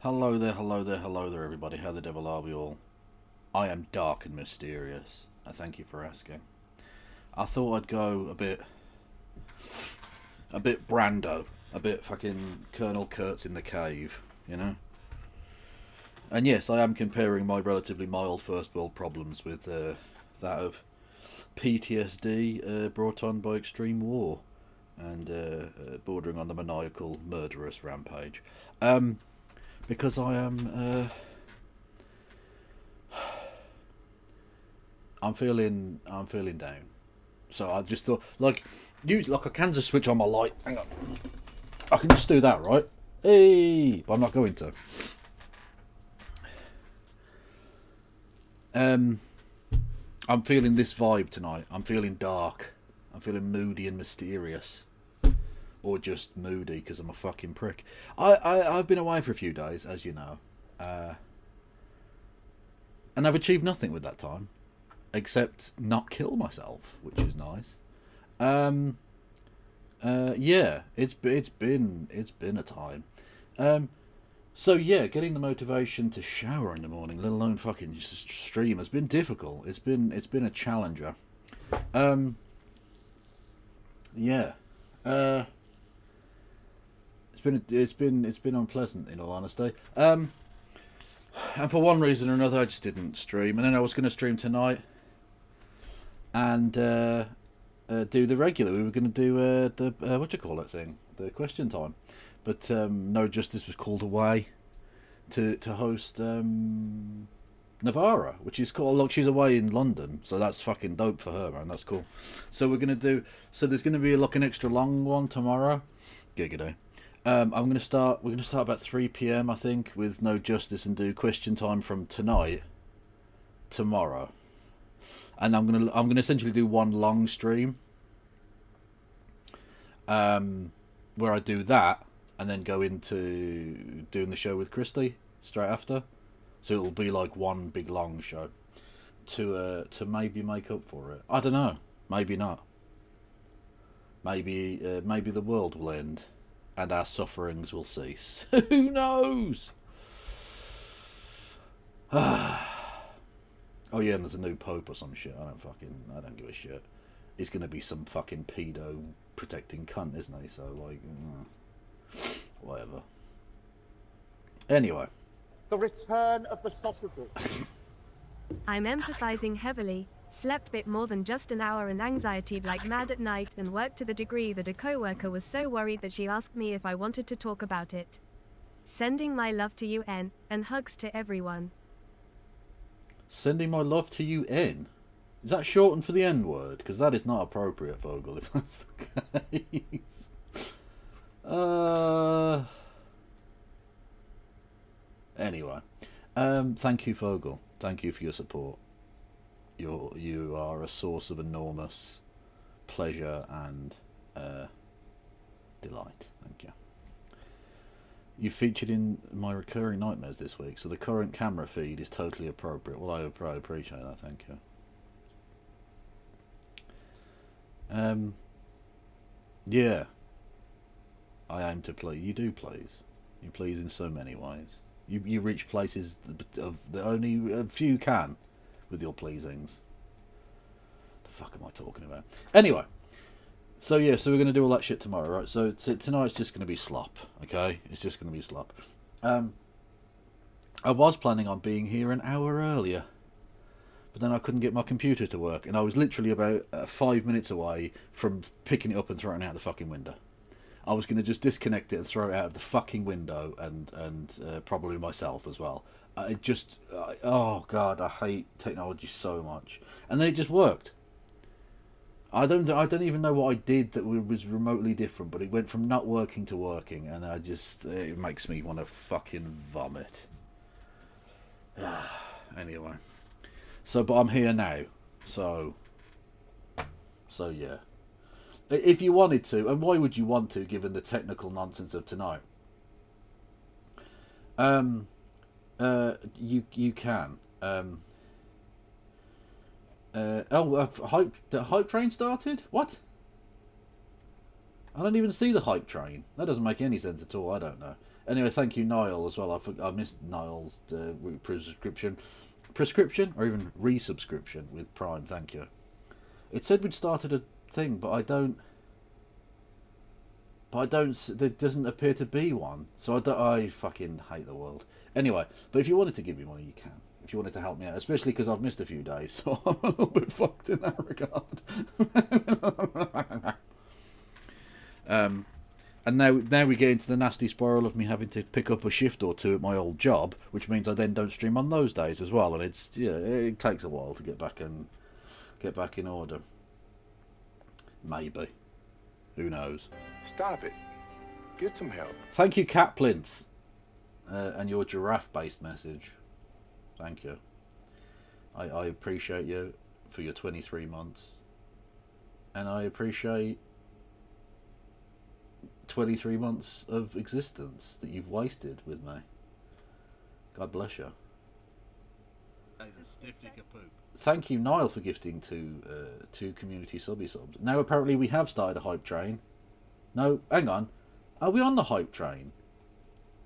Hello there, hello there, hello there, everybody. How the devil are we all? I am dark and mysterious. I thank you for asking. I thought I'd go a bit Brando, a bit fucking Colonel Kurtz in the cave, you know. And yes, I am comparing my relatively mild first world problems with that of PTSD brought on by extreme war and bordering on the maniacal murderous rampage. Because I'm feeling down. So I just thought, like I can just switch on my light. Hang on, I can just do that, right? Hey, but I'm not going to. I'm feeling this vibe tonight. I'm feeling dark. I'm feeling moody and mysterious. Or just moody because I'm a fucking prick. I've been away for a few days, as you know. And I've achieved nothing with that time. Except not kill myself, which is nice. Yeah, it's been a time. So yeah, getting the motivation to shower in the morning, let alone fucking stream, has been difficult. It's been a challenger. Yeah. It's been unpleasant, in all honesty. And for one reason or another, I just didn't stream. And then I was going to stream tonight and do the regular. We were going to do the what do you call it thing, the question time. But No Justice was called away to host Navarra, which is cool. Look, she's away in London, so that's fucking dope for her, man. That's cool. So we're gonna do. So there's gonna be an extra long one tomorrow. Gigaday. We're gonna start about 3 p.m. I think with No Justice and do question time from tonight, tomorrow, and I'm gonna essentially do one long stream. Where I do that and then go into doing the show with Christy straight after. So it'll be like one big long show to maybe make up for it. I don't know. Maybe not. Maybe the world will end and our sufferings will cease. Who knows? Oh yeah, and there's a new pope or some shit. I don't give a shit. He's gonna be some fucking pedo protecting cunt, isn't he? So like, whatever. Anyway. The return of the sausages. I'm empathizing heavily, slept bit more than just an hour and anxietied like mad at night and worked to the degree that a co-worker was so worried that she asked me if I wanted to talk about it. Sending my love to you, N, and hugs to everyone. Sending my love to you, N? Is that shortened for the N word? Because that is not appropriate, Vogel, if that's the case. Anyway, thank you, Vogel. Thank you for your support. You are a source of enormous pleasure and delight. Thank you. You featured in my recurring nightmares this week, so the current camera feed is totally appropriate. Well, I appreciate that. Thank you. Yeah. I aim to please. You do please. You please in so many ways. You reach places of that only a few can with your pleasings. The fuck am I talking about? Anyway, so yeah, so we're going to do all that shit tomorrow, right? So tonight's just going to be slop, okay? It's just going to be slop. I was planning on being here an hour earlier, but then I couldn't get my computer to work, and I was literally about 5 minutes away from picking it up and throwing it out the fucking window. I was going to just disconnect it and throw it out of the fucking window and probably myself as well. Oh god, I hate technology so much. And then it just worked. I don't even know what I did that was remotely different, but it went from not working to working, and it makes me want to fucking vomit. Anyway, but I'm here now, so yeah. If you wanted to, and why would you want to, given the technical nonsense of tonight? You can. The hype train started? What? I don't even see the hype train. That doesn't make any sense at all. I don't know. Anyway, thank you, Niall, as well. I missed Niall's prescription or even resubscription with Prime. Thank you. It said we'd started a thing, but I don't. There doesn't appear to be one. So I fucking hate the world. Anyway, but if you wanted to give me money, you can. If you wanted to help me out, especially because I've missed a few days, so I'm a little bit fucked in that regard. And now we get into the nasty spiral of me having to pick up a shift or two at my old job, which means I then don't stream on those days as well, and it takes a while to get back in order. Maybe, who knows? Stop it. Get some help. Thank you, Cat Plinth, and your giraffe-based message. Thank you. I appreciate you for your 23 months, and I appreciate 23 months of existence that you've wasted with me. God bless you. That is a stiff dick of poop. Thank you, Niall, for gifting two community subby subs. Now apparently we have started a hype train. No, hang on. Are we on the hype train?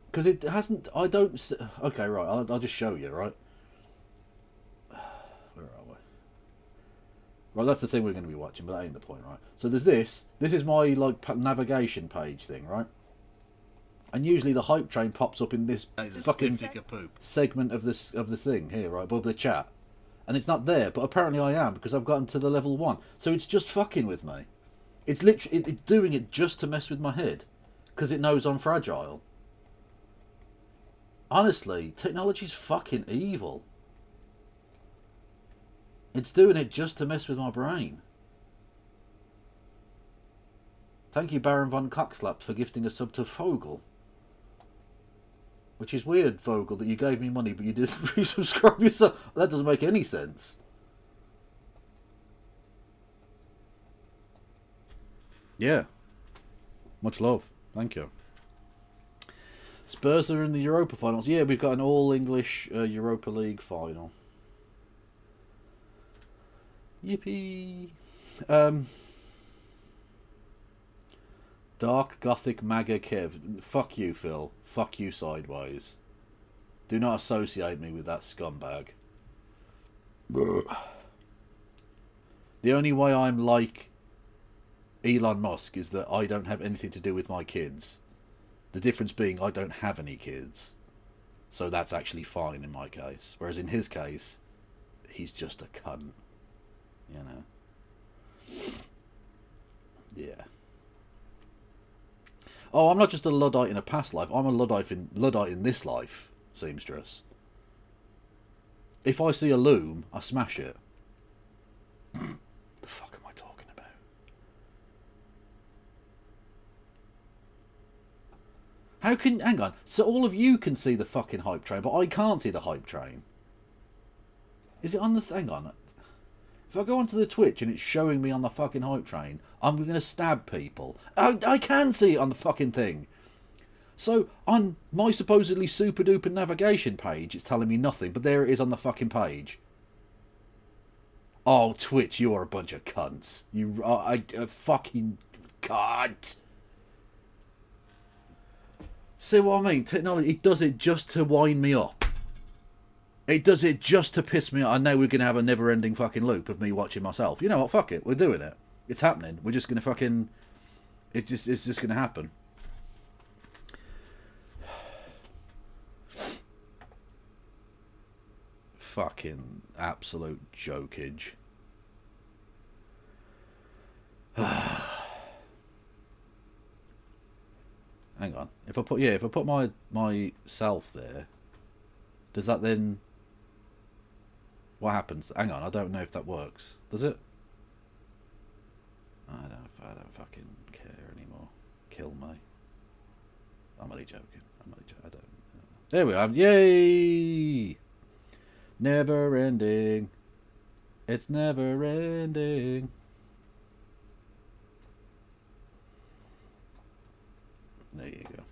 Because it hasn't. I don't. Okay, right. I'll just show you. Right. Where are we? Right, that's the thing we're going to be watching, but that ain't the point, right? So there's this. This is my navigation page thing, right? And usually the hype train pops up in this fucking segment of the thing here, right above the chat, and it's not there. But apparently I am, because I've gotten to the level 1. So it's just fucking with me. It's literally it's doing it just to mess with my head, because it knows I'm fragile. Honestly, technology's fucking evil. It's doing it just to mess with my brain. Thank you, Baron von Cockslap, for gifting a sub to Fogel. Which is weird, Fogel, that you gave me money but you didn't resubscribe yourself. That doesn't make any sense. Yeah. Much love. Thank you. Spurs are in the Europa finals. Yeah, we've got an all-English Europa League final. Yippee. Dark Gothic MAGA Kev. Fuck you, Phil. Fuck you sideways. Do not associate me with that scumbag. The only way I'm like Elon Musk is that I don't have anything to do with my kids. The difference being I don't have any kids. So that's actually fine in my case. Whereas in his case, he's just a cunt. You know? Yeah. Oh, I'm not just a Luddite in a past life. I'm a Luddite in this life, seamstress. If I see a loom, I smash it. The fuck am I talking about? How can... Hang on. So all of you can see the fucking hype train, but I can't see the hype train. Is it on the... Hang on. If I go onto the Twitch and it's showing me on the fucking hype train, I'm going to stab people. I can see it on the fucking thing. So, on my supposedly super duper navigation page, it's telling me nothing, but there it is on the fucking page. Oh, Twitch, you are a bunch of cunts. You are a fucking cunt. See what I mean? Technology, it does it just to wind me up. It does it just to piss me off. I know we're going to have a never-ending fucking loop of me watching myself. You know what? Fuck it. We're doing it. It's happening. We're just going to fucking... It's just going to happen. Fucking absolute jokage. Hang on. If I put myself there, does that then... What happens? Hang on, I don't know if that works. Does it? I don't fucking care anymore. Kill me. I'm only joking. I don't... There we are. Yay! Never ending. It's never ending. There you go.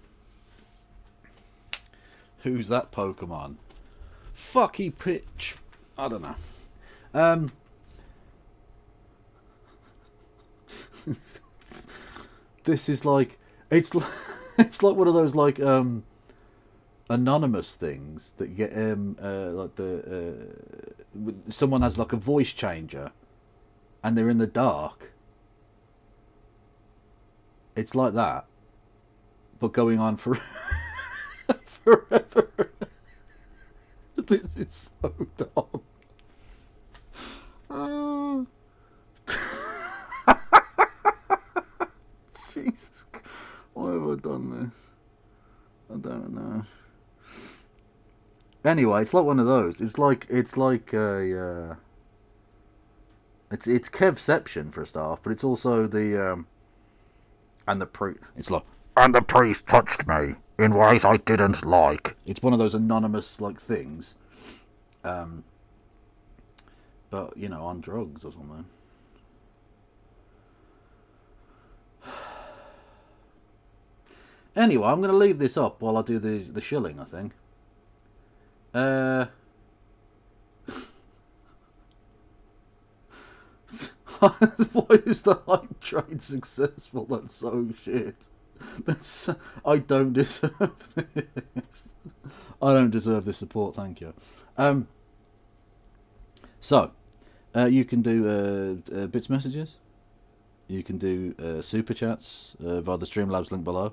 Who's that Pokemon? Fucky pitch. I don't know. This is like it's like, it's like one of those like anonymous things that you get like someone has like a voice changer and they're in the dark. It's like that, but going on for forever. This is so dumb. Oh. Jesus, why have I done this? I don't know. Anyway, it's like one of those. It's like a it's Kevception for a start, but it's also the and the priest. It's like, and the priest touched me in ways I didn't like. It's one of those anonymous like things, but you know, on drugs or something. Anyway, I'm going to leave this up while I do the shilling, I think. Why is the hype train successful? That's so shit. That's I don't deserve this. I don't deserve this support, thank you. So, you can do bits messages. You can do super chats via the Streamlabs link below.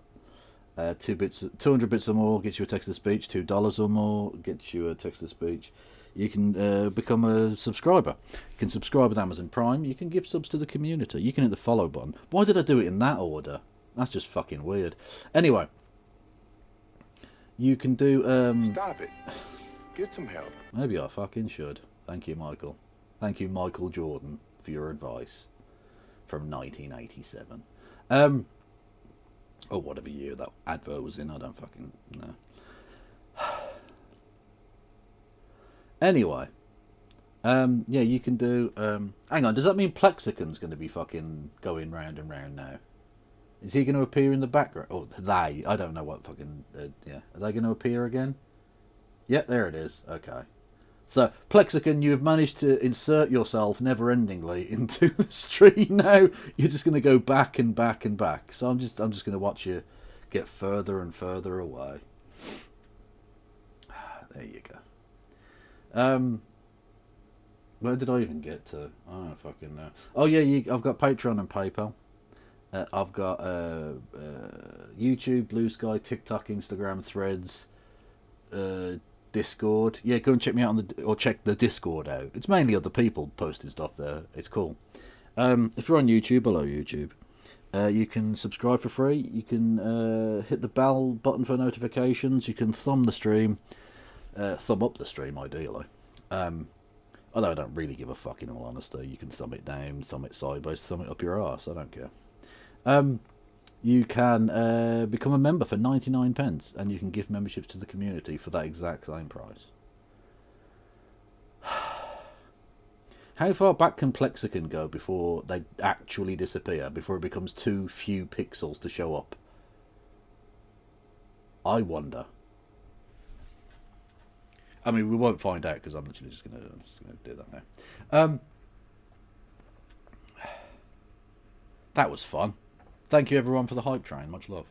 200 bits or more gets you a text to speech. $2 or more gets you a text to speech. You can become a subscriber. You can subscribe with Amazon Prime. You can give subs to the community. You can hit the follow button. Why did I do it in that order? That's just fucking weird. Anyway, you can do. Stop it. Get some help. Maybe I fucking should. Thank you, Michael. Thank you, Michael Jordan, for your advice from 1987. Or whatever year that advert was in, I don't fucking know. Anyway, yeah, you can do. Hang on, does that mean Plexican's going to be fucking going round and round now? Is he going to appear in the background? Or they? I don't know what fucking. Yeah, are they going to appear again? Yeah, there it is. Okay. So, Plexican, you've managed to insert yourself never-endingly into the stream now. You're just going to go back and back and back. So I'm just going to watch you get further and further away. There you go. Where did I even get to? I don't fucking know. Oh yeah, I've got Patreon and PayPal. I've got YouTube, Blue Sky, TikTok, Instagram, Threads, Discord. Yeah, go and check me out or check the Discord out. It's mainly other people posting stuff there. It's cool. If you're on YouTube, hello YouTube. You can subscribe for free. You can hit the bell button for notifications. You can thumb the stream, thumb up the stream ideally. Although I don't really give a fuck in all honesty. You can thumb it down, thumb it sideways, thumb it up your arse. I don't care. You can become a member for 99p, and you can give memberships to the community for that exact same price. How far back can Plexican go before they actually disappear, before it becomes too few pixels to show up? I wonder. I mean, we won't find out because I'm literally just going to do that now. That was fun. Thank you everyone for the hype train. Much love.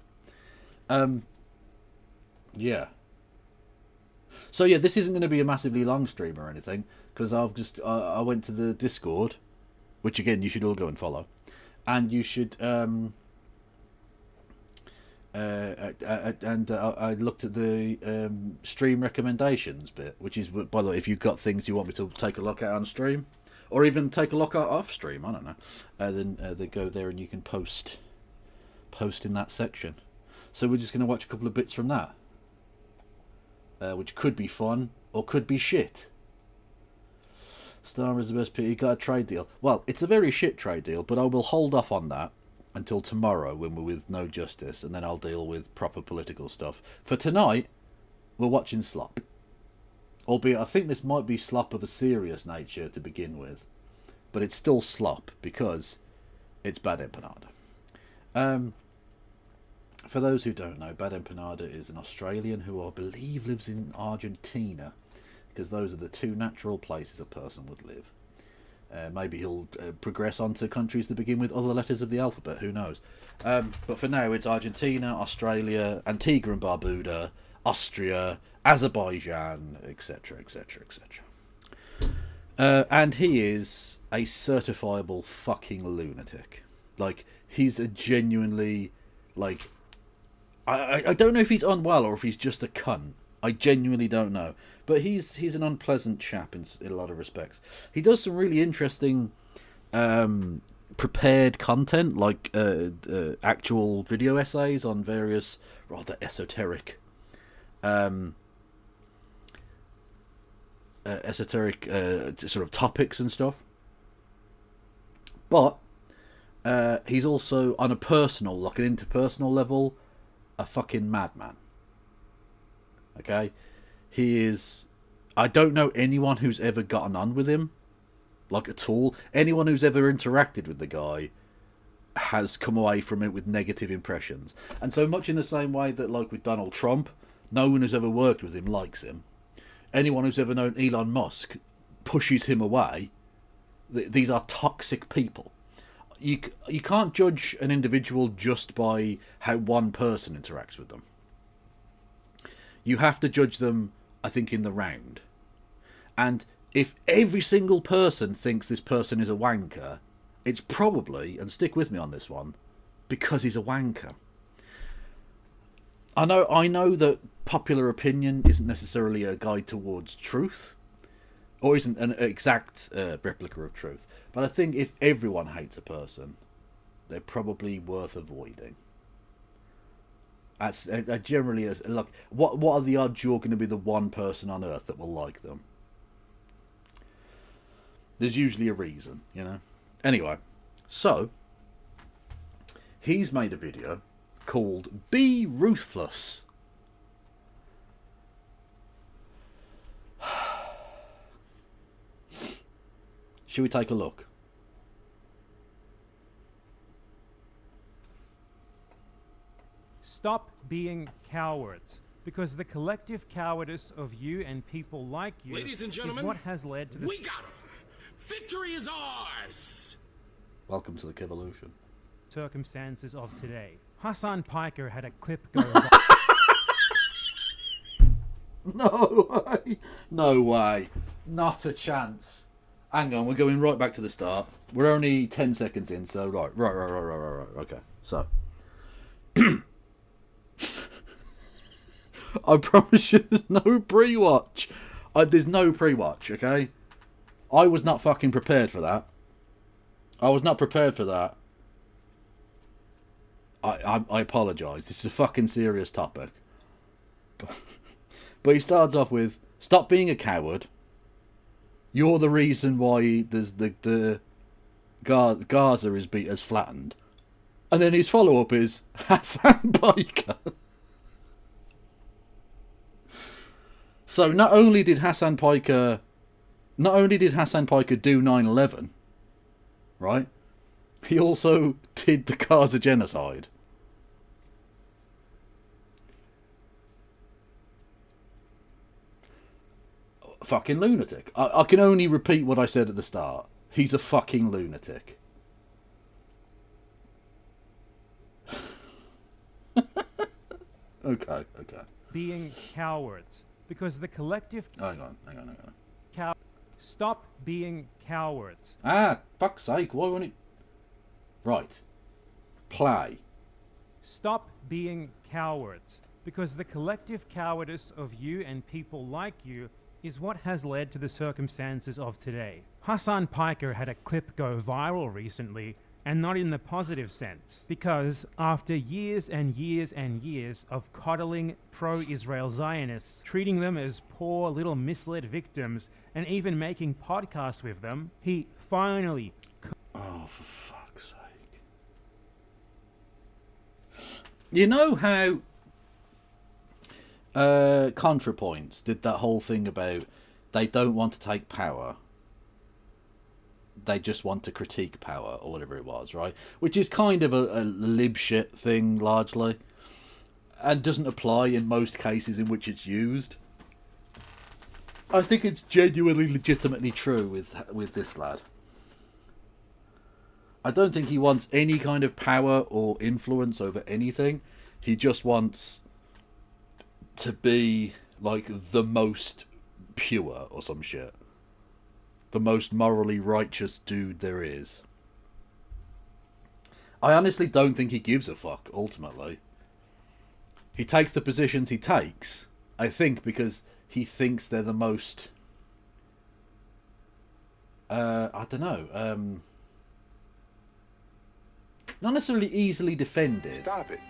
Yeah. So yeah, this isn't going to be a massively long stream or anything because I went to the Discord, which again you should all go and follow, and you should I looked at the stream recommendations bit, which is, by the way, if you've got things you want me to take a look at on stream, or even take a look at off stream, I don't know, then they go there and you can post in that section. So we're just going to watch a couple of bits from that, which could be fun or could be shit. Star is the best. You got a trade deal. Well, it's a very shit trade deal, but I will hold off on that until tomorrow when we're with No Justice, and then I'll deal with proper political stuff. For tonight, we're watching slop. Albeit I think this might be slop of a serious nature to begin with, but it's still slop because it's Bad Empanada. For those who don't know, Bad Empanada is an Australian who I believe lives in Argentina, because those are the two natural places a person would live. Maybe he'll progress on to countries that begin with other letters of the alphabet. Who knows? But for now, it's Argentina, Australia, Antigua and Barbuda, Austria, Azerbaijan, etc., etc., etc. And he is a certifiable fucking lunatic. Like, he's a genuinely, like, I don't know if he's unwell or if he's just a cunt. I genuinely don't know. But he's an unpleasant chap in a lot of respects. He does some really interesting prepared content, like actual video essays on various rather esoteric sort of topics and stuff. But he's also, on a personal, like an interpersonal level, a fucking madman. Okay? He is... I don't know anyone who's ever gotten on with him, like, at all. Anyone who's ever interacted with the guy has come away from it with negative impressions. And so much in the same way that, like with Donald Trump, no one who's ever worked with him likes him. Anyone who's ever known Elon Musk pushes him away. These are toxic people. You can't judge an individual just by how one person interacts with them. You have to judge them, I think, in the round. And if every single person thinks this person is a wanker, it's probably, and stick with me on this one, because he's a wanker. I know that popular opinion isn't necessarily a guide towards truth, or isn't an exact replica of truth. But I think if everyone hates a person, they're probably worth avoiding. That's generally as look. What are the odds you're going to be the one person on Earth that will like them? There's usually a reason, you know. Anyway, so he's made a video called "Be Ruthless." Should we take a look? Stop being cowards, because the collective cowardice of you and people like you Ladies and gentlemen, is what has led to this. we got him. Victory is ours. Welcome to the Kevolution. Circumstances of today. Hassan Piker had a clip go. No way. No way. Not a chance. Hang on, we're going right back to the start. We're only 10 seconds in, so right. Okay, so. I promise you there's no pre-watch. There's no pre-watch, okay? I was not fucking prepared for that. I was not prepared for that. I apologise. This is a fucking serious topic. But he starts off with, "Stop being a coward. You're the reason why there's the Gaza is flattened." And then his follow-up is Hassan Piker. So not only did Hassan Piker do 9/11, right? He also did the Gaza genocide. Fucking lunatic. I can only repeat what I said at the start. He's a fucking lunatic. Okay. Being cowards, because the collective. Hang on. Stop being cowards. Fuck's sake, why won't it... Right. Play. Stop being cowards, because the collective cowardice of you and people like you is what has led to the circumstances of today. Hassan Piker had a clip go viral recently, and not in the positive sense, because after years and years and years of coddling pro-Israel Zionists, treating them as poor little misled victims, and even making podcasts with them, he finally... Oh, for fuck's sake. You know how ContraPoints did that whole thing about they don't want to take power, they just want to critique power, or whatever it was, right? Which is kind of a lib shit thing, largely, and doesn't apply in most cases in which it's used. I think it's genuinely, legitimately true with this lad. I don't think he wants any kind of power or influence over anything. He just wants to be like the most pure or some shit. The most morally righteous dude there is. I honestly don't think he gives a fuck, ultimately. He takes the positions he takes, I think, because he thinks they're the most... I don't know. Not necessarily easily defended. Stop it.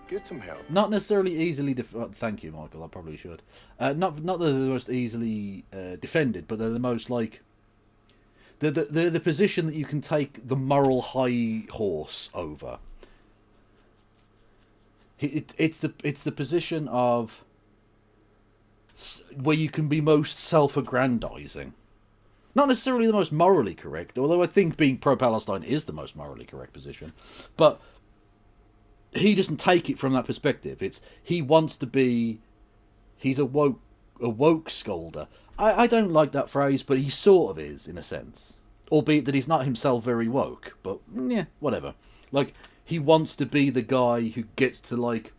Get some help. Not necessarily easily... thank you, Michael. I probably should. Not that they're the most easily defended, but they're the most, like... They're the position that you can take the moral high horse over. It's the position of... where you can be most self-aggrandizing. Not necessarily the most morally correct, although I think being pro-Palestine is the most morally correct position. But he doesn't take it from that perspective. He wants to be... He's a woke scolder. I don't like that phrase, but he sort of is, in a sense. Albeit that he's not himself very woke, but yeah, whatever. Like, he wants to be the guy who gets to, like,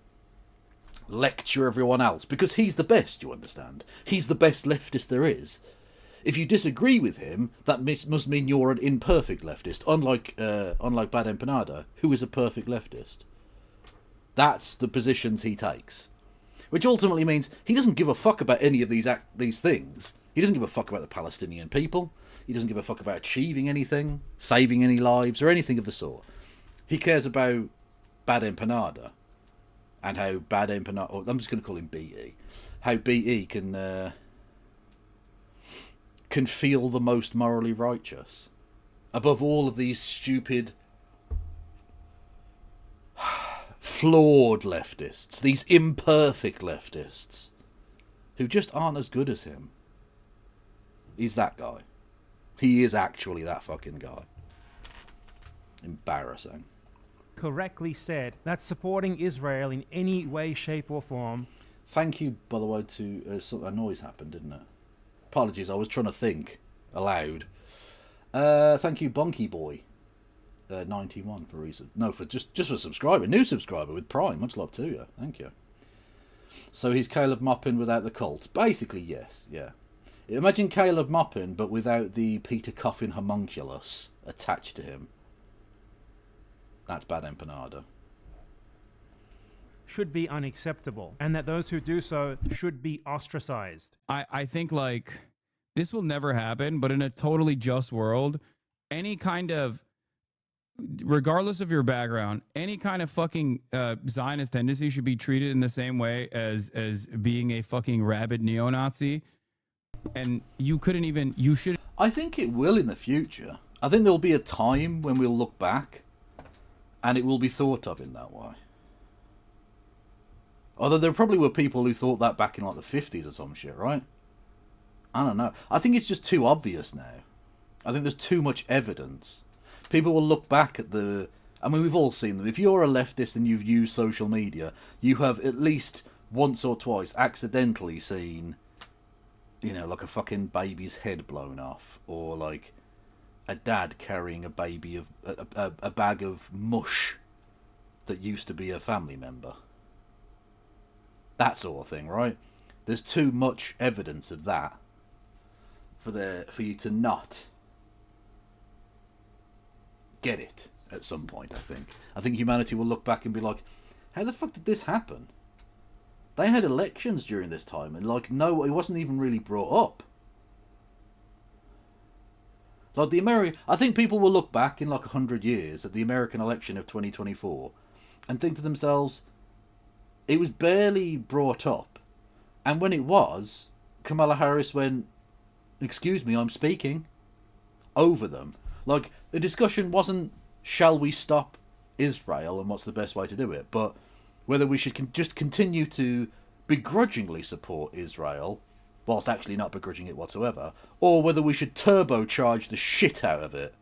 lecture everyone else, because he's the best, you understand? He's the best leftist there is. If you disagree with him, that must mean you're an imperfect leftist, unlike Bad Empanada, who is a perfect leftist. That's the positions he takes. Which ultimately means he doesn't give a fuck about any of these things. He doesn't give a fuck about the Palestinian people. He doesn't give a fuck about achieving anything, saving any lives, or anything of the sort. He cares about Bad Empanada. And how Bad Empanada... Or I'm just going to call him BE. How BE can feel the most morally righteous. Above all of these stupid... flawed leftists. These imperfect leftists. Who just aren't as good as him. He's that guy. He is actually that fucking guy. Embarrassing. Correctly said that supporting Israel in any way, shape, or form. Thank you, by the way, to... a noise happened, didn't it? Apologies, I was trying to think aloud. Thank you, Bonky Boy. 91 for reason. No, for just for subscribing. New subscriber with Prime. Much love to you. Thank you. So he's Caleb Moppin without the cult. Basically, yes. Yeah. Imagine Caleb Moppin, but without the Peter Coffin homunculus attached to him. That's Bad Empanada. Should be unacceptable, and that those who do so should be ostracized. I think, like, this will never happen, but in a totally just world, any kind of, regardless of your background, any kind of fucking Zionist tendency should be treated in the same way as being a fucking rabid neo-Nazi. And you couldn't even, you should... I think it will in the future. I think there'll be a time when we'll look back and it will be thought of in that way. Although there probably were people who thought that back in like the 50s or some shit, right? I don't know. I think it's just too obvious now. I think there's too much evidence. People will look back at the... I mean, we've all seen them. If you're a leftist and you've used social media, you have at least once or twice accidentally seen, you know, like a fucking baby's head blown off, or like a dad carrying a baby of a bag of mush that used to be a family member. That sort of thing, right? There's too much evidence of that for you to not get it at some point. I think humanity will look back and be like, how the fuck did this happen? They had elections during this time, and like, no, it wasn't even really brought up. Like I think people will look back in like 100 years at the American election of 2024 and think to themselves, it was barely brought up, and when it was, Kamala Harris went, excuse me, I'm speaking, over them. Like, the discussion wasn't, shall we stop Israel and what's the best way to do it, but whether we should just continue to begrudgingly support Israel, whilst actually not begrudging it whatsoever, or whether we should turbocharge the shit out of it.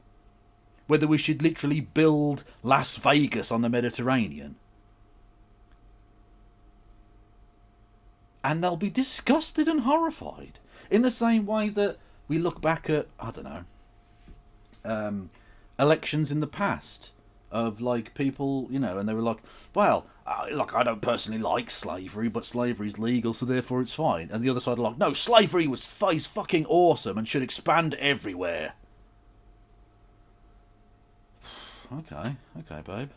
Whether we should literally build Las Vegas on the Mediterranean. And they'll be disgusted and horrified. In the same way that we look back at, I don't know, elections in the past of like people, you know, and they were like, well, look, I don't personally like slavery, but slavery's legal, so therefore it's fine. And the other side are like, no, slavery is fucking awesome and should expand everywhere. Okay, babe.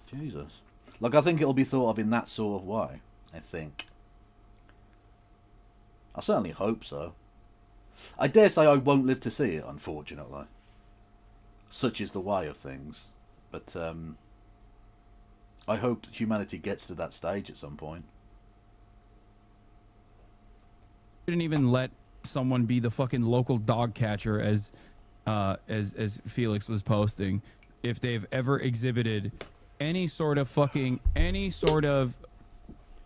Jesus. Like, I think it'll be thought of in that sort of way. I think. I certainly hope so. I dare say I won't live to see it, unfortunately. Such is the way of things. But, I hope humanity gets to that stage at some point. Didn't even let someone be the fucking local dog catcher as Felix was posting. If they've ever exhibited any sort of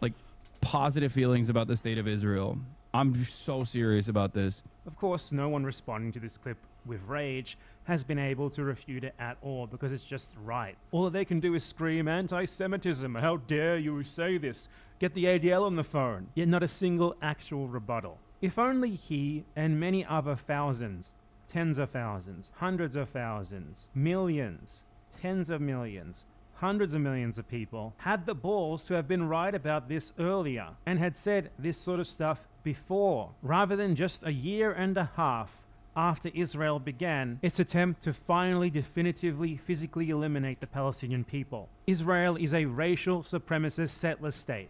like positive feelings about the state of Israel. I'm so serious about this. Of course, no one responding to this clip with rage has been able to refute it at all because it's just right. All that they can do is scream anti-Semitism. How dare you say this? Get the ADL on the phone. Yet not a single actual rebuttal. If only he and many other thousands, tens of thousands, hundreds of thousands, millions, tens of millions, hundreds of millions of people had the balls to have been right about this earlier and had said this sort of stuff before, rather than just a year and a half after Israel began its attempt to finally definitively physically eliminate the Palestinian people. Israel is a racial supremacist settler state.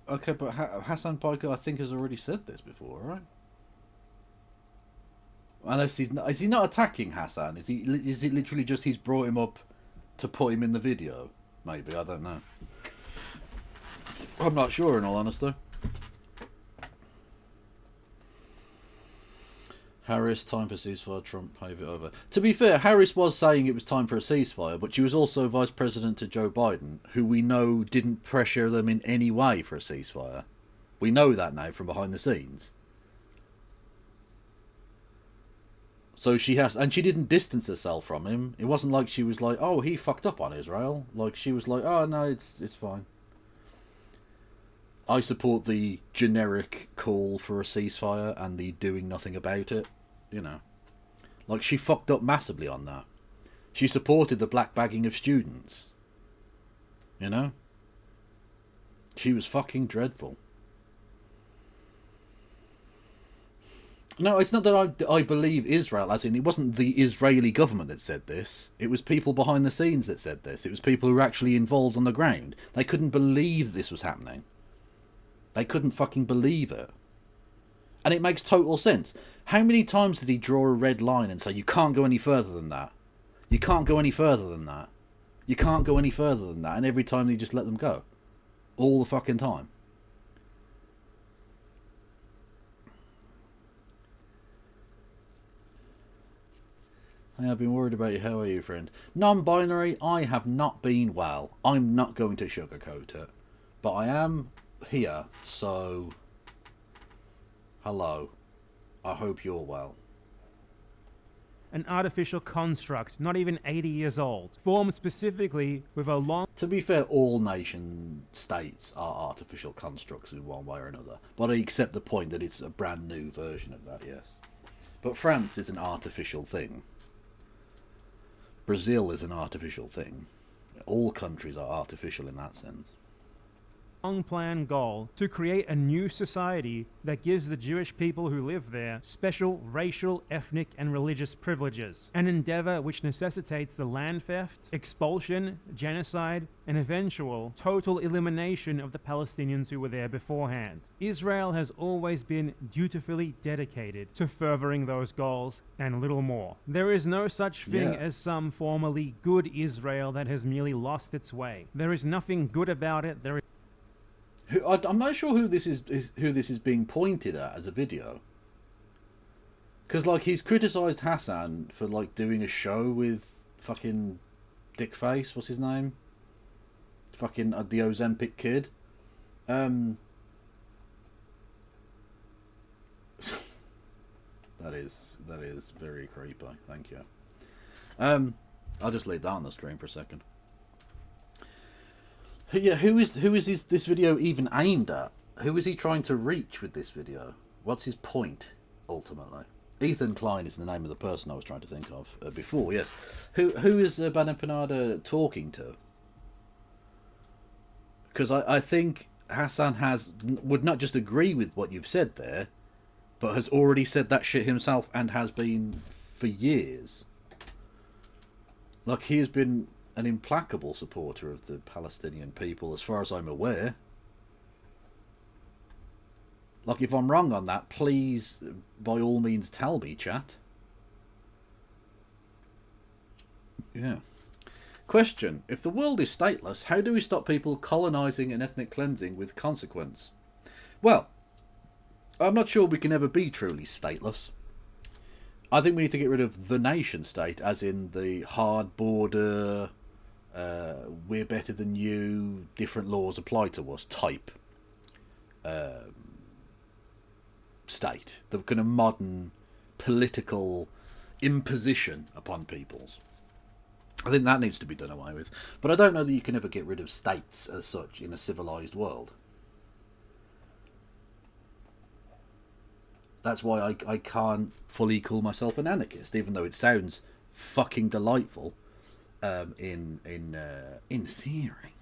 Okay, but Hassan Piker, I think, has already said this before, right? Unless is he not attacking Hassan? Is it literally just he's brought him up to put him in the video? Maybe, I don't know. I'm not sure, in all honesty. Harris, time for ceasefire, Trump, pave it over. To be fair, Harris was saying it was time for a ceasefire, but she was also vice president to Joe Biden, who we know didn't pressure them in any way for a ceasefire. We know that now from behind the scenes. So she has, and she didn't distance herself from him. It wasn't like she was like, oh, he fucked up on Israel. Like, she was like, oh, no, it's fine. I support the generic call for a ceasefire and the doing nothing about it. You know, like, she fucked up massively on that. She supported the black bagging of students. You know? She was fucking dreadful. No, it's not that I believe Israel, as in, it wasn't the Israeli government that said this. It was people behind the scenes that said this. It was people who were actually involved on the ground. They couldn't believe this was happening. They couldn't fucking believe it. And it makes total sense. How many times did he draw a red line and say, you can't go any further than that? You can't go any further than that. You can't go any further than that. And every time he just let them go. All the fucking time. Hey, I've been worried about you. How are you, friend? Non-binary, I have not been well. I'm not going to sugarcoat it. But I am here, so... Hello. I hope you're well. An artificial construct, not even 80 years old, formed specifically with a long... To be fair, all nation states are artificial constructs in one way or another. But I accept the point that it's a brand new version of that, yes. But France is an artificial thing. Brazil is an artificial thing. All countries are artificial in that sense. Long-planned goal to create a new society that gives the Jewish people who live there special racial, ethnic, and religious privileges. An endeavor which necessitates the land theft, expulsion, genocide, and eventual total elimination of the Palestinians who were there beforehand. Israel has always been dutifully dedicated to furthering those goals and little more. There is no such thing as some formerly good Israel that has merely lost its way. There is nothing good about it. I'm not sure who this is being pointed at as a video. Because, like, he's criticised Hassan for, like, doing a show with fucking Dickface. What's his name? Fucking the Ozempic kid. That is very creepy. Thank you. I'll just leave that on the screen for a second. Yeah, who is this video even aimed at? Who is he trying to reach with this video? What's his point, ultimately? Ethan Klein is the name of the person I was trying to think of before. Yes, who is Bana Panada talking to? Because I think Hassan would not just agree with what you've said there, but has already said that shit himself and has been for years. Like, he has been an implacable supporter of the Palestinian people, as far as I'm aware. Like, if I'm wrong on that, please, by all means, tell me, chat. Yeah. Question. If the world is stateless, how do we stop people colonising and ethnic cleansing with consequence? Well, I'm not sure we can ever be truly stateless. I think we need to get rid of the nation state, as in the hard border, we're better than you, different laws apply to us type state. The kind of modern political imposition upon peoples. I think that needs to be done away with. But I don't know that you can ever get rid of states as such in a civilised world. That's why I can't fully call myself an anarchist, even though it sounds fucking delightful in theory.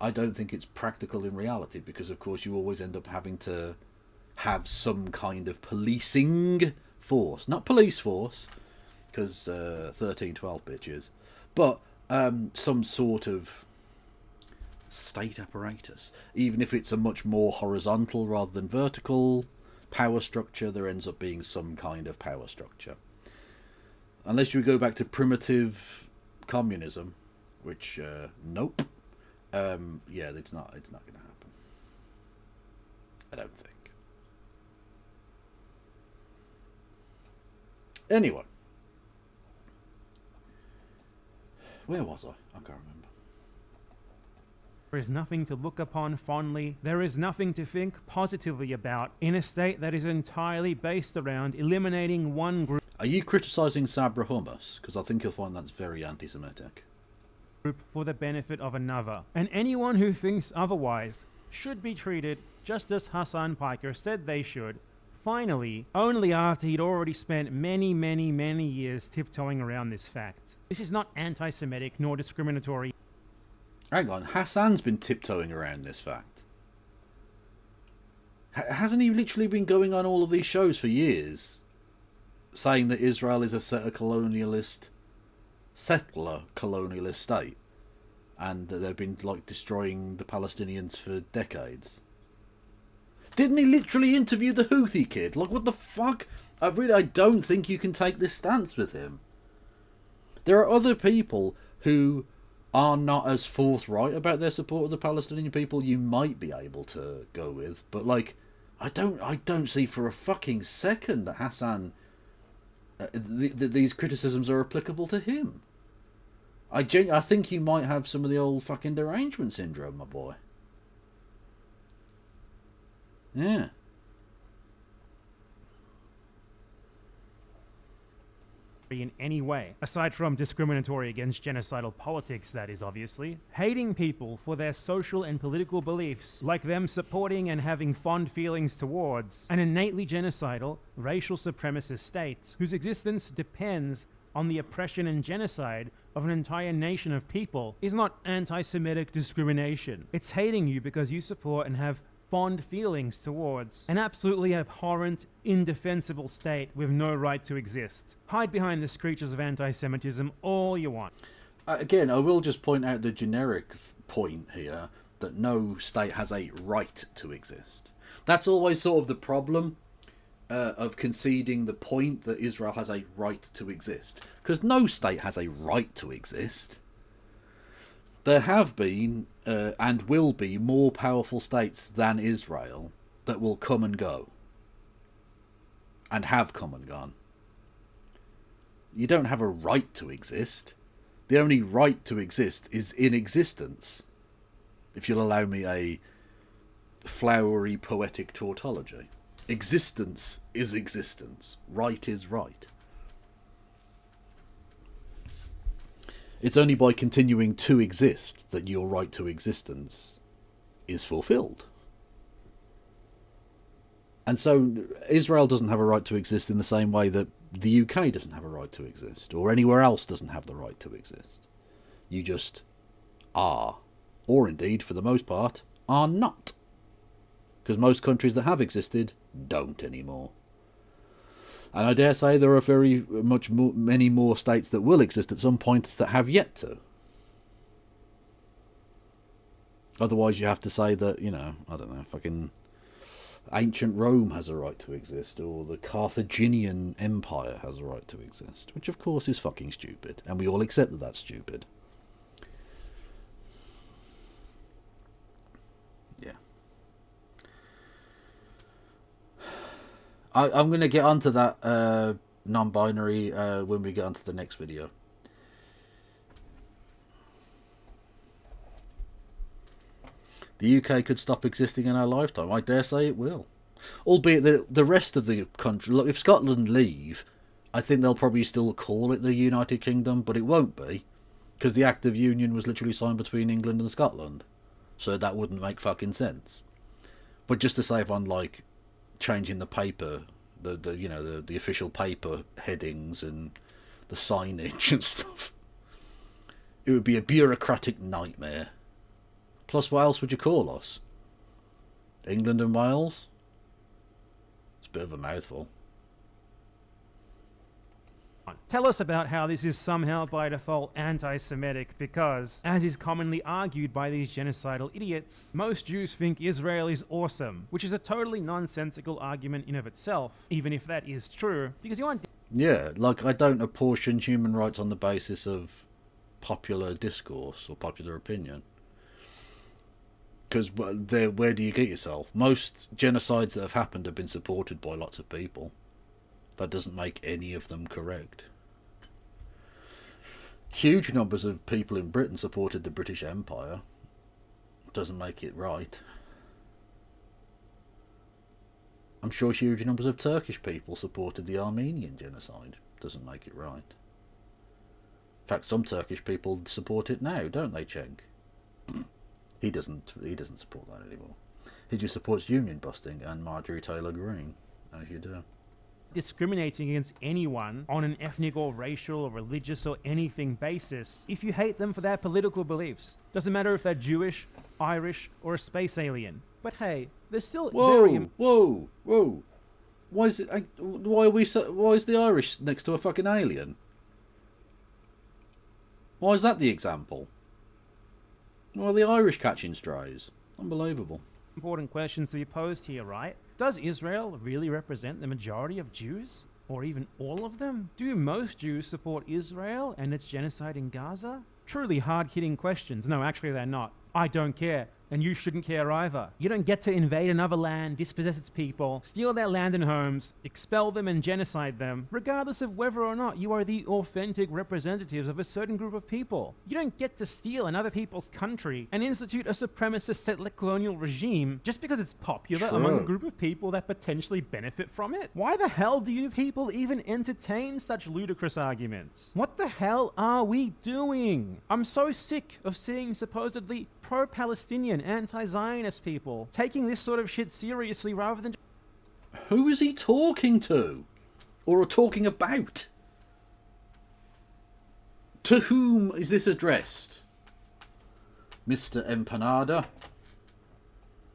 I don't think it's practical in reality, because of course you always end up having to have some kind of policing force. Not police force, because 1312 bitches, but some sort of state apparatus. Even if it's a much more horizontal rather than vertical power structure, there ends up being some kind of power structure. Unless you go back to primitive communism, which nope. Yeah, it's not going to happen. I don't think. Anyway, where was I? I can't remember. There is nothing to look upon fondly. There is nothing to think positively about in a state that is entirely based around eliminating one group Are you criticising Sabra Hummus? Because I think you'll find that's very anti-Semitic. for the benefit of another. And anyone who thinks otherwise should be treated just as Hassan Piker said they should. Finally, only after he'd already spent many years tiptoeing around this fact. This is not anti-Semitic nor discriminatory. Hang on, Hassan's been tiptoeing around this fact. Hasn't he literally been going on all of these shows for years, saying that Israel is a settler colonialist state, and that they've been like destroying the Palestinians for decades? Didn't he literally interview the Houthi kid? Like, what the fuck? I don't think you can take this stance with him. There are other people who are not as forthright about their support of the Palestinian people you might be able to go with, but like, I don't see for a fucking second that Hassan these criticisms are applicable to him. I think you might have some of the old fucking derangement syndrome, my boy. Yeah. In any way, aside from discriminatory against genocidal politics, that is obviously, hating people for their social and political beliefs, like them supporting and having fond feelings towards an innately genocidal, racial supremacist state, whose existence depends on the oppression and genocide of an entire nation of people, is not anti-Semitic discrimination. It's hating you because you support and have fond feelings towards an absolutely abhorrent, indefensible state with no right to exist. Hide behind the screeches of anti-Semitism all you want. Again, I will just point out the generic point here that no state has a right to exist. That's always sort of the problem of conceding the point that Israel has a right to exist. Because no state has a right to exist. There have been, and will be, more powerful states than Israel that will come and go. And have come and gone. You don't have a right to exist. The only right to exist is in existence. If you'll allow me a flowery, poetic tautology. Existence is existence. Right is right. It's only by continuing to exist that your right to existence is fulfilled. And so Israel doesn't have a right to exist in the same way that the UK doesn't have a right to exist, or anywhere else doesn't have the right to exist. You just are. Or indeed, for the most part, are not. Because most countries that have existed don't anymore. And I dare say there are very much many more states that will exist at some point that have yet to. Otherwise you have to say that, you know, I don't know, fucking ancient Rome has a right to exist, or the Carthaginian Empire has a right to exist, which of course is fucking stupid, and we all accept that that's stupid. Yeah. I'm going to get onto that non-binary when we get onto the next video. The UK could stop existing in our lifetime. I dare say it will. Albeit that the rest of the country... Look, if Scotland leave, I think they'll probably still call it the United Kingdom, but it won't be. Because the Act of Union was literally signed between England and Scotland. So that wouldn't make fucking sense. But just to save on, like, changing the paper, the official paper headings and the signage and stuff, it would be a bureaucratic nightmare. Plus, what else would you call us? England and Wales? It's a bit of a mouthful. Tell us about how this is somehow by default anti-Semitic because, as is commonly argued by these genocidal idiots, most Jews think Israel is awesome, which is a totally nonsensical argument in of itself, even if that is true, because you aren't... Yeah, like I don't apportion human rights on the basis of popular discourse or popular opinion. Because where do you get yourself? Most genocides that have happened have been supported by lots of people. That doesn't make any of them correct. Huge numbers of people in Britain supported the British Empire. Doesn't make it right. I'm sure huge numbers of Turkish people supported the Armenian genocide. Doesn't make it right. In fact, some Turkish people support it now, don't they, Cenk? He doesn't support that anymore. He just supports union busting and Marjorie Taylor Greene, as you do. Discriminating against anyone on an ethnic or racial or religious or anything basis if you hate them for their political beliefs. Doesn't matter if they're Jewish, Irish, or a space alien. But hey, they're still Whoa! Why is it? Why is the Irish next to a fucking alien? Why is that the example? Why are the Irish catching strays? Unbelievable. Important questions to be posed here, right? Does Israel really represent the majority of Jews? Or even all of them? Do most Jews support Israel and its genocide in Gaza? Truly hard-hitting questions. No, actually they're not. I don't care. And you shouldn't care either. You don't get to invade another land, dispossess its people, steal their land and homes, expel them and genocide them, regardless of whether or not you are the authentic representatives of a certain group of people. You don't get to steal another people's country and institute a supremacist settler colonial regime just because it's popular among a group of people that potentially benefit from it. Why the hell do you people even entertain such ludicrous arguments? What the hell are we doing? I'm so sick of seeing supposedly pro-Palestinian, anti-Zionist people taking this sort of shit seriously rather than... Who is he talking to? Or talking about? To whom is this addressed? Mr. Empanada?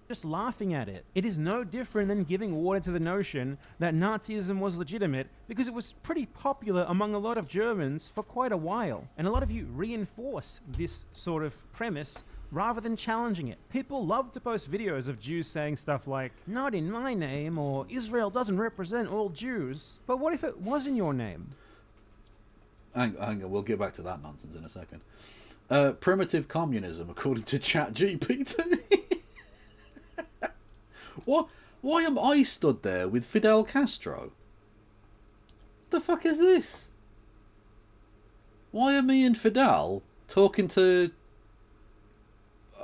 Just laughing at it. It is no different than giving water to the notion that Nazism was legitimate because it was pretty popular among a lot of Germans for quite a while. And a lot of you reinforce this sort of premise rather than challenging it. People love to post videos of Jews saying stuff like, "Not in my name," or "Israel doesn't represent all Jews." But what if it was in your name? Hang on, we'll get back to that nonsense in a second. Primitive communism, according to ChatGPT. What? Why am I stood there with Fidel Castro? The fuck is this? Why are me and Fidel talking to...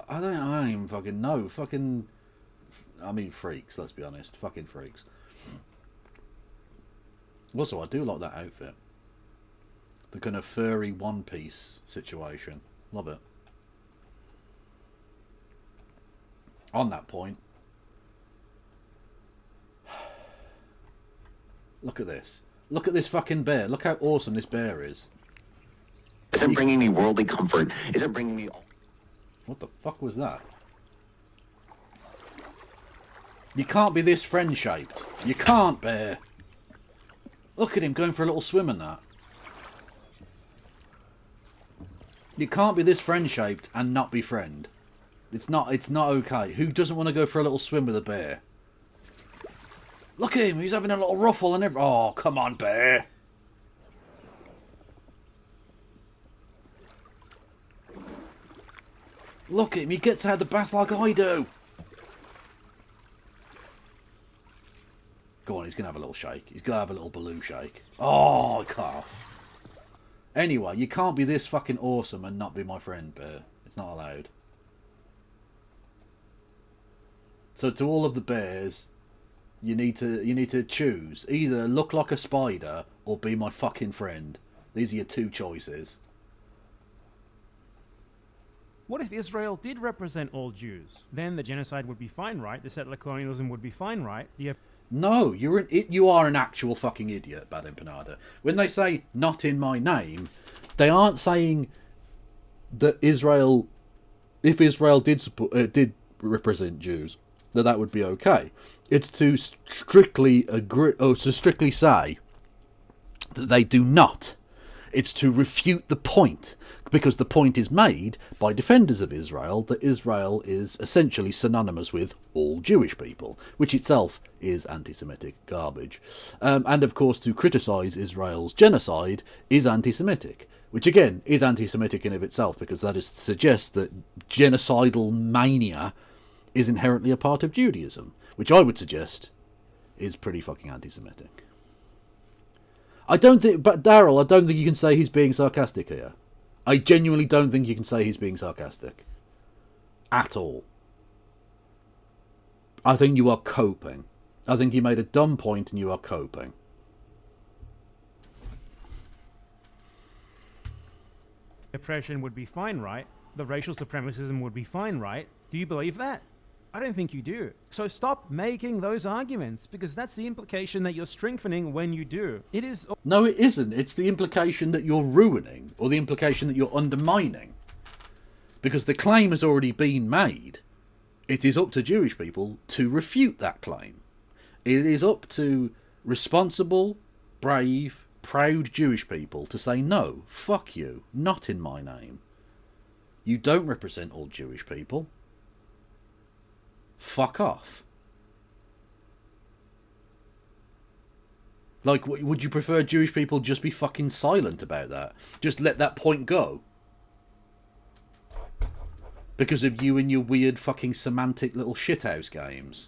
I don't even fucking know. Fucking... I mean freaks, let's be honest. Fucking freaks. Also, I do like that outfit. The kind of furry one-piece situation. Love it. On that point, Look at this. Look at this fucking bear. Look how awesome this bear is. Is it bringing me worldly comfort? Is it bringing me... What the fuck was that? You can't be this friend-shaped. You can't, bear. Look at him going for a little swim and that. You can't be this friend-shaped and not be friend. It's not okay. Who doesn't want to go for a little swim with a bear? Look at him, he's having a little ruffle and everything. Oh, come on, bear. Look at him, he gets out of the bath like I do. Go on, he's going to have a little shake. He's going to have a little baloo shake. Oh, I can't. Anyway, you can't be this fucking awesome and not be my friend, bear. It's not allowed. So to all of the bears, you need to choose. Either look like a spider or be my fucking friend. These are your two choices. What if Israel did represent all Jews? Then the genocide would be fine, right? The settler colonialism would be fine, right? No, you are an actual fucking idiot, Bad Empanada. When they say "not in my name," they aren't saying that Israel, if Israel did represent Jews, that would be okay. It's to strictly agree, or to strictly say that they do not. It's to refute the point, because the point is made by defenders of Israel that Israel is essentially synonymous with all Jewish people, which itself is anti-Semitic garbage. And of course, to criticise Israel's genocide is anti-Semitic, which again is anti-Semitic in of itself, because that is to suggest that genocidal mania is inherently a part of Judaism, which I would suggest is pretty fucking anti-Semitic. But Daryl, I don't think you can say he's being sarcastic here. I genuinely don't think you can say he's being sarcastic. At all. I think you are coping. I think you made a dumb point and you are coping. Oppression would be fine, right? The racial supremacism would be fine, right? Do you believe that? I don't think you do. So stop making those arguments, because that's the implication that you're strengthening when you do. It is... No, it isn't. It's the implication that you're ruining, or the implication that you're undermining. Because the claim has already been made. It is up to Jewish people to refute that claim. It is up to responsible, brave, proud Jewish people to say, no, fuck you, not in my name. You don't represent all Jewish people. Fuck off. Like, would you prefer Jewish people just be fucking silent about that? Just let that point go? Because of you and your weird fucking semantic little shithouse games?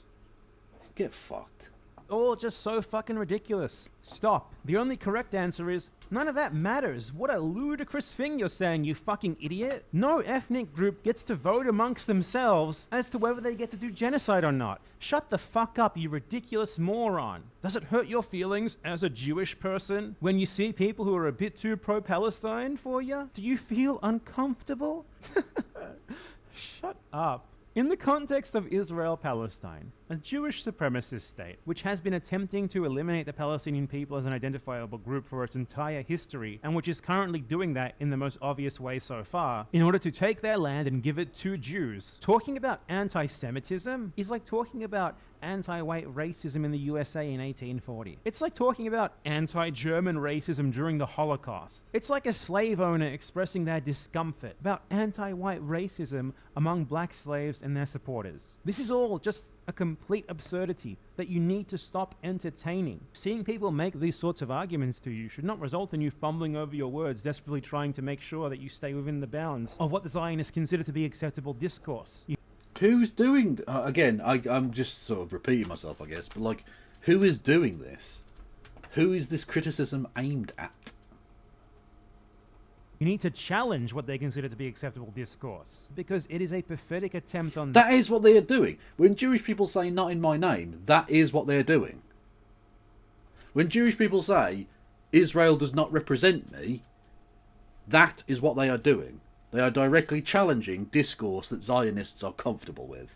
Get fucked. all just so fucking ridiculous. Stop. The only correct answer is, none of that matters. What a ludicrous thing you're saying, you fucking idiot. No ethnic group gets to vote amongst themselves as to whether they get to do genocide or not. Shut the fuck up, you ridiculous moron. Does it hurt your feelings as a Jewish person when you see people who are a bit too pro-Palestine for you? Do you feel uncomfortable? Shut up. In the context of Israel-Palestine, a Jewish supremacist state, which has been attempting to eliminate the Palestinian people as an identifiable group for its entire history, and which is currently doing that in the most obvious way so far, in order to take their land and give it to Jews. Talking about anti-Semitism is like talking about anti-white racism in the USA in 1840. It's like talking about anti-German racism during the Holocaust. It's like a slave owner expressing their discomfort about anti-white racism among black slaves and their supporters. This is all just a complete absurdity that you need to stop entertaining. Seeing people make these sorts of arguments to you should not result in you fumbling over your words, desperately trying to make sure that you stay within the bounds of what the Zionists consider to be acceptable discourse. Who's doing... again, I'm just sort of repeating myself, I guess, but like, who is doing this? Who is this criticism aimed at? You need to challenge what they consider to be acceptable discourse, because it is a pathetic attempt on... That is what they are doing. When Jewish people say, not in my name, that is what they are doing. When Jewish people say, Israel does not represent me, that is what they are doing. They are directly challenging discourse that Zionists are comfortable with.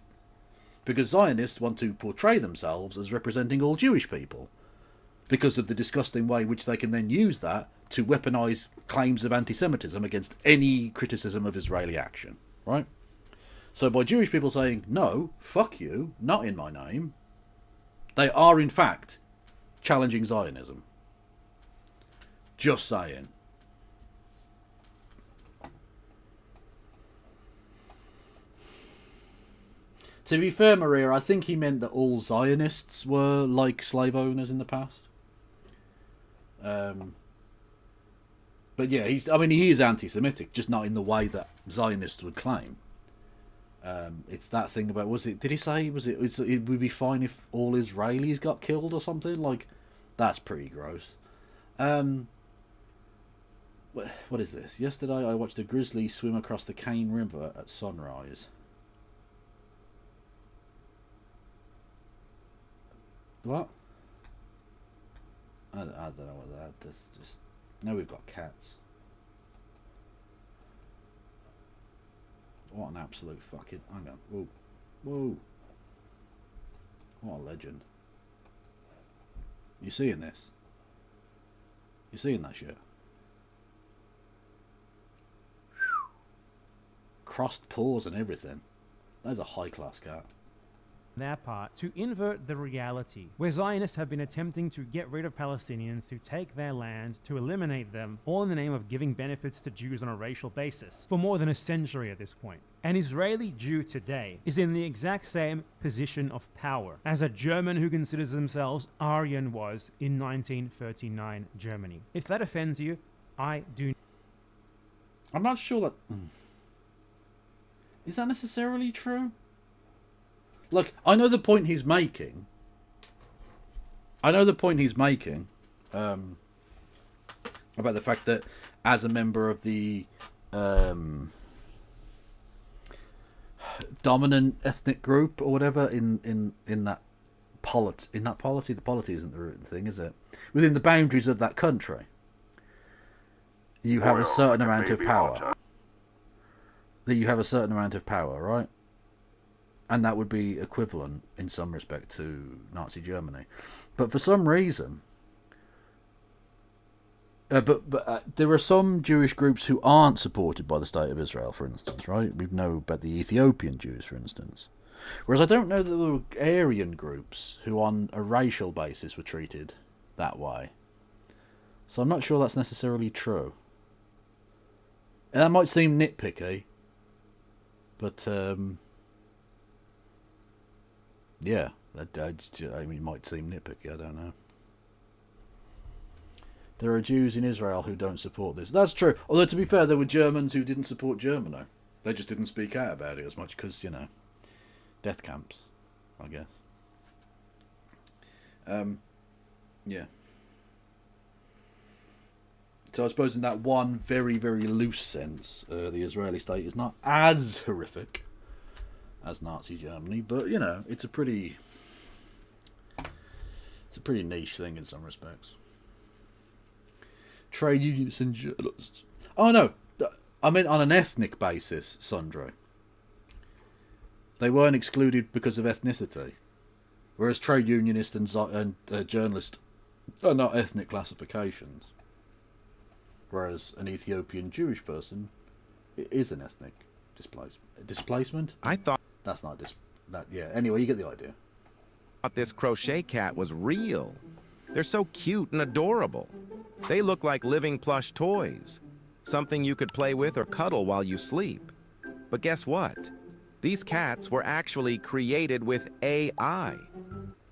Because Zionists want to portray themselves as representing all Jewish people. because of the disgusting way which they can then use that to weaponize claims of anti-Semitism against any criticism of Israeli action, right? So by Jewish people saying, no, fuck you, not in my name, they are in fact challenging Zionism. Just saying. To be fair, Maria, I think he meant that all Zionists were like slave owners in the past. But yeah, he is anti-Semitic, just not in the way that Zionists would claim. It's that thing about, did he say, it would be fine if all Israelis got killed or something? Like, that's pretty gross. What is this? Yesterday I watched a grizzly swim across the Cane River at sunrise. What? I don't know what that's just... Now we've got cats. What an absolute fucking... Hang on. Whoa. Whoa. What a legend. You seeing this? You seeing that shit? Crossed paws and everything. That's a high-class cat. Their part to invert the reality, where Zionists have been attempting to get rid of Palestinians, to take their land, to eliminate them, all in the name of giving benefits to Jews on a racial basis, for more than a century at this point. An Israeli Jew today is in the exact same position of power as a German who considers themselves Aryan was in 1939 Germany. If that offends you, I do. I'm not sure that... Is that necessarily true? Like, I know the point he's making. About the fact that as a member of the dominant ethnic group or whatever in that polity, the polity isn't the thing, is it? Within the boundaries of that country, you have a certain amount of power. That you have a certain amount of power, right? And that would be equivalent in some respect to Nazi Germany. But for some reason... But there are some Jewish groups who aren't supported by the State of Israel, for instance, right? We know about the Ethiopian Jews, for instance. Whereas I don't know that there were Aryan groups who on a racial basis were treated that way. So I'm not sure that's necessarily true. And that might seem nitpicky, but... yeah, I mean, it might seem nitpicky, I don't know. There are Jews in Israel who don't support this. That's true. Although, to be fair, there were Germans who didn't support Germany. They just didn't speak out about it as much because, you know, death camps, I guess. Yeah. So I suppose in that one very, very loose sense, the Israeli state is not as horrific as Nazi Germany, but you know, it's a pretty niche thing in some respects. Trade unions and journalists. Oh no, I meant on an ethnic basis, Sandro. They weren't excluded because of ethnicity, whereas trade unionists and journalists are not ethnic classifications. Whereas an Ethiopian Jewish person is an ethnic displacement. I thought that's not yeah. Anyway, you get the idea. this crochet cat was real. They're so cute and adorable. They look like living plush toys, something you could play with or cuddle while you sleep. But guess what? These cats were actually created with AI.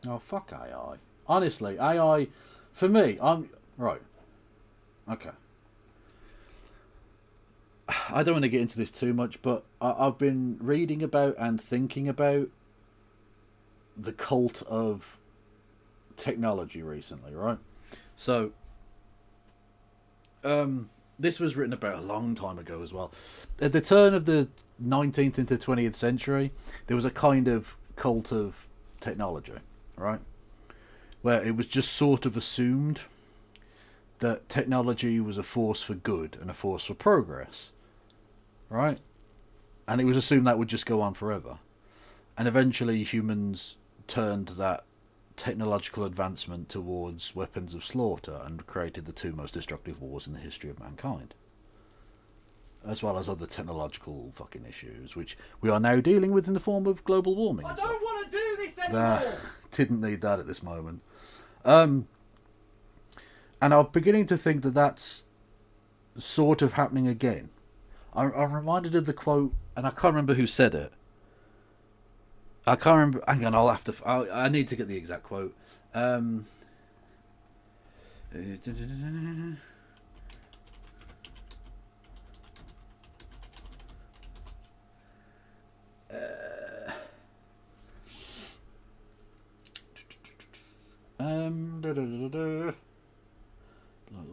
Oh, fuck AI. Honestly, AI, for me, right. Okay. I don't want to get into this too much, but I've been reading about and thinking about the cult of technology recently, right? So, this was written about a long time ago as well. At the turn of the 19th into 20th century, there was a kind of cult of technology, right? Where it was just sort of assumed that technology was a force for good and a force for progress, right? And it was assumed that would just go on forever. And eventually humans turned that technological advancement towards weapons of slaughter and created the two most destructive wars in the history of mankind. As well as other technological fucking issues, which we are now dealing with in the form of global warming. I don't want to do this anymore! Didn't need that at this moment. And I'm beginning to think that that's sort of happening again. I'm reminded of the quote, and I can't remember who said it. I can't remember. Hang on, I'll have to. I need to get the exact quote. Blood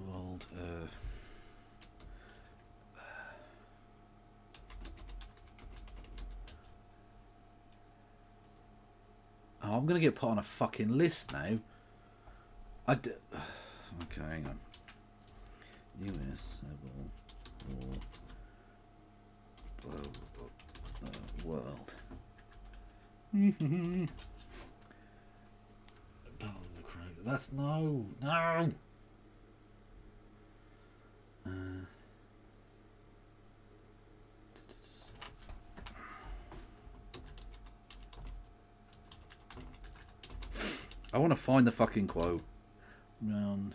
World. Oh, I'm gonna get put on a fucking list now. Okay, hang on. US Civil War World. That's no. I want to find the fucking quote. Round.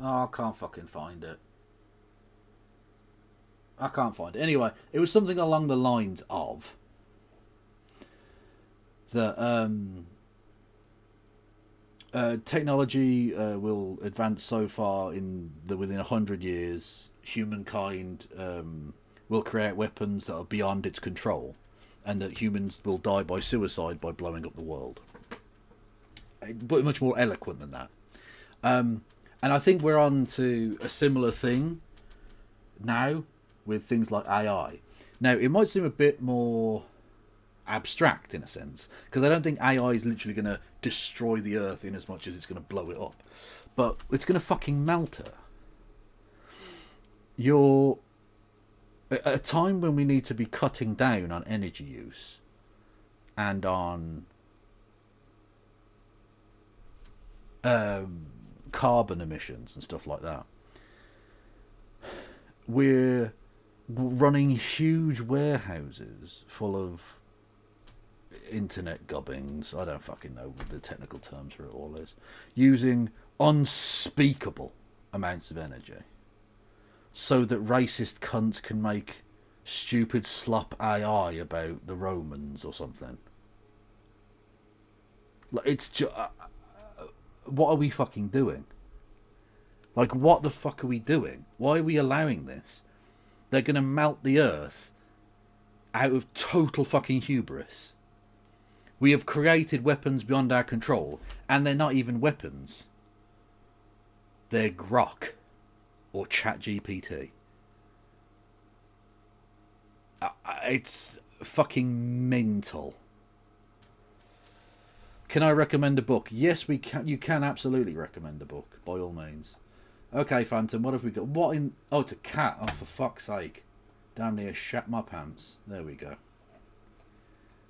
Oh, I can't fucking find it. I can't find it. Anyway, it was something along the lines of that technology will advance so far in that within 100 years, humankind will create weapons that are beyond its control, and that humans will die by suicide by blowing up the world. But much more eloquent than that. And I think we're on to a similar thing now with things like AI. Now, it might seem a bit more abstract in a sense, because I don't think AI is literally going to destroy the Earth in as much as it's going to blow it up. But it's going to fucking melt her. At a time when we need to be cutting down on energy use and on carbon emissions and stuff like that, we're running huge warehouses full of internet gubbins, I don't fucking know what the technical terms for it all is, using unspeakable amounts of energy so that racist cunts can make stupid slop AI about the Romans or something. Like, it's just what are we fucking doing? Like, what the fuck are we doing? Why are we allowing this? They're going to melt the Earth out of total fucking hubris. We have created weapons beyond our control, and they're not even weapons. They're Grok or ChatGPT. It's fucking mental. Can I recommend a book? Yes, we can. You can absolutely recommend a book, by all means. Okay, Phantom, what have we got? What in... Oh, it's a cat. Oh, for fuck's sake. Damn near shat my pants. There we go.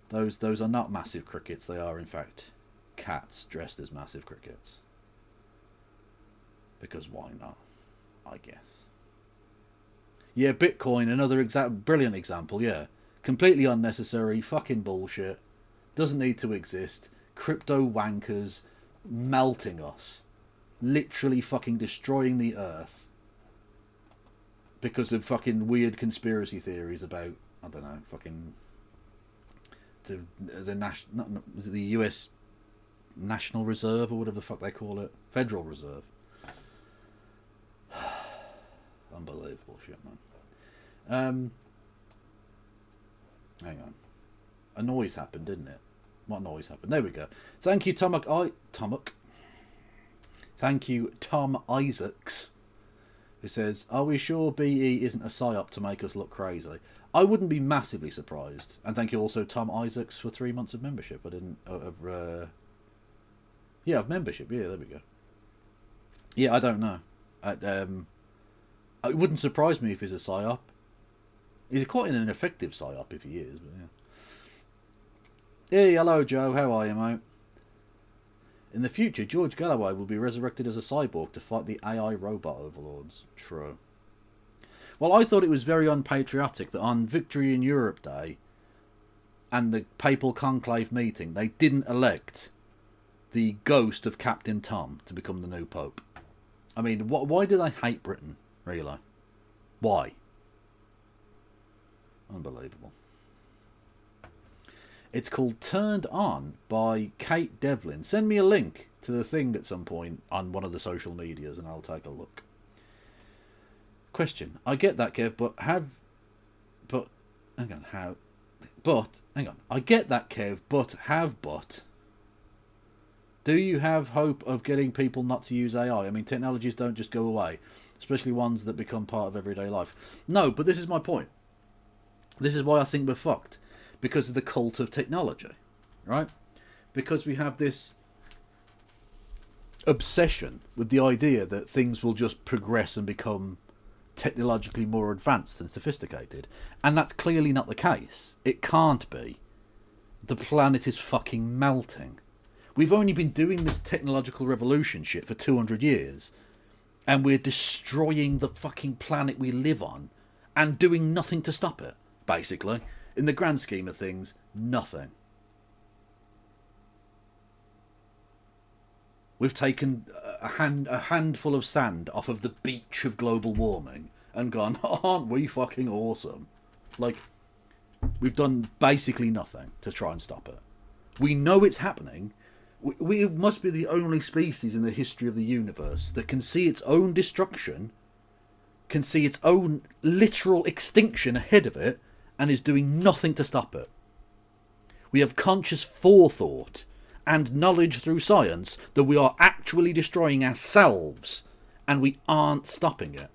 Those are not massive crickets. They are, in fact, cats dressed as massive crickets. Because why not? I guess. Yeah, Bitcoin, another brilliant example, yeah. Completely unnecessary, fucking bullshit. Doesn't need to exist. Crypto wankers melting us. Literally fucking destroying the Earth. Because of fucking weird conspiracy theories about, I don't know, fucking... the US National Reserve or whatever the fuck they call it. Federal Reserve. Unbelievable shit, man. Hang on. A noise happened, didn't it? What noise happened? There we go. Thank you, Thank you, Tom Isaacs, who says, "Are we sure BE isn't a psyop to make us look crazy?" I wouldn't be massively surprised. And thank you also, Tom Isaacs, for 3 months of membership. I didn't... Yeah, of membership. Yeah, there we go. Yeah, I don't know. It wouldn't surprise me if he's a psyop. He's quite an effective psyop if he is, but yeah. Hey, hello Joe, how are you, mate? In the future, George Galloway will be resurrected as a cyborg to fight the AI robot overlords. True. Well, I thought it was very unpatriotic that on Victory in Europe Day and the Papal Conclave meeting, they didn't elect the ghost of Captain Tom to become the new Pope. I mean, why do they hate Britain, really? Why? Unbelievable. It's called Turned On by Kate Devlin. Send me a link to the thing at some point on one of the social medias and I'll take a look. Question. I get that, Kev, I get that, Kev, but do you have hope of getting people not to use AI? I mean, technologies don't just go away, especially ones that become part of everyday life. No, but this is my point. This is why I think we're fucked. Because of the cult of technology, right? Because we have this obsession with the idea that things will just progress and become technologically more advanced and sophisticated. And that's clearly not the case. It can't be. The planet is fucking melting. We've only been doing this technological revolution shit for 200 years. And we're destroying the fucking planet we live on and doing nothing to stop it, basically. In the grand scheme of things, nothing. We've taken a handful of sand off of the beach of global warming and gone, aren't we fucking awesome? Like, we've done basically nothing to try and stop it. We know it's happening. We must be the only species in the history of the universe that can see its own destruction, can see its own literal extinction ahead of it, and is doing nothing to stop it. We have conscious forethought and knowledge through science that we are actually destroying ourselves and we aren't stopping it.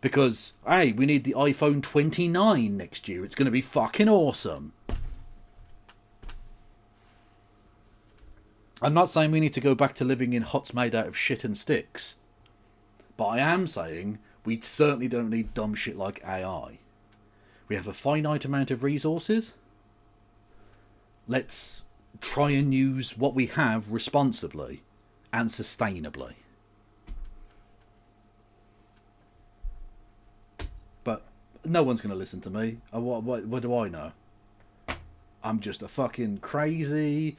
Because, hey, we need the iPhone 29 next year. It's going to be fucking awesome. I'm not saying we need to go back to living in huts made out of shit and sticks. But I am saying we certainly don't need dumb shit like AI. We have a finite amount of resources. Let's try and use what we have responsibly and sustainably. But no one's going to listen to me. What do I know? I'm just a fucking crazy,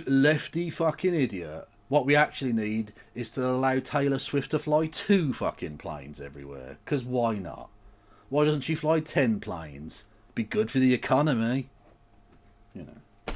lefty fucking idiot. What we actually need is to allow Taylor Swift to fly 2 fucking planes everywhere. Because why not? Why doesn't she fly 10 planes? Be good for the economy. You know.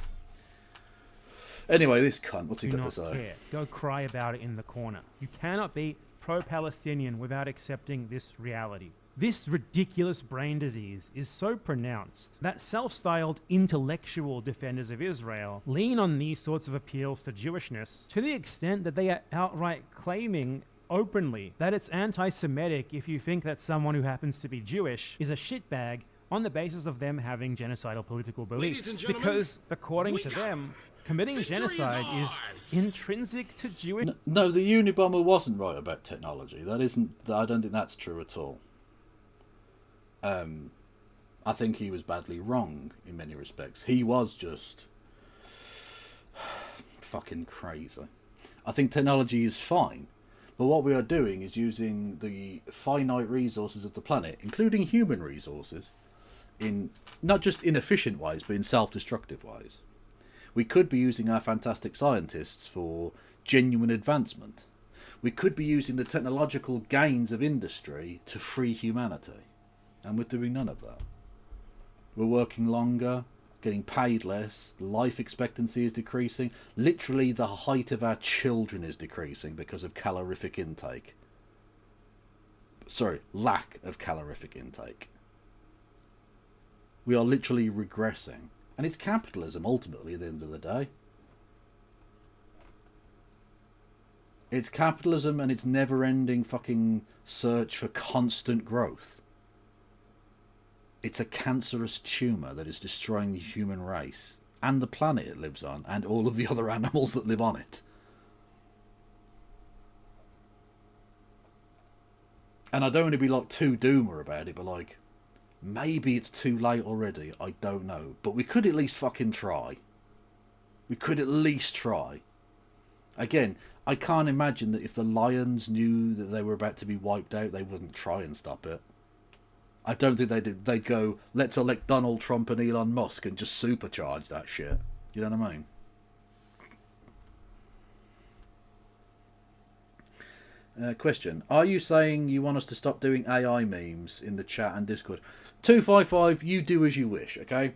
Anyway, this cunt, what's he got to say? Care. Go cry about it in the corner. You cannot be pro-Palestinian without accepting this reality. This ridiculous brain disease is so pronounced that self-styled intellectual defenders of Israel lean on these sorts of appeals to Jewishness to the extent that they are outright claiming openly that it's anti-Semitic if you think that someone who happens to be Jewish is a shitbag on the basis of them having genocidal political beliefs. Because, according to them, committing genocide is intrinsic to Jewish... No, the Unabomber wasn't right about technology. That isn't... I don't think that's true at all. I think he was badly wrong in many respects. He was just fucking crazy. I think technology is fine, but what we are doing is using the finite resources of the planet, including human resources, in not just inefficient ways, but in self-destructive ways. We could be using our fantastic scientists for genuine advancement. We could be using the technological gains of industry to free humanity. And we're doing none of that. We're working longer, getting paid less, life expectancy is decreasing. Literally the height of our children is decreasing because of calorific intake. Sorry, lack of calorific intake. We are literally regressing. And it's capitalism, ultimately, at the end of the day. It's capitalism and its never-ending fucking search for constant growth. It's a cancerous tumour that is destroying the human race and the planet it lives on, and all of the other animals that live on it. And I don't want to be like too doomer about it, but like, maybe it's too late already. I don't know. But we could at least fucking try. We could at least try. Again, I can't imagine that if the lions knew that they were about to be wiped out, they wouldn't try and stop it. I don't think they'd go, let's elect Donald Trump and Elon Musk and just supercharge that shit. You know what I mean? Question. Are you saying you want us to stop doing AI memes in the chat and Discord? 255, you do as you wish, okay?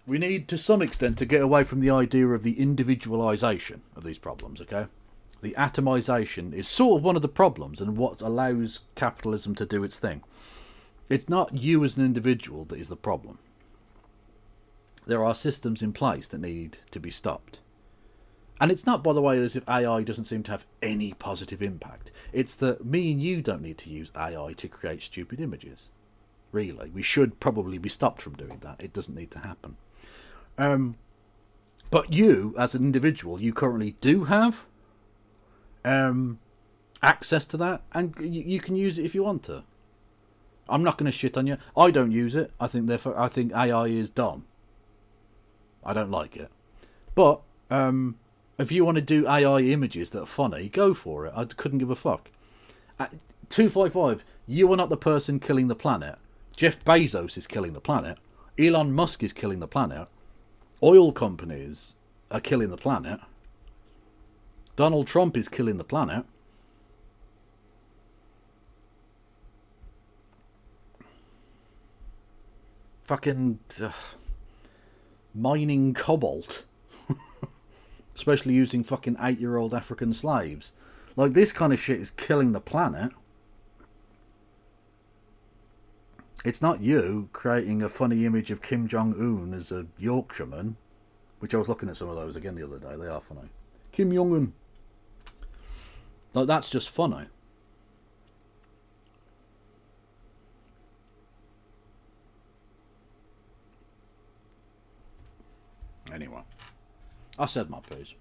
We need, to some extent, to get away from the idea of the individualisation of these problems, okay? The atomisation is sort of one of the problems and what allows capitalism to do its thing. It's not you as an individual that is the problem. There are systems in place that need to be stopped. And it's not, by the way, as if AI doesn't seem to have any positive impact. It's that me and you don't need to use AI to create stupid images. Really. We should probably be stopped from doing that. It doesn't need to happen. But you, as an individual, you currently do have access to that, and you can use it if you want to. I'm not going to shit on you. I don't use it. I think AI is dumb. I don't like it. But if you want to do AI images that are funny, go for it. I couldn't give a fuck. 255, you are not the person killing the planet. Jeff Bezos is killing the planet. Elon Musk is killing the planet. Oil companies are killing the planet. Donald Trump is killing the planet. Fucking mining cobalt. Especially using fucking 8-year-old African slaves. Like, this kind of shit is killing the planet. It's not you creating a funny image of Kim Jong-un as a Yorkshireman. Which I was looking at some of those again the other day. They are funny. Kim Jong-un. Like, that's just funny. Anyway, I said my piece.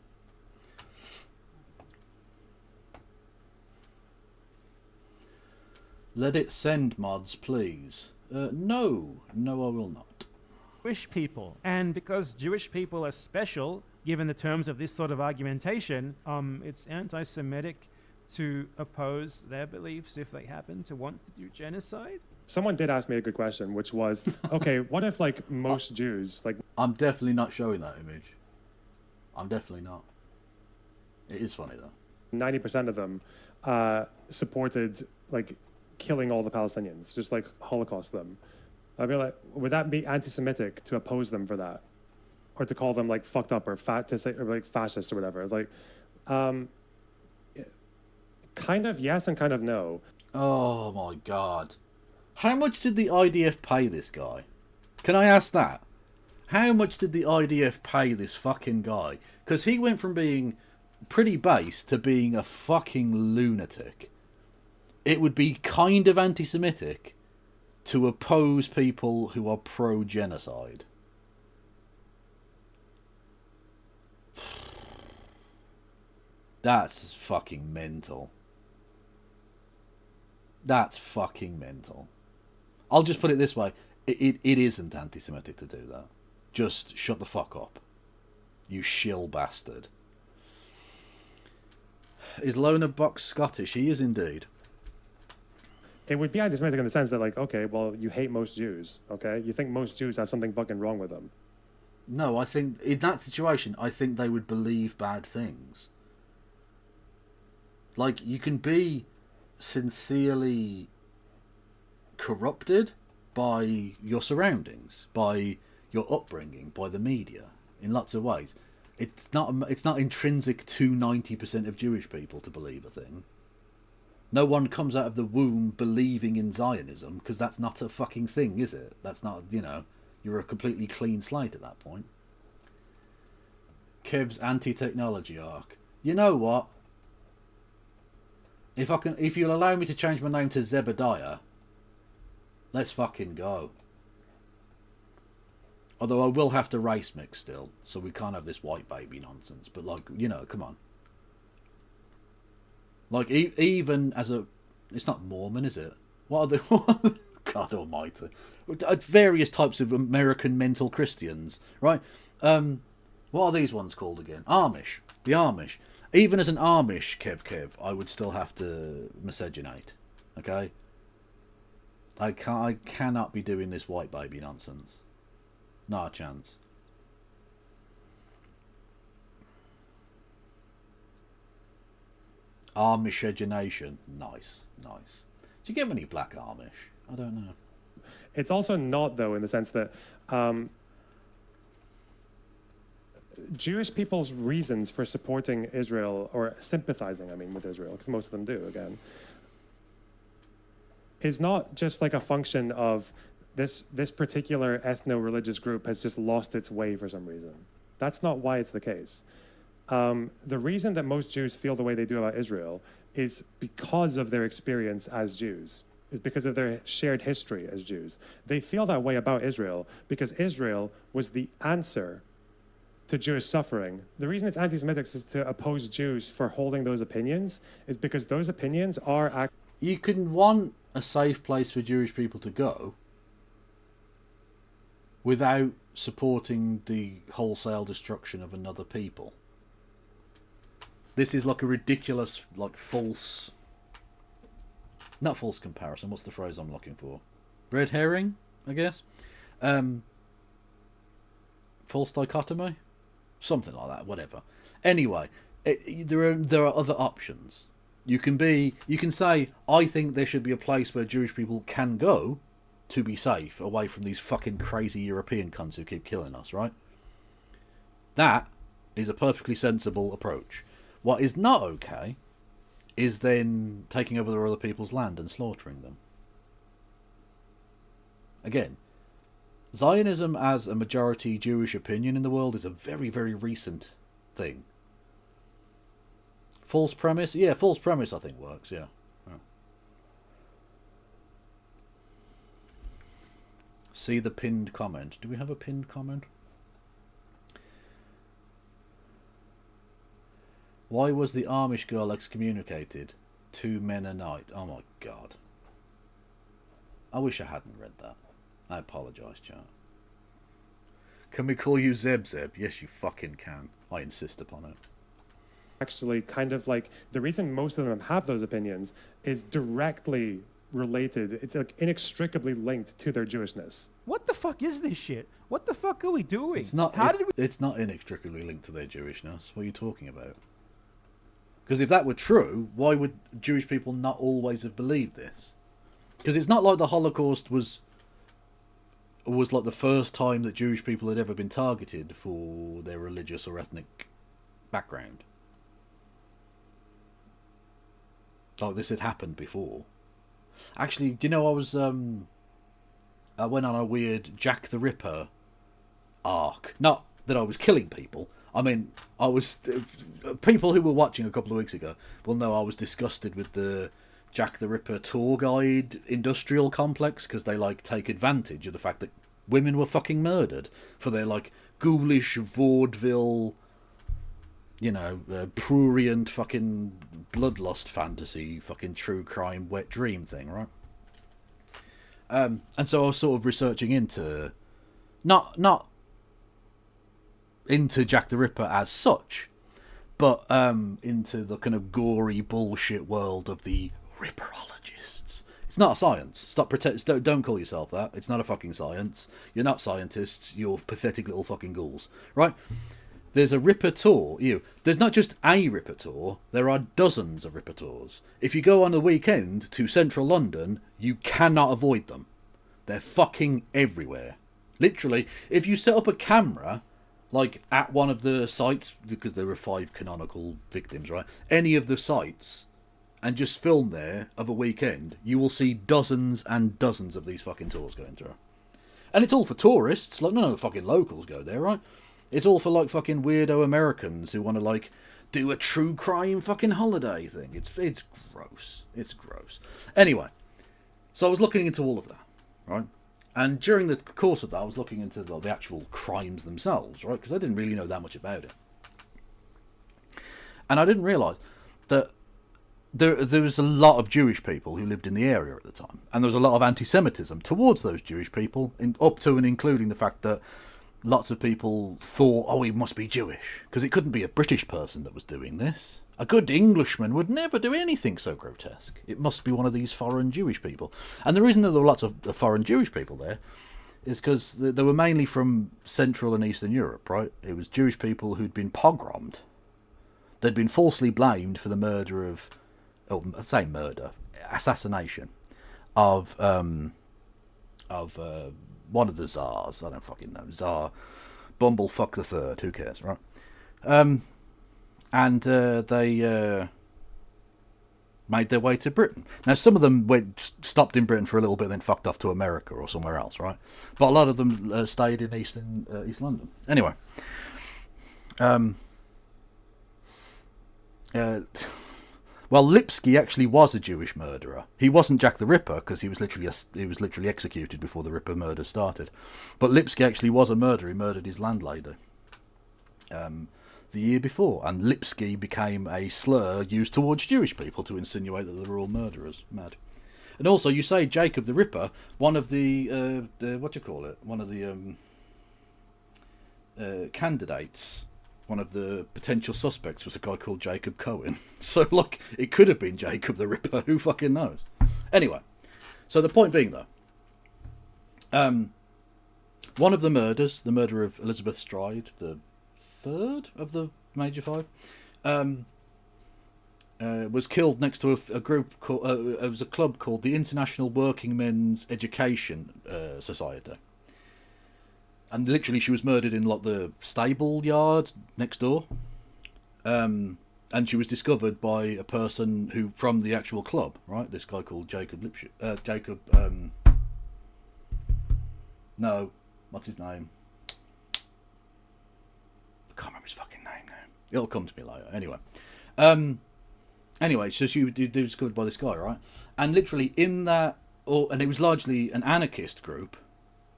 Let it send mods, please. No, I will not. Jewish people. And because Jewish people are special, given the terms of this sort of argumentation, it's anti-Semitic to oppose their beliefs if they happen to want to do genocide. Someone did ask me a good question, which was, okay, what if like most Jews, like... I'm definitely not showing that image. I'm definitely not. It is funny though. 90% of them supported like killing all the Palestinians, just like Holocaust them. I'd be like, would that be anti-Semitic to oppose them for that? Or to call them like fucked up or fat, to say, or like fascist or whatever? Like, kind of yes and kind of no. Oh my god. How much did the IDF pay this guy? Can I ask that? How much did the IDF pay this fucking guy? Because he went from being pretty base to being a fucking lunatic. It would be kind of anti-Semitic to oppose people who are pro-genocide. That's fucking mental. That's fucking mental. I'll just put it this way. It isn't anti-Semitic to do that. Just shut the fuck up. You shill bastard. Is Lona Box Scottish? He is indeed. It would be anti-Semitic in the sense that, like, okay, well, you hate most Jews, okay? You think most Jews have something fucking wrong with them. No, I think, in that situation, I think they would believe bad things. Like, you can be sincerely corrupted by your surroundings, by your upbringing, by the media, in lots of ways. It's not intrinsic to 90% of Jewish people to believe a thing. No one comes out of the womb believing in Zionism, because that's not a fucking thing, is it? That's not, you know, you're a completely clean slate at that point. Kev's anti-technology arc. You know what? If you'll allow me to change my name to Zebediah, let's fucking go. Although I will have to race mix still, so we can't have this white baby nonsense. But like, you know, come on. Like even as a, it's not Mormon, is it? What are the God Almighty? Various types of American mental Christians, right? What are these ones called again? Amish. The Amish. Even as an Amish Kev, I would still have to miscegenate. Okay. I cannot be doing this white baby nonsense. Not a chance. Amishegenation. Nice. Do you get many black Amish? I don't know. It's also not, though, in the sense that Jewish people's reasons for supporting Israel, or sympathizing, I mean, with Israel, because most of them do, again, is not just like a function of this particular ethno-religious group has just lost its way for some reason. That's not why it's the case. The reason that most Jews feel the way they do about Israel is because of their experience as Jews, is because of their shared history as Jews. They feel that way about Israel because Israel was the answer to Jewish suffering. The reason it's anti-Semitic is to oppose Jews for holding those opinions is because those opinions are... You can want a safe place for Jewish people to go without supporting the wholesale destruction of another people. This is like a ridiculous, like false... Not false comparison, what's the phrase I'm looking for? Red herring, I guess? False dichotomy? Something like that, whatever. Anyway, there are other options. You can say, I think there should be a place where Jewish people can go to be safe, away from these fucking crazy European cunts who keep killing us, right? That is a perfectly sensible approach. What is not okay is then taking over other people's land and slaughtering them. Again, Zionism as a majority Jewish opinion in the world is a very, very recent thing. False premise? Yeah, false premise I think works, yeah. See the pinned comment. Do we have a pinned comment? Why was the Amish girl excommunicated? 2 men a night. Oh my god. I wish I hadn't read that. I apologise, chat. Can we call you Zeb? Yes, you fucking can. I insist upon it. Actually, kind of like, the reason most of them have those opinions is directly related. It's like inextricably linked to their Jewishness. What the fuck is this shit? What the fuck are we doing? It's not inextricably linked to their Jewishness. What are you talking about? Because if that were true, why would Jewish people not always have believed this? Because it's not like the Holocaust was like the first time that Jewish people had ever been targeted for their religious or ethnic background. Like this had happened before. Actually, do you know I went on a weird Jack the Ripper arc. Not that I was killing people. I mean, I was... people who were watching a couple of weeks ago will know I was disgusted with the Jack the Ripper tour guide industrial complex because they, like, take advantage of the fact that women were fucking murdered for their, like, ghoulish vaudeville, you know, prurient fucking bloodlust fantasy, fucking true crime wet dream thing, right? And so I was sort of researching into... Not into Jack the Ripper as such, but into the kind of gory bullshit world of the Ripperologists. It's not a science. Stop don't call yourself that. It's not a fucking science. You're not scientists. You're pathetic little fucking ghouls, right? There's a Ripper tour. There's not just a Ripper tour. There are dozens of Ripper tours. If you go on the weekend to central London, you cannot avoid them. They're fucking everywhere. Literally, if you set up a camera, like at one of the sites, because there were 5 canonical victims, right? Any of the sites, and just film there of a weekend, you will see dozens and dozens of these fucking tours going through. And it's all for tourists. Like, none of the fucking locals go there, right? It's all for, like, fucking weirdo Americans who want to, like, do a true crime fucking holiday thing. It's gross. It's gross. Anyway, so I was looking into all of that, right? And during the course of that, I was looking into the actual crimes themselves, right? Because I didn't really know that much about it. And I didn't realise that there was a lot of Jewish people who lived in the area at the time. And there was a lot of anti-Semitism towards those Jewish people, up to and including the fact that lots of people thought, oh, he must be Jewish. Because it couldn't be a British person that was doing this. A good Englishman would never do anything so grotesque. It must be one of these foreign Jewish people. And the reason that there were lots of foreign Jewish people there is because they were mainly from Central and Eastern Europe, right? It was Jewish people who'd been pogromed. They'd been falsely blamed for the murder of, I'd say murder, assassination of one of the Tsars. I don't fucking know. Tsar Bumblefuck the Third. Who cares, right? And they made their way to Britain. Now, some of them stopped in Britain for a little bit, then fucked off to America or somewhere else, right? But a lot of them stayed in East London. Anyway, well, Lipsky actually was a Jewish murderer. He wasn't Jack the Ripper because he was literally executed before the Ripper murder started. But Lipsky actually was a murderer. He murdered his landlady. The year before, and Lipsky became a slur used towards Jewish people to insinuate that they were all murderers. Mad. And also, you say Jacob the Ripper, one of the what do you call it? One of the candidates, one of the potential suspects was a guy called Jacob Cohen. So, look, it could have been Jacob the Ripper. Who fucking knows? Anyway, so the point being, though, one of the murders, the murder of Elizabeth Stride, the third of the major five, was killed next to a group called it was a club called the International Working Men's Education Society, and literally she was murdered in like the stable yard next door, and she was discovered by a person who from the actual club, right? This guy called Jacob no, what's his name? I can't remember his fucking name now. It'll come to me later. Anyway, so she was discovered by this guy, right? And literally in that, and it was largely an anarchist group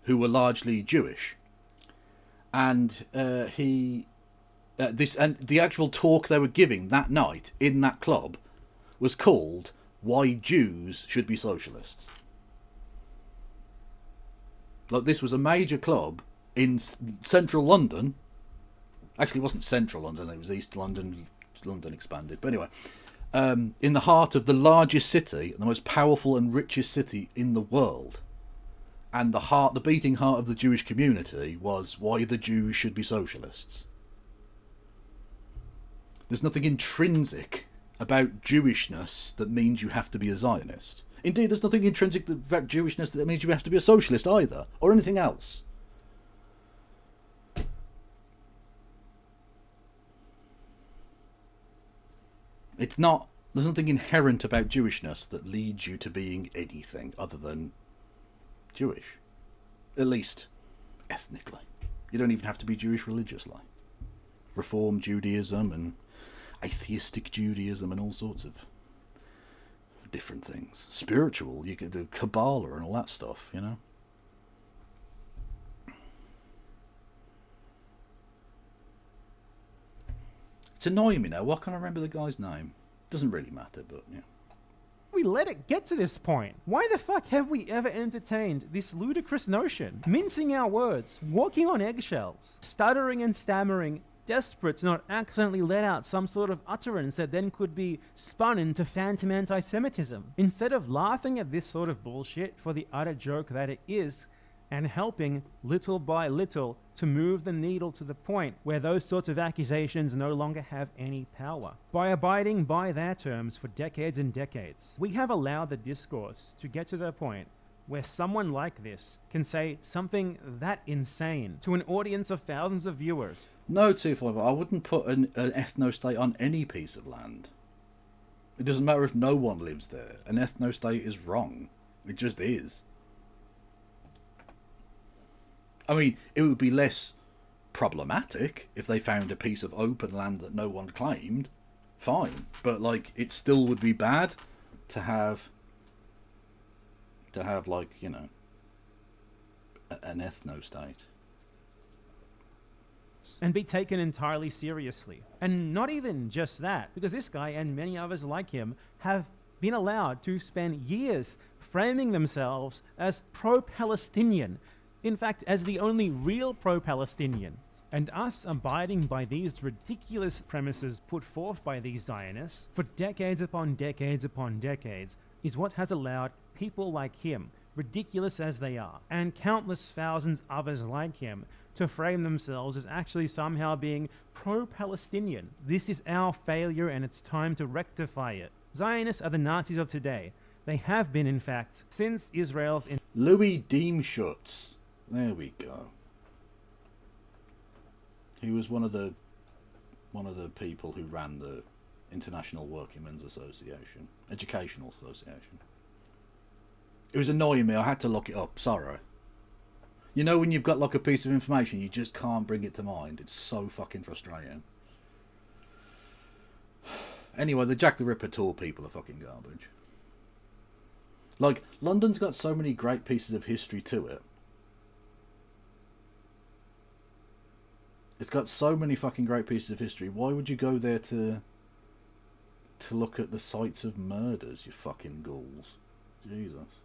who were largely Jewish. And and the actual talk they were giving that night in that club was called "Why Jews Should Be Socialists." Like, this was a major club in central London. Actually, it wasn't central London, it was East London. London expanded. But anyway, in the heart of the largest city, the most powerful and richest city in the world. And the beating heart of the Jewish community was why the Jews should be socialists. There's nothing intrinsic about Jewishness that means you have to be a Zionist. Indeed, there's nothing intrinsic about Jewishness that means you have to be a socialist either, or anything else. There's nothing inherent about Jewishness that leads you to being anything other than Jewish. At least, ethnically. You don't even have to be Jewish religiously. Reform Judaism and atheistic Judaism and all sorts of different things. Spiritual, you could do Kabbalah and all that stuff, you know. It's annoying me now. Why can't I remember the guy's name? Doesn't really matter, but yeah. We let it get to this point. Why the fuck have we ever entertained this ludicrous notion? Mincing our words, walking on eggshells, stuttering and stammering, desperate to not accidentally let out some sort of utterance that then could be spun into phantom anti-Semitism. Instead of laughing at this sort of bullshit for the utter joke that it is, and helping, little by little, to move the needle to the point where those sorts of accusations no longer have any power. By abiding by their terms for decades and decades, we have allowed the discourse to get to the point where someone like this can say something that insane to an audience of thousands of viewers. No, 255, I wouldn't put an ethno-state on any piece of land. It doesn't matter if no one lives there. An ethno-state is wrong. It just is. I mean, it would be less problematic if they found a piece of open land that no one claimed. Fine. But, like, it still would be bad to have like, you know, an ethno-state. And be taken entirely seriously. And not even just that, because this guy and many others like him have been allowed to spend years framing themselves as pro-Palestinian, in fact, as the only real pro-Palestinians. And us abiding by these ridiculous premises put forth by these Zionists for decades upon decades upon decades is what has allowed people like him, ridiculous as they are, and countless thousands others like him, to frame themselves as actually somehow being pro-Palestinian. This is our failure and it's time to rectify it. Zionists are the Nazis of today. They have been, in fact, since Israel's... Louis Deemschutz. There we go. He was one of the people who ran the International Workingmen's Association, Educational Association. It was annoying me. I had to look it up. Sorry. You know when you've got like a piece of information, you just can't bring it to mind. It's so fucking frustrating. Anyway, the Jack the Ripper tour people are fucking garbage. Like, London's got so many great pieces of history to it. It's got so many fucking great pieces of history. Why would you go there to look at the sites of murders, you fucking ghouls? Jesus.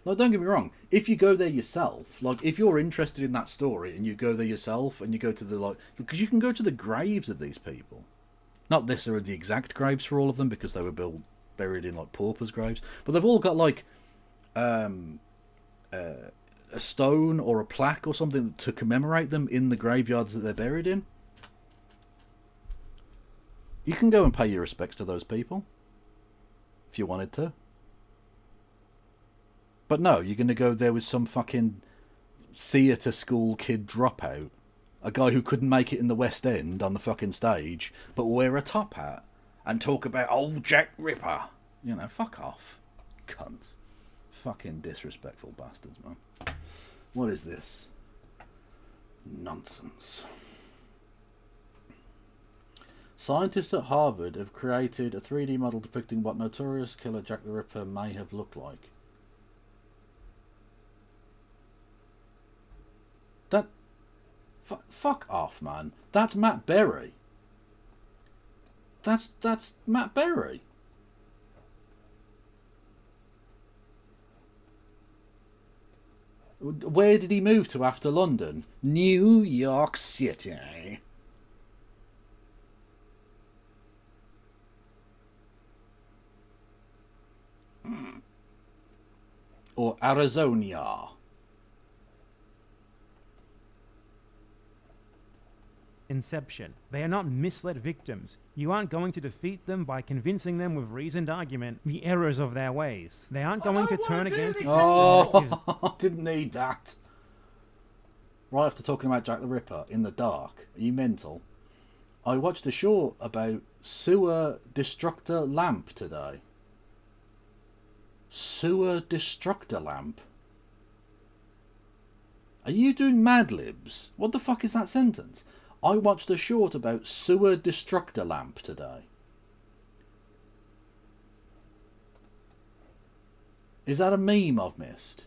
Like, don't get me wrong, if you go there yourself, like, if you're interested in that story and you go there yourself and you go to the, like, because you can go to the graves of these people. Not necessarily the exact graves for all of them, because they were buried in, like, paupers' graves, but they've all got, like, a stone or a plaque or something to commemorate them in the graveyards that they're buried in. You can go and pay your respects to those people, if you wanted to. But no, you're going to go there with some fucking theatre school kid dropout. A guy who couldn't make it in the West End on the fucking stage, but wear a top hat and talk about old Jack Ripper. You know, fuck off. Cunts. Fucking disrespectful bastards, man. What is this? Nonsense. Scientists at Harvard have created a 3D model depicting what notorious killer Jack the Ripper may have looked like. That... fuck off, man. That's Matt Berry. That's Matt Berry. Where did he move to after London? New York City. Or Arizona. Inception. They are not misled victims. You aren't going to defeat them by convincing them with reasoned argument the errors of their ways. They aren't going to turn against the system. Oh, didn't need that. Right after talking about Jack the Ripper in the dark. Are you mental? I watched a show about Sewer Destructor Lamp today. Sewer Destructor Lamp? Are you doing Mad Libs? What the fuck is that sentence? I watched a short about Sewer Destructor Lamp today. Is that a meme I've missed?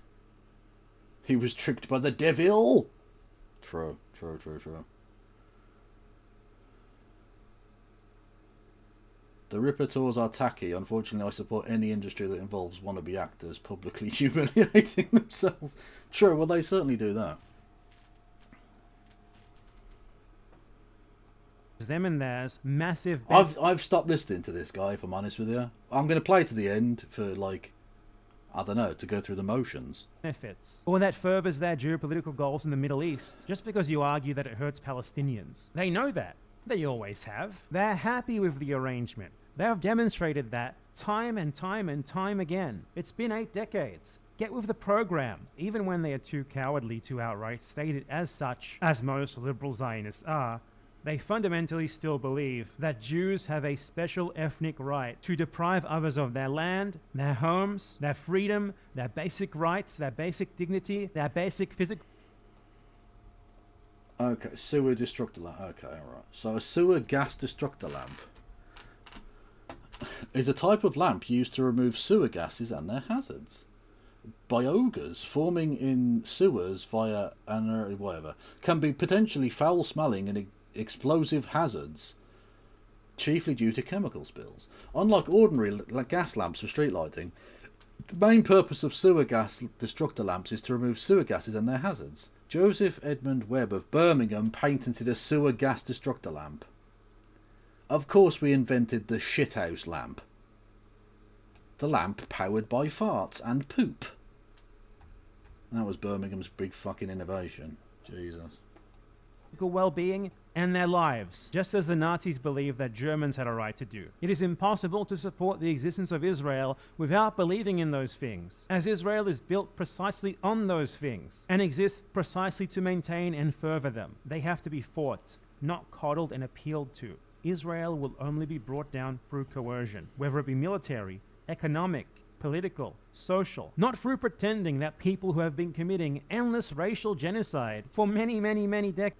He was tricked by the devil? True. The Ripper tours are tacky. Unfortunately, I support any industry that involves wannabe actors publicly humiliating themselves. True, well, they certainly do that. Them and theirs, massive... I've stopped listening to this guy, if I'm honest with you. I'm going to play to the end for, like, I don't know, to go through the motions. Benefits. Or that furthers their geopolitical goals in the Middle East, just because you argue that it hurts Palestinians. They know that. They always have. They're happy with the arrangement. They have demonstrated that time and time and time again. It's been 8 decades. Get with the program. Even when they are too cowardly to outright state it as such, as most liberal Zionists are, they fundamentally still believe that Jews have a special ethnic right to deprive others of their land, their homes, their freedom, their basic rights, their basic dignity, their basic physical... Okay, sewer destructor lamp. Okay, alright. So a sewer gas destructor lamp is a type of lamp used to remove sewer gases and their hazards. biogas forming in sewers via whatever can be potentially foul-smelling and explosive hazards, chiefly due to chemical spills. Unlike ordinary gas lamps for street lighting, the main purpose of sewer gas destructor lamps is to remove sewer gases and their hazards. Joseph Edmund Webb of Birmingham patented a sewer gas destructor lamp. Of course we invented the shithouse lamp. The lamp powered by farts and poop. That was Birmingham's big fucking innovation. Jesus. Well-being and their lives, just as the Nazis believed that Germans had a right to do. It is impossible to support the existence of Israel without believing in those things, as Israel is built precisely on those things, and exists precisely to maintain and further them. They have to be fought, not coddled and appealed to. Israel will only be brought down through coercion, whether it be military, economic, political, social, not through pretending that people who have been committing endless racial genocide for many, many, many decades.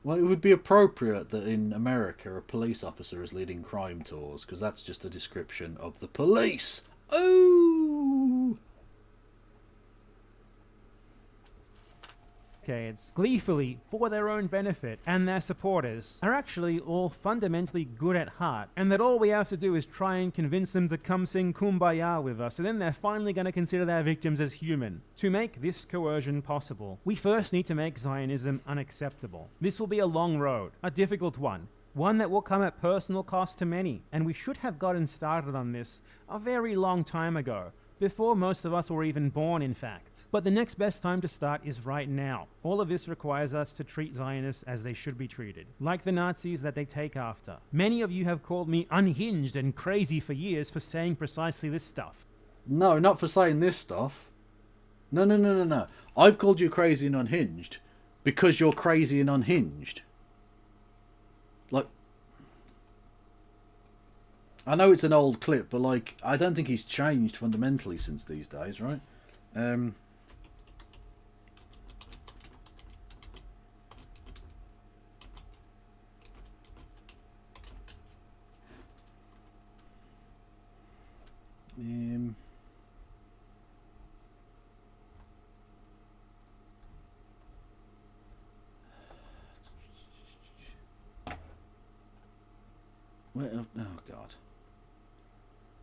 Well, it would be appropriate that in America a police officer is leading crime tours, because that's just a description of the police. Oh! Gleefully, for their own benefit, and their supporters, are actually all fundamentally good at heart, and that all we have to do is try and convince them to come sing Kumbaya with us, and then they're finally going to consider their victims as human. To make this coercion possible, we first need to make Zionism unacceptable. This will be a long road, a difficult one that will come at personal cost to many, and we should have gotten started on this a very long time ago, before most of us were even born, in fact. But the next best time to start is right now. All of this requires us to treat Zionists as they should be treated, like the Nazis that they take after. Many of you have called me unhinged and crazy for years for saying precisely this stuff. No, not for saying this stuff. No. I've called you crazy and unhinged because you're crazy and unhinged. Like, I know it's an old clip, but like, I don't think he's changed fundamentally since these days, right? Where, oh God.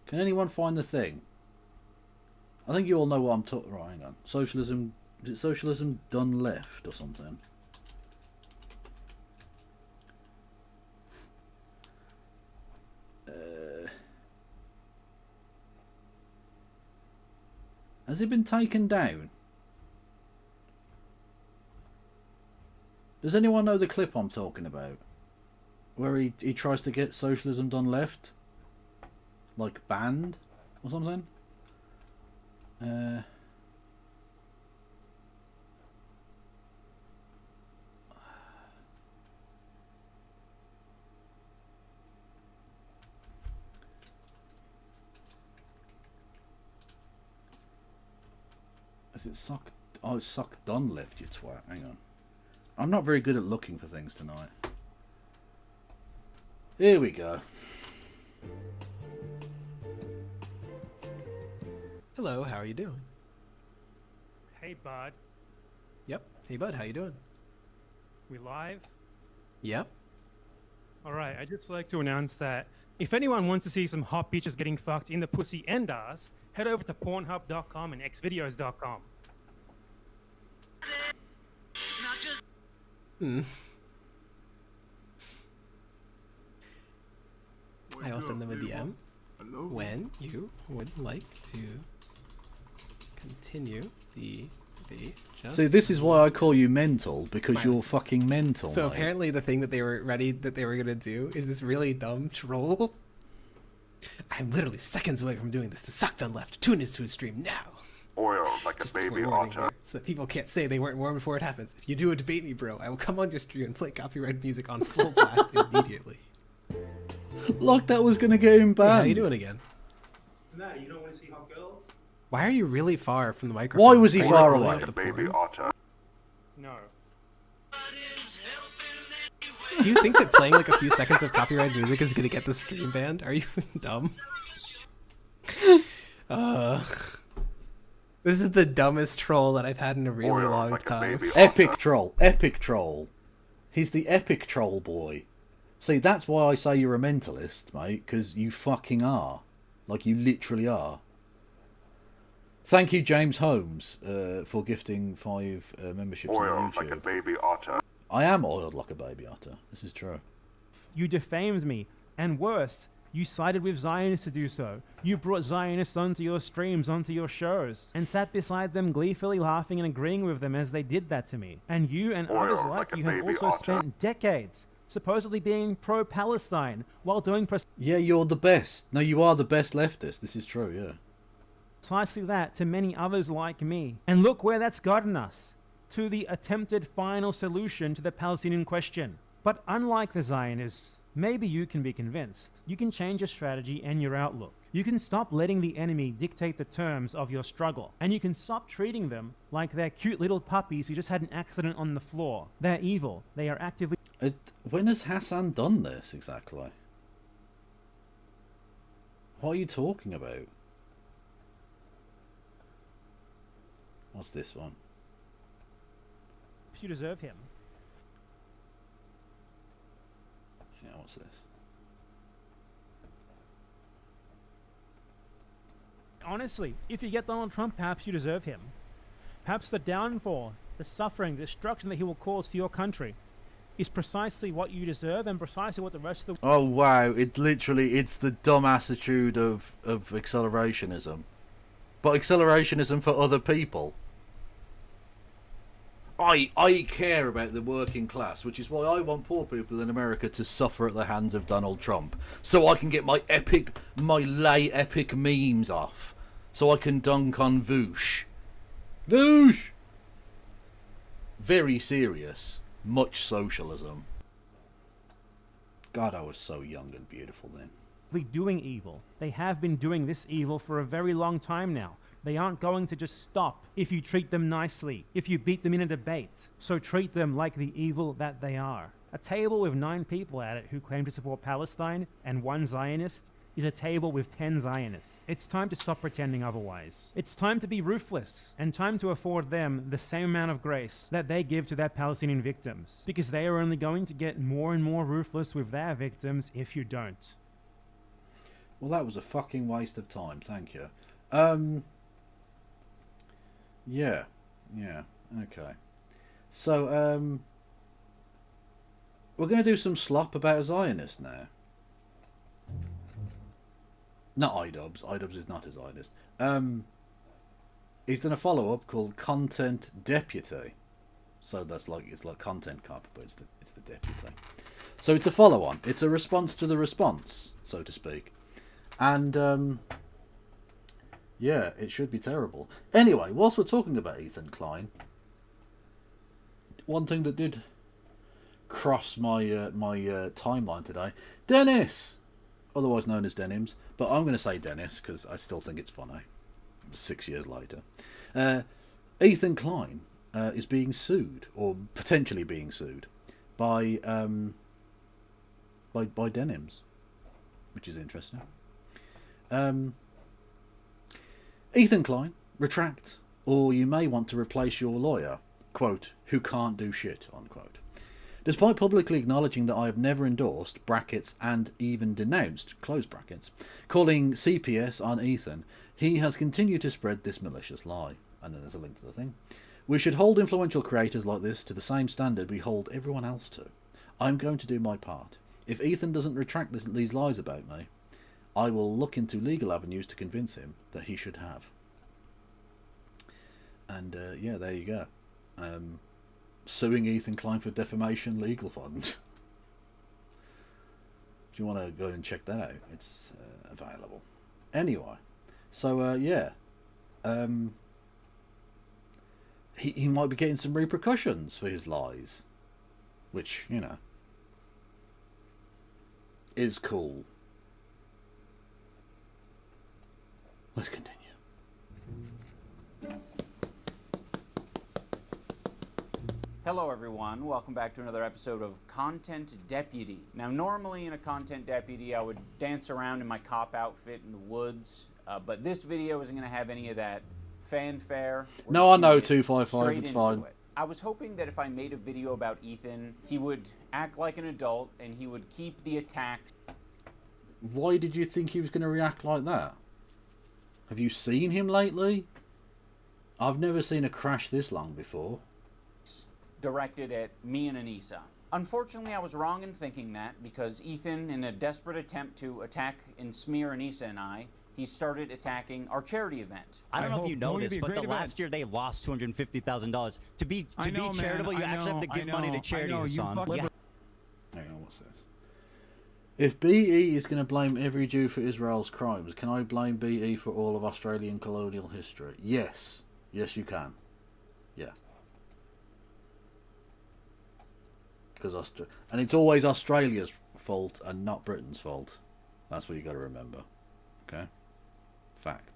Can anyone find the thing? I think you all know what I'm talking. Right, hang on. Socialism. Is it socialism done left or something? Has it been taken down? Does anyone know the clip I'm talking about? Where he tries to get socialism done left? Like banned or something? Is it suck? Oh, it's suck done left, you twat. Hang on. I'm not very good at looking for things tonight. Here we go. Hello, how are you doing? Hey, bud. Yep. Hey, bud, how you doing? We live? Yep. Alright, I'd just like to announce that if anyone wants to see some hot bitches getting fucked in the pussy and ass, head over to pornhub.com and xvideos.com. I will send them a DM when you would like to continue the debate. See, this is why I call you mental, because you're fucking mental. So mate. apparently the thing that they were gonna do is this really dumb troll. I'm literally seconds away from doing this. The sucked on left. Tune into his stream now. Oil like a baby otter. So that people can't say they weren't warm before it happens. If you do a debate me, bro, I will come on your stream and play copyright music on full blast immediately. Like that was gonna get him banned. Hey, how you doing again? No, you don't want to see hot girls? Why are you really far from the microphone? Why was he far away? Baby otter. No. Do you think that playing like a few seconds of copyright music is gonna get the stream banned? Are you dumb? This is the dumbest troll that I've had in a really long time. Epic troll. Epic troll. He's the epic troll boy. See, that's why I say you're a mentalist, mate, because you fucking are. Like, you literally are. Thank you, James Holmes, for gifting 5 memberships on Oiled YouTube. like a baby otter. I am oiled like a baby otter. This is true. You defamed me, and worse, you sided with Zionists to do so. You brought Zionists onto your streams, onto your shows, and sat beside them gleefully laughing and agreeing with them as they did that to me. And you and others like you have also spent decades supposedly being pro-Palestine while doing Yeah, you're the best. No, you are the best leftist. This is true, yeah. precisely that to many others like me. And look where that's gotten us. To the attempted final solution to the Palestinian question. But unlike the Zionists, maybe you can be convinced. You can change your strategy and your outlook. You can stop letting the enemy dictate the terms of your struggle. And you can stop treating them like they're cute little puppies who just had an accident on the floor. They're evil. They are actively... When has Hassan done this, exactly? What are you talking about? What's this one? You deserve him. Yeah, what's this? Honestly, if you get Donald Trump, perhaps you deserve him. Perhaps the downfall, the suffering, the destruction that he will cause to your country is precisely what you deserve and precisely what the rest of the... Oh wow, it's the dumb attitude of accelerationism. But accelerationism for other people. I care about the working class, which is why I want poor people in America to suffer at the hands of Donald Trump. So I can get my lay epic memes off. So I can dunk on Voosh. Voosh! Very serious. Much socialism. God, I was so young and beautiful then. Doing evil. They have been doing this evil for a very long time now. They aren't going to just stop if you treat them nicely, if you beat them in a debate. So treat them like the evil that they are. A table with 9 people at it who claim to support Palestine and 1 Zionist is a table with 10 Zionists. It's time to stop pretending otherwise. It's time to be ruthless and time to afford them the same amount of grace that they give to their Palestinian victims, because they are only going to get more and more ruthless with their victims if you don't. Well, that was a fucking waste of time, thank you. Yeah, okay. So, we're going to do some slop about a Zionist now. Not iDubbbz. iDubbbz is not a Zionist. He's done a follow-up called Content Deputy. So it's like Content Cop, but it's the deputy. So it's a follow-on. It's a response to the response, so to speak. And, yeah, it should be terrible. Anyway, whilst we're talking about Ethan Klein, one thing that did cross my timeline today, Dennis, otherwise known as Denims, but I'm going to say Dennis because I still think it's funny. 6 years later, Ethan Klein is being sued, or potentially being sued, by Denims, which is interesting. Ethan Klein, retract, or you may want to replace your lawyer, quote, who can't do shit, unquote. Despite publicly acknowledging that I have never endorsed, brackets, and even denounced, close brackets, calling CPS on Ethan, he has continued to spread this malicious lie. And then there's a link to the thing. We should hold influential creators like this to the same standard we hold everyone else to. I'm going to do my part. If Ethan doesn't retract these lies about me, I will look into legal avenues to convince him that he should have. And yeah, there you go. Suing Ethan Klein for defamation legal fund. If you want to go and check that out, it's available. Anyway, so yeah, he might be getting some repercussions for his lies, which, you know, is cool. Let's continue. Hello everyone, welcome back to another episode of Content Deputy. Now normally in a Content Deputy I would dance around in my cop outfit in the woods, but this video isn't going to have any of that fanfare. We're No, I just know, gonna get 255, straight it's into fine. it. I was hoping that if I made a video about Ethan, he would act like an adult and he would keep the attack. Why did you think he was going to react like that? Have you seen him lately? I've never seen a crash this long before. Directed at me and Anissa. Unfortunately, I was wrong in thinking that, because Ethan, in a desperate attempt to attack and smear Anissa and I, he started attacking our charity event. I don't know if you know this, but last year they lost $250,000. To be charitable, you actually have to give money to charity, Hassan. Hang on, what's this? If BE is going to blame every Jew for Israel's crimes, can I blame BE for all of Australian colonial history? Yes. Yes, you can. Yeah. Because and it's always Australia's fault and not Britain's fault. That's what you got to remember. Okay? Fact.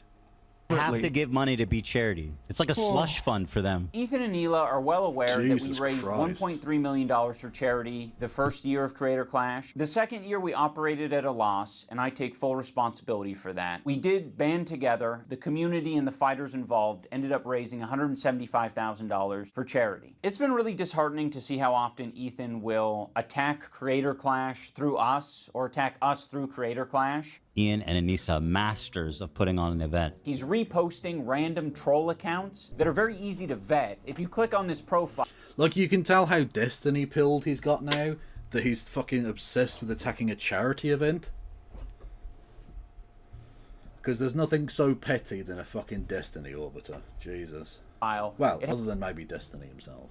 Have to give money to be charity. It's like a slush fund for them. Ethan and Hila are well aware that we Jesus raised Christ. $1.3 million for charity the first year of Creator Clash. The second year we operated at a loss, and I take full responsibility for that. We did band together. The community and the fighters involved ended up raising $175,000 for charity. It's been really disheartening to see how often Ethan will attack Creator Clash through us or attack us through Creator Clash. Ian and Anissa, masters of putting on an event. He's reposting random troll accounts that are very easy to vet. If you click on this profile... Like, you can tell how destiny pilled he's got now, that he's fucking obsessed with attacking a charity event. Because there's nothing so petty than a fucking destiny orbiter. Jesus. Well, other than maybe Destiny himself.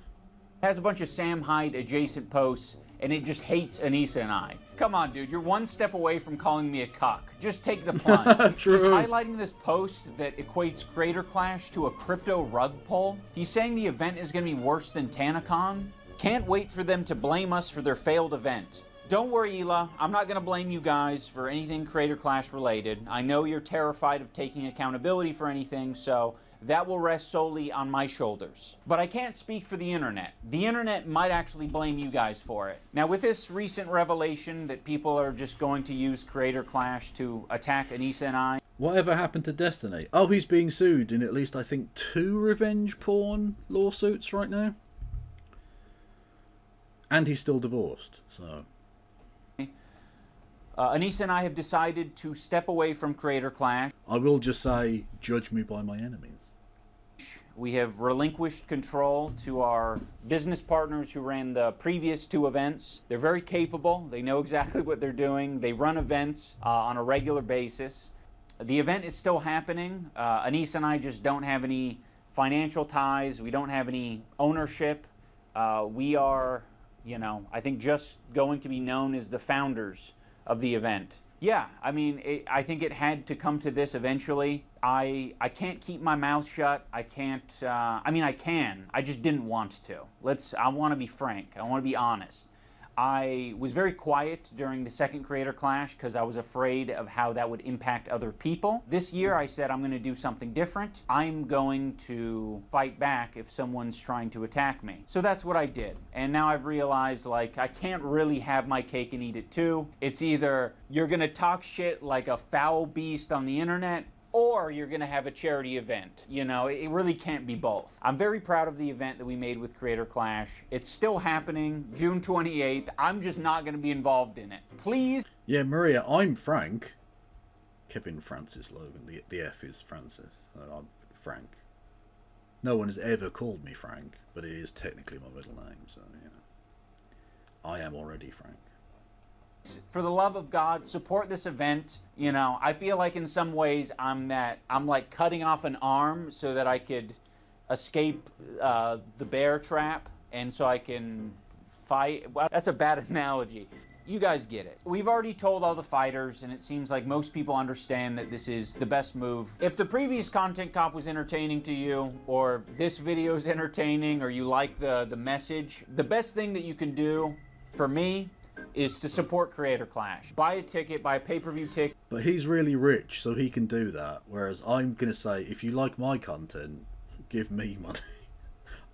Has a bunch of Sam Hyde adjacent posts, and it just hates Anissa and I. Come on, dude, you're one step away from calling me a cuck. Just take the plunge. True. He's highlighting this post that equates Creator Clash to a crypto rug pull. He's saying the event is going to be worse than TanaCon. Can't wait for them to blame us for their failed event. Don't worry, Hila. I'm not going to blame you guys for anything Creator Clash related. I know you're terrified of taking accountability for anything, so that will rest solely on my shoulders. But I can't speak for the internet. The internet might actually blame you guys for it. Now, with this recent revelation that people are just going to use Creator Clash to attack Anissa and I... Whatever happened to Destiny? Oh, he's being sued in at least, I think, 2 revenge porn lawsuits right now. And he's still divorced, so... Anissa and I have decided to step away from Creator Clash. I will just say, judge me by my enemies. We have relinquished control to our business partners who ran the previous 2 events. They're very capable. They know exactly what they're doing. They run events on a regular basis. The event is still happening. Anissa and I just don't have any financial ties. We don't have any ownership. We are, you know, I think just going to be known as the founders of the event. Yeah, I mean, I think it had to come to this eventually. I can't keep my mouth shut. I can't, I mean, I can. I just didn't want to. I want to be frank. I want to be honest. I was very quiet during the second Creator Clash because I was afraid of how that would impact other people. This year I said I'm going to do something different. I'm going to fight back if someone's trying to attack me. So that's what I did. And now I've realized, like, I can't really have my cake and eat it too. It's either you're going to talk shit like a foul beast on the internet, or you're going to have a charity event. You know, it really can't be both. I'm very proud of the event that we made with Creator Clash. It's still happening, June 28th. I'm just not going to be involved in it. Please. Yeah, Maria, I'm Frank. Kevin Francis Logan. The F is Francis. I'm Frank. No one has ever called me Frank, but it is technically my middle name, so, you know. I am already Frank. For the love of God, support this event. You know, I feel like in some ways I'm like cutting off an arm so that I could escape the bear trap, and so I can fight. Well, that's a bad analogy. You guys get it. We've already told all the fighters, and it seems like most people understand that this is the best move. If the previous Content Cop was entertaining to you, or this video is entertaining, or you like the message, the best thing that you can do for me is to support Creator Clash. Buy a ticket, buy a pay-per-view ticket. But he's really rich, so he can do that. Whereas I'm going to say, if you like my content, give me money.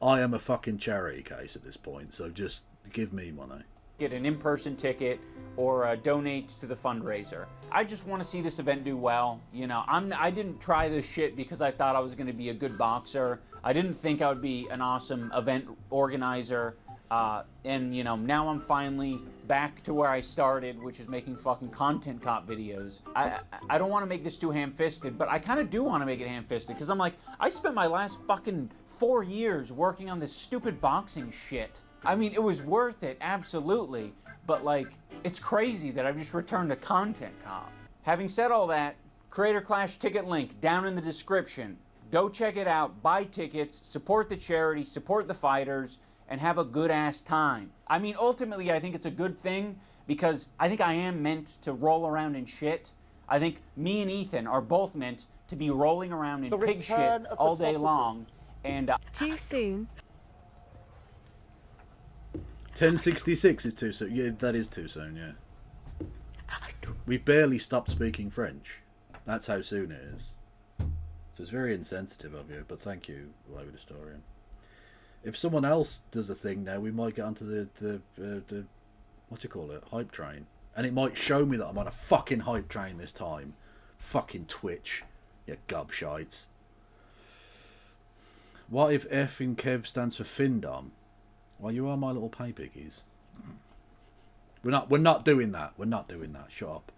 I am a fucking charity case at this point, so just give me money. get an in-person ticket or donate to the fundraiser. I just want to see this event do well. You know, I didn't try this shit because I thought I was going to be a good boxer. I didn't think I would be an awesome event organizer. And, you know, now I'm finally back to where I started, which is making fucking content cop videos. I don't want to make this too ham-fisted, but I kind of do want to make it ham-fisted because I'm like, I spent my last fucking 4 years working on this stupid boxing shit. I mean, it was worth it, absolutely. But, like, it's crazy that I've just returned to Content Cop. Having said all that, Creator Clash ticket link down in the description. Go check it out, buy tickets, support the charity, support the fighters, and have a good-ass time. I mean, ultimately, I think it's a good thing because I think I am meant to roll around in shit. I think me and Ethan are both meant to be rolling around in pig shit all day long. And Too soon. 1066 is too soon. Yeah, that is too soon, yeah. We've barely stopped speaking French. That's how soon it is. So it's very insensitive of you, but thank you, Wayward Historian. If someone else does a thing now, we might get onto the what do you call it? Hype train. And it might show me that I'm on a fucking hype train this time. Fucking Twitch. You gobshites. What if F in Kev stands for Findom? Well, you are my little pay piggies. We're not doing that. We're not doing that. Shut up.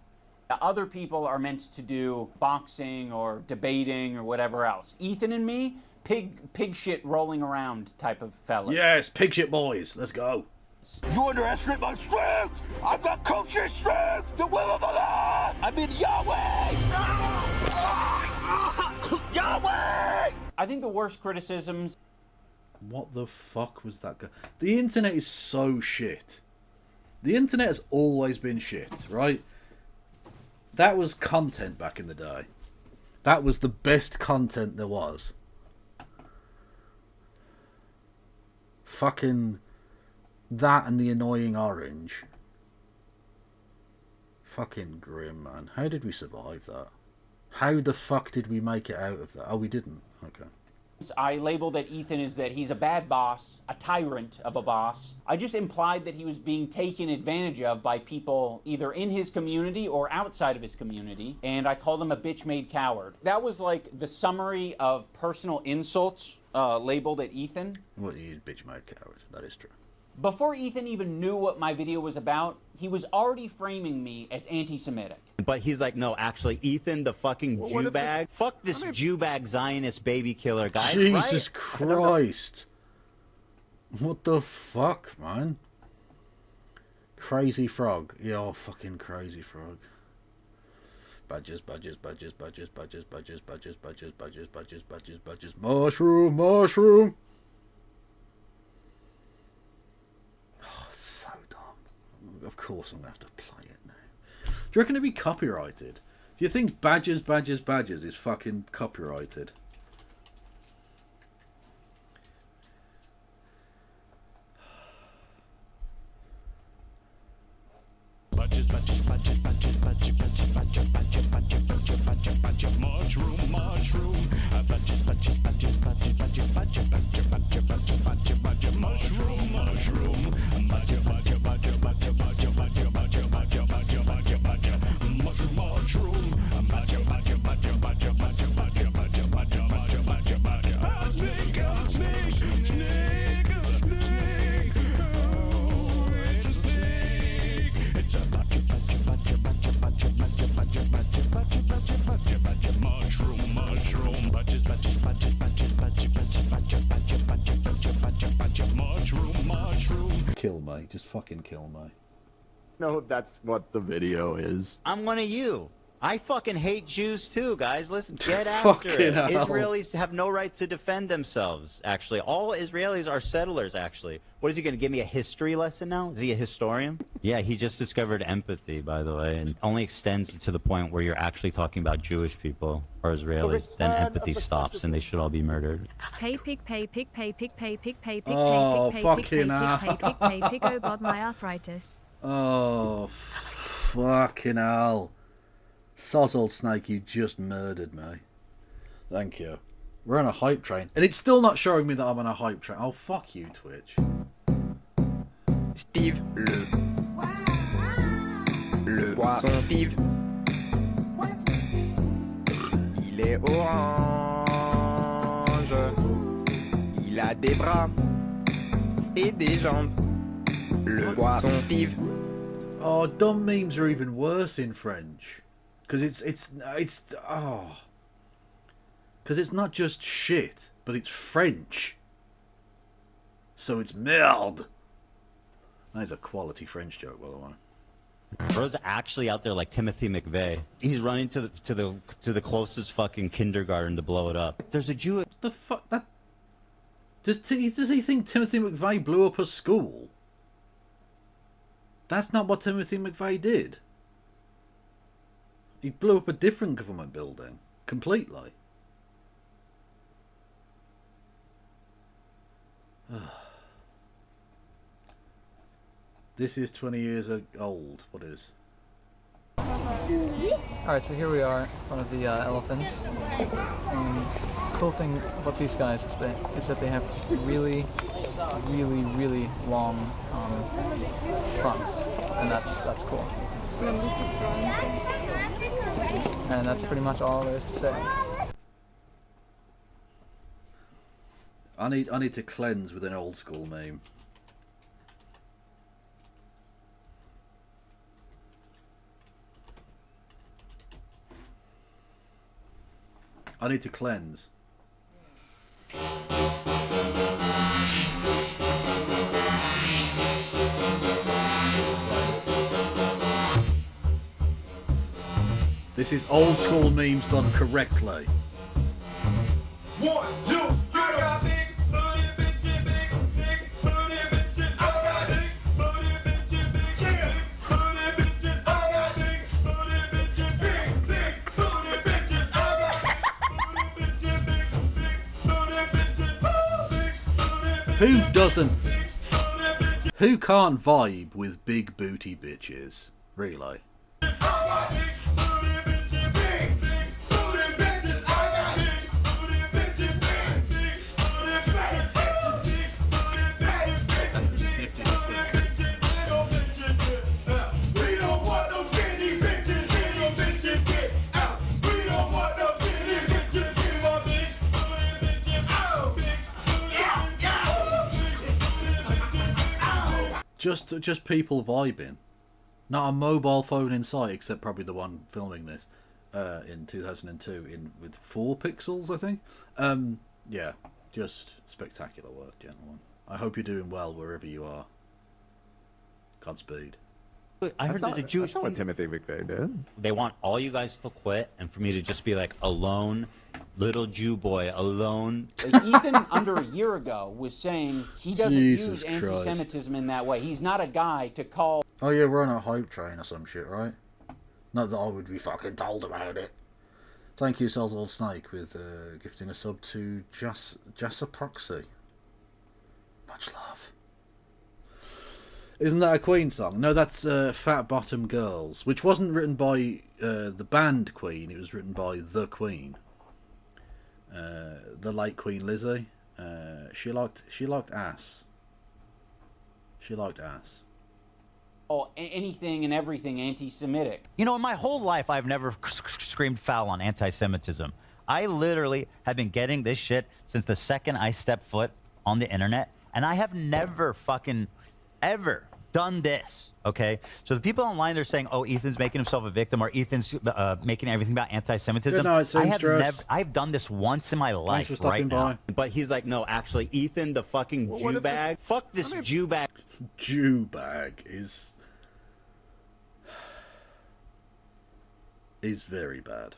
other people are meant to do boxing or debating or whatever else. Ethan and me, pig shit rolling around type of fella. Yes, pig shit boys. Let's go. You underestimate my strength! I've got kosher strength! The will of Allah! I mean Yahweh! Yahweh! I think the worst criticisms... What the fuck was that guy? The internet is so shit. The internet has always been shit, right? That was content back in the day. That was the best content there was. Fucking... that and the annoying orange. Fucking grim, man. How did we survive that? How the fuck did we make it out of that? Oh, we didn't. Okay. I labeled that Ethan is that he's a bad boss, a tyrant of a boss. I just implied that he was being taken advantage of by people either in his community or outside of his community, and I called him a bitch-made coward. That was like the summary of personal insults labeled at Ethan. Well, he's a bitch-made coward. That is true. Before Ethan even knew what my video was about, he was already framing me as anti-Semitic. But he's like, no, actually, Ethan, the fucking Jew bag. Fuck this Jew bag Zionist baby killer, guys. Jesus right? Christ. What the fuck, man? Crazy frog. Yeah, oh, fucking crazy frog. Badges, badges, badges, badges, badges, badges, badges, badges, badges, badges, badges, badges. Mushroom, mushroom. Oh, it's so dumb. Of course I'm going to have to play it now. Do you reckon it'd be copyrighted? Do you think badges, badges, badges is fucking copyrighted? Badges, badges, badges, badges, badges, badges, badges, badges, badges, badges, badges, badges, mushroom, mushroom. Badges, badges, badges, badges, badges, badges, badges, badges, badges, badges, badges, mushroom, mushroom. Badges, badges, badges, badges, badges, badges, badges, badges, badges, badges, badges, mushroom, mushroom. Badges, badges, badges, badges, badges, badges, badges, badges, badges, badges, badges. A snake, a snake, snake, a snake. Oh, it's a snake. It's a badger, badger, badger, badger, badger, badger, badger, badger, badger, badger, badger, mushroom, mushroom. Badges, badges, badges, badges, badges, badges, badges, badges, badges, badges, badges, badges, mushroom, mushroom. Kill me. Just fucking kill me. No, that's what the video is. I'm one of you. I fucking hate Jews too, guys. Let's get after it. Hell. Israelis have no right to defend themselves, actually. All Israelis are settlers, actually. What is he going to give me a history lesson now? Is he a historian? Yeah, he just discovered empathy, by the way, and only extends to the point where you're actually talking about Jewish people or Israelis. Then empathy stops and they should all be murdered. Pay pig, pay pig, pay pig, pay pig, pay pig, Oh, pay pig, pay pig, fucking pay pig, hell. pay pig, pay pig, oh god, my arthritis. Oh, fucking hell. Sozzled Snake, you just murdered me. Thank you. We're on a hype train. And it's still not showing me that I'm on a hype train. Oh, fuck you, Twitch. Steve. Le poisson vive. Il est orange. Il a des bras et des jambes. Le poisson vive. Oh, dumb memes are even worse in French, because it's because it's not just shit, but it's French, so it's merde. That is a quality French joke, by the way. Bro's actually out there like Timothy McVeigh. He's running to the closest fucking kindergarten to blow it up. There's a Jew. The fuck that? Does he think Timothy McVeigh blew up a school? That's not what Timothy McVeigh did. He blew up a different government building completely. This is 20 years old. What is? Alright, so here we are in front of the elephants. Cool thing about these guys is that they have really, really, really long fronts, and that's cool. And that's pretty much all there is to say. I need to cleanse with an old school meme. I need to cleanse. This is old school memes done correctly. 1, 2, I got big booty bitches, big booty bitches. I got big booty bitches, big booty bitches. I got big booty bitches, big booty bitches. I got big booty bitches, Who doesn't? Who can't vibe with big booty bitches? Really? Just people vibing. Not a mobile phone in sight, except probably the one filming this in 2002 with 4 pixels, I think. Yeah, just spectacular work, gentlemen. I hope you're doing well wherever you are. Godspeed. I heard that a Jewish what Timothy McVeigh did. They want all you guys to quit and for me to just be like alone, little Jew boy, alone. Like Ethan, under a year ago, was saying he doesn't Jesus use Christ. anti-Semitism in that way. He's not a guy to call. Oh yeah, we're on a hype train or some shit, right? Not that I would be fucking told about it. Thank you, Salzwell Snake, with gifting a sub to Jassa Proxy. Much love. Isn't that a Queen song? No, that's Fat Bottom Girls, which wasn't written by the band Queen. It was written by the Queen, the late Queen Lizzie. She liked ass. She liked ass. Anything and everything anti-Semitic. You know, in my whole life, I've never screamed foul on anti-Semitism. I literally have been getting this shit since the second I stepped foot on the internet, and I have never fucking ever done this, okay? So the people online, they're saying, oh, Ethan's making himself a victim, or Ethan's making everything about anti-Semitism. Good night, seamstress. I've done this once in my life for stopping right now. by. But he's like, no, actually, Ethan, the fucking Jew bag. Fuck this Jew bag. Jew bag is very bad.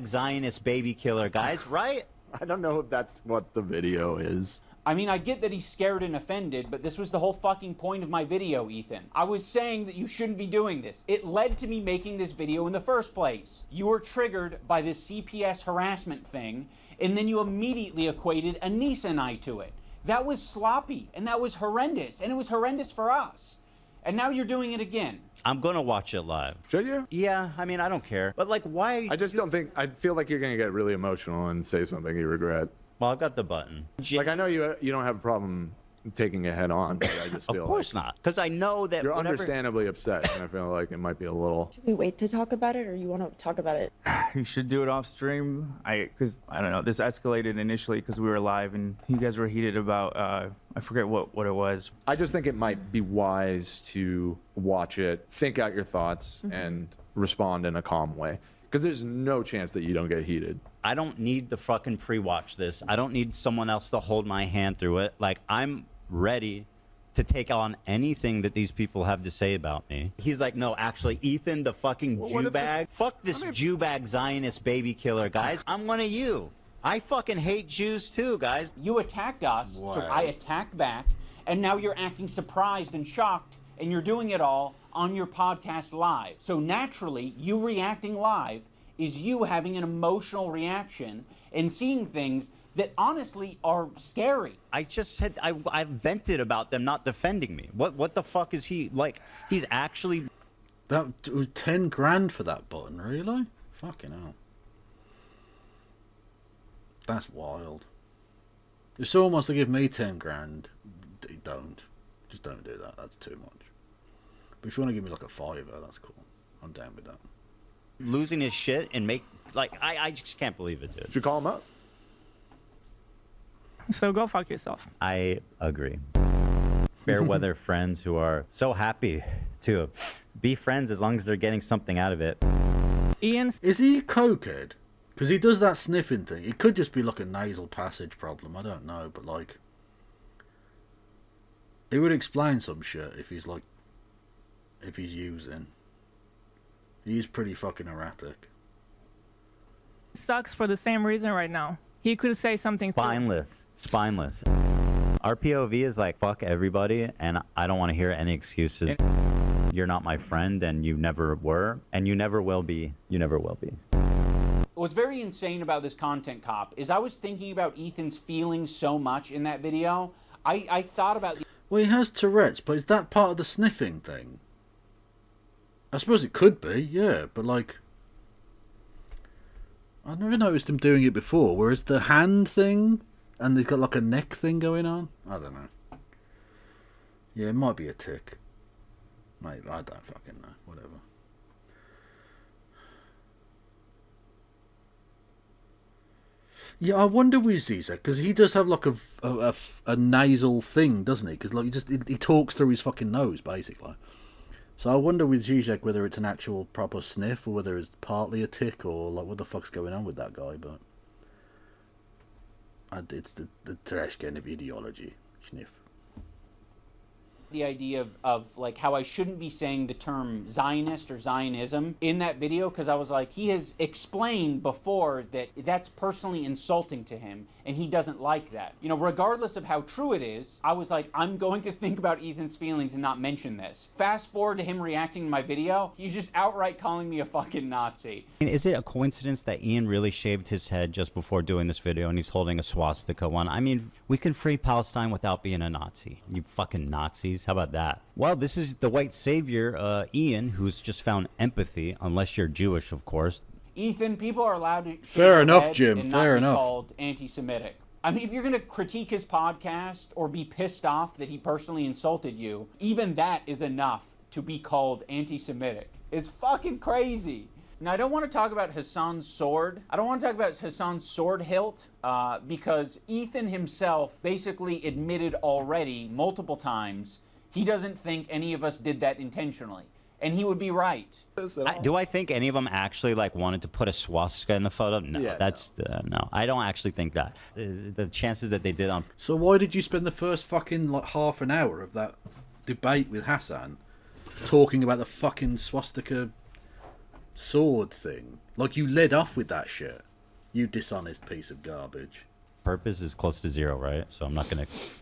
Zionist baby killer, guys, right? I don't know if that's what the video is. I mean, I get that he's scared and offended, but this was the whole fucking point of my video, Ethan. I was saying that you shouldn't be doing this. It led to me making this video in the first place. You were triggered by this CPS harassment thing, and then you immediately equated Anissa and I to it. That was sloppy, and that was horrendous, and it was horrendous for us. And now you're doing it again. I'm gonna watch it live. Should you? Yeah, I mean, I don't care. But like, why? I just don't think. I feel like you're gonna get really emotional and say something you regret. Well, I've got the button. Like, I know you don't have a problem taking it head on. But I just feel Of course like not, because I know that you're whatever- understandably upset, and I feel like it might be a little. Should we wait to talk about it, or you want to talk about it? You should do it off stream. Because I don't know. This escalated initially because we were live and you guys were heated about. I forget what it was. I just think it might be wise to watch it, think out your thoughts, and respond in a calm way. Because there's no chance that you don't get heated. I don't need to fucking pre-watch this. I don't need someone else to hold my hand through it. Like, I'm ready to take on anything that these people have to say about me. He's like, no, actually, Ethan, the fucking Jew bag. Fuck this Jew bag Zionist baby killer, guys. I'm one of you. I fucking hate Jews too, guys. You attacked us, so I attacked back, and now you're acting surprised and shocked, and you're doing it all on your podcast live. So naturally, you reacting live is you having an emotional reaction and seeing things that honestly are scary. I just said I vented about them not defending me. What the fuck is he like? He's actually that was 10 grand for that button, really? Fucking hell. That's wild. If someone wants to give me 10 grand, don't. Just don't do that. That's too much. But if you want to give me like a $5, that's cool. I'm down with that. Losing his shit and make like I just can't believe it, dude. Should you call him up? So go fuck yourself. I agree. Fair weather friends who are so happy to be friends as long as they're getting something out of it. Ian, is he cokehead? Because he does that sniffing thing. It could just be like a nasal passage problem. I don't know, but like, it would explain some shit if he's like, if he's using. He's pretty fucking erratic. sucks for the same reason right now. He could say something Spineless. Our POV is like, fuck everybody, and I don't want to hear any excuses. You're not my friend, and you never were, and you never will be. You never will be. What's very insane about this content cop is I was thinking about Ethan's feelings so much in that video. I thought about... Well, he has Tourette's, but is that part of the sniffing thing? I suppose it could be, yeah, but like... I've never noticed him doing it before, whereas the hand thing, and he's got like a neck thing going on? I don't know. Yeah, it might be a tick. Maybe, I don't fucking know, whatever. Yeah, I wonder with Zizek, because he does have like a nasal thing, doesn't he? Because like he talks through his fucking nose, basically. So I wonder with Zizek whether it's an actual proper sniff or whether it's partly a tick or like what the fuck's going on with that guy. But it's the trash can of ideology, sniff. The idea of like how I shouldn't be saying the term Zionist or Zionism in that video, because I was like, he has explained before that that's personally insulting to him and he doesn't like that. You know, regardless of how true it is, I was like, I'm going to think about Ethan's feelings and not mention this. Fast forward to him reacting to my video, he's just outright calling me a fucking Nazi. Is it a coincidence that Ian really shaved his head just before doing this video and he's holding a swastika one? I mean, we can free Palestine without being a Nazi. You fucking Nazis. How about that? Well, this is the white savior, Ian, who's just found empathy, unless you're Jewish, of course. Ethan, people are allowed to Fair enough, Jim. and Fair not enough. be called anti-Semitic. I mean, if you're going to critique his podcast or be pissed off that he personally insulted you, even that is enough to be called anti-Semitic. It's fucking crazy. Now, I don't want to talk about Hassan's sword. I don't want to talk about Hassan's sword hilt because Ethan himself basically admitted already multiple times he doesn't think any of us did that intentionally. And he would be right. Do I think any of them actually like wanted to put a swastika in the photo? No, no. I don't actually think that. The chances that they did on. So why did you spend the first fucking like half an hour of that debate with Hassan talking about the fucking swastika sword thing? Like you led off with that shit. You dishonest piece of garbage. Purpose is close to zero, right? So I'm not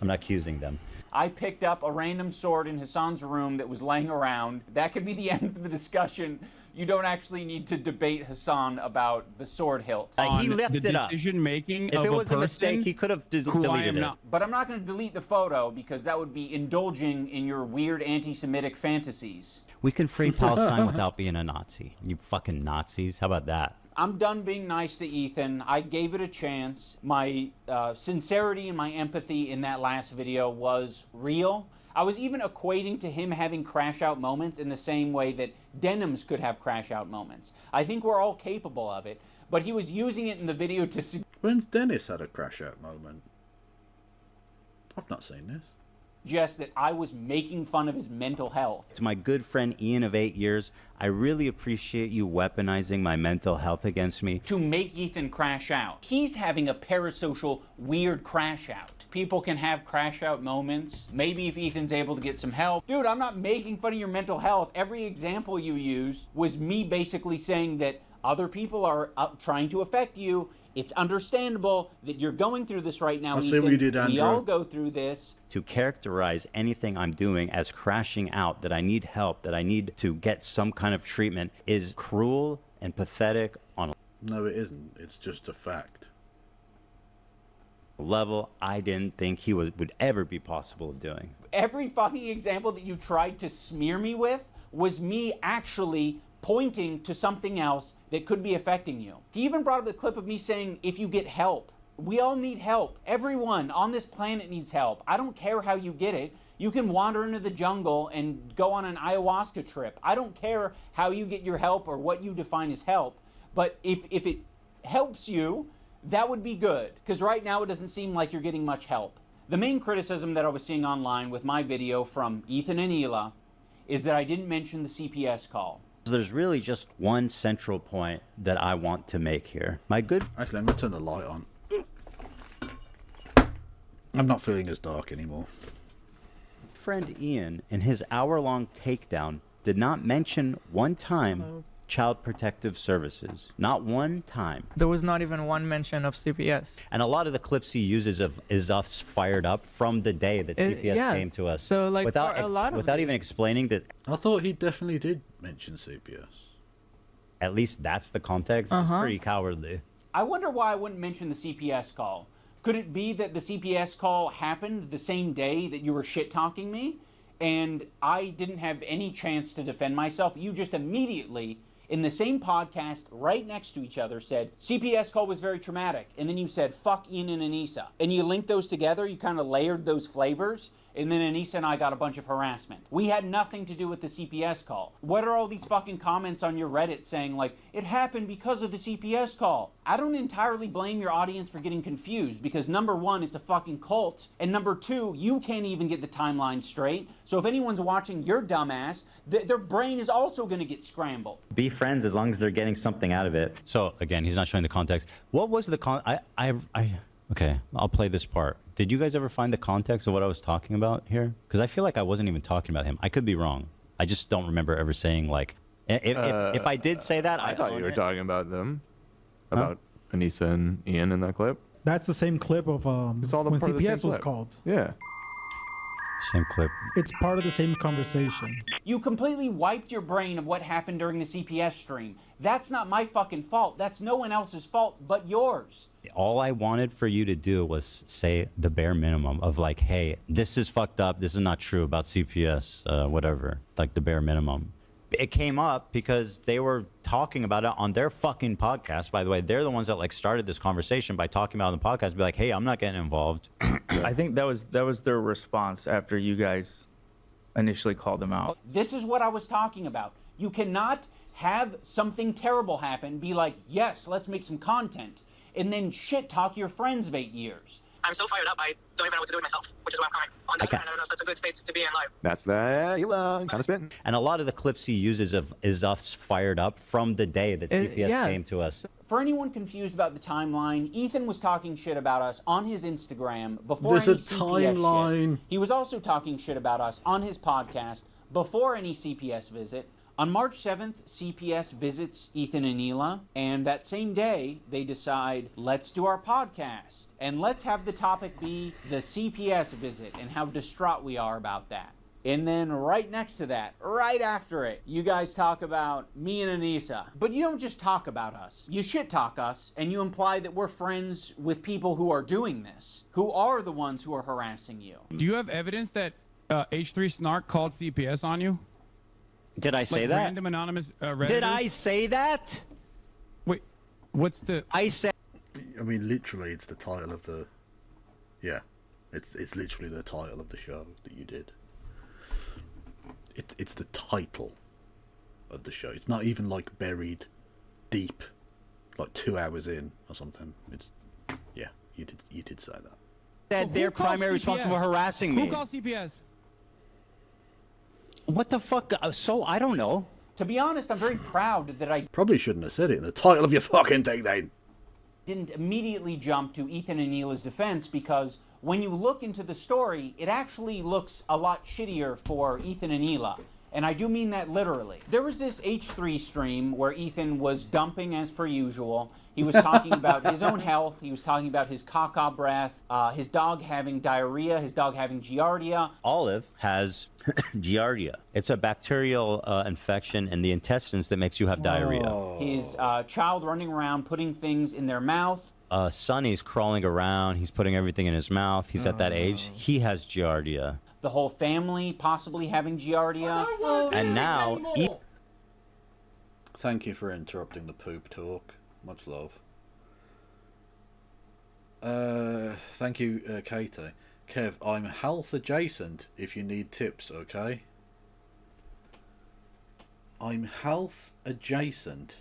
accusing them. I picked up a random sword in Hassan's room that was laying around. That could be the end of the discussion. You don't actually need to debate Hassan about the sword hilt. He left it up. Decision-making If of it a was a person mistake, he could have who I deleted am it. not. But I'm not going to delete the photo because that would be indulging in your weird anti-Semitic fantasies. We can free Palestine without being a Nazi. You fucking Nazis. How about that? I'm done being nice to Ethan. I gave it a chance. My sincerity and my empathy in that last video was real. I was even equating to him having crash out moments in the same way that Denims could have crash out moments. I think we're all capable of it, but he was using it in the video to... When's Dennis had a crash out moment? I've not seen this. Suggest that I was making fun of his mental health. To my good friend Ian of 8 years, I really appreciate you weaponizing my mental health against me. To make Ethan crash out. He's having a parasocial weird crash out. People can have crash out moments. Maybe if Ethan's able to get some help. Dude, I'm not making fun of your mental health. Every example you used was me basically saying that other people are trying to affect you. It's understandable that you're going through this right now, I Ethan. see what you did, Andrew. We all go through this. To characterize anything I'm doing as crashing out, that I need help, that I need to get some kind of treatment, is cruel and pathetic on a No, it isn't. It's just a fact. level I didn't think he would ever be possible of doing. Every fucking example that you tried to smear me with was me actually pointing to something else that could be affecting you. He even brought up the clip of me saying, if you get help. We all need help. Everyone on this planet needs help. I don't care how you get it. You can wander into the jungle and go on an ayahuasca trip. I don't care how you get your help or what you define as help. But if it helps you, that would be good. Because right now it doesn't seem like you're getting much help. The main criticism that I was seeing online with my video from Ethan and Hila is that I didn't mention the CPS call. There's really just one central point that I want to make here. My good... Actually, I'm going to turn the light on. I'm not feeling as dark anymore. friend Ian, in his hour-long takedown, did not mention one time Child Protective Services. Not one time. There was not even one mention of CPS. And a lot of the clips he uses is us fired up from the day that CPS came to us. So, like, without for a lot of without even explaining that. I thought he definitely did mention CPS. At least that's the context. It's pretty cowardly. I wonder why I wouldn't mention the CPS call. Could it be that the CPS call happened the same day that you were shit-talking me, and I didn't have any chance to defend myself? You just immediately, in the same podcast, right next to each other, said, CPS call was very traumatic. And then you said, fuck Ian and Anissa. And you linked those together, you kind of layered those flavors, and then Anissa and I got a bunch of harassment. We had nothing to do with the CPS call. What are all these fucking comments on your Reddit saying, like, it happened because of the CPS call? I don't entirely blame your audience for getting confused, because number one, it's a fucking cult, and number two, you can't even get the timeline straight. So if anyone's watching your dumbass, their brain is also gonna get scrambled. Be friends as long as they're getting something out of it. So again, he's not showing the context. What was the okay, I'll play this part. Did you guys ever find the context of what I was talking about here? Because I feel like I wasn't even talking about him. I could be wrong. I just don't remember ever saying, like, if I did say that, I thought you were talking about them, about Anissa and Ian in that clip. That's the same clip of It's all the when part of the same CPS was clip. called. Yeah. Same clip. It's part of the same conversation. You completely wiped your brain of what happened during the CPS stream. That's not my fucking fault. That's no one else's fault but yours. All I wanted for you to do was say the bare minimum of, like, hey, this is fucked up. This is not true about CPS, whatever. Like the bare minimum. It came up because they were talking about it on their fucking podcast. By the way, they're the ones that, like, started this conversation by talking about it on the podcast. Be like, hey, I'm not getting involved. I think that was their response after you guys initially called them out. This is what I was talking about. You cannot have something terrible happen, be like, yes, let's make some content, and then shit talk your friends of 8 years. I'm so fired up, I don't even know what to do with myself, which is why I'm crying. On that, I don't know if that's a good state to be in life. That's that. Kind of spitting. And a lot of the clips he uses is us fired up from the day that CPS came to us. For anyone confused about the timeline, Ethan was talking shit about us on his Instagram before There's any a CPS timeline. shit. He was also talking shit about us on his podcast before any CPS visit. On March 7th, CPS visits Ethan and Hila, and that same day, they decide, let's do our podcast, and let's have the topic be the CPS visit and how distraught we are about that. And then right next to that, right after it, you guys talk about me and Anissa. But you don't just talk about us. You shit talk us, and you imply that we're friends with people who are doing this, who are the ones who are harassing you. Do you have evidence that H3 Snark called CPS on you? Did I say Like that? Random anonymous Redditors? Did I say that? Wait, What's the? I said. I mean, literally, it's the title of the. Yeah, it's literally the title of the show that you did. It's the title of the show. It's not even like buried deep, like 2 hours in or something. It's yeah, you did say that. That they're primary responsible for harassing me. Who called CPS? What the fuck? So I don't know. To be honest, I'm very proud that I Probably shouldn't have said it in the title of your fucking thing then. didn't immediately jump to Ethan and Neela's defense, because when you look into the story, it actually looks a lot shittier for Ethan and Neela. And I do mean that literally. There was this H3 stream where Ethan was dumping as per usual. He was talking about his own health. He was talking about his caca breath, his dog having diarrhea, his dog having giardia. Olive has giardia. It's a bacterial infection in the intestines that makes you have diarrhea. His child running around putting things in their mouth. Sonny's crawling around. He's putting everything in his mouth. He's at that age. He has giardia. The whole family possibly having giardia. And now... Thank you for interrupting the poop talk. Much love. Thank you, Katie. Kev, I'm health adjacent if you need tips, okay? I'm health adjacent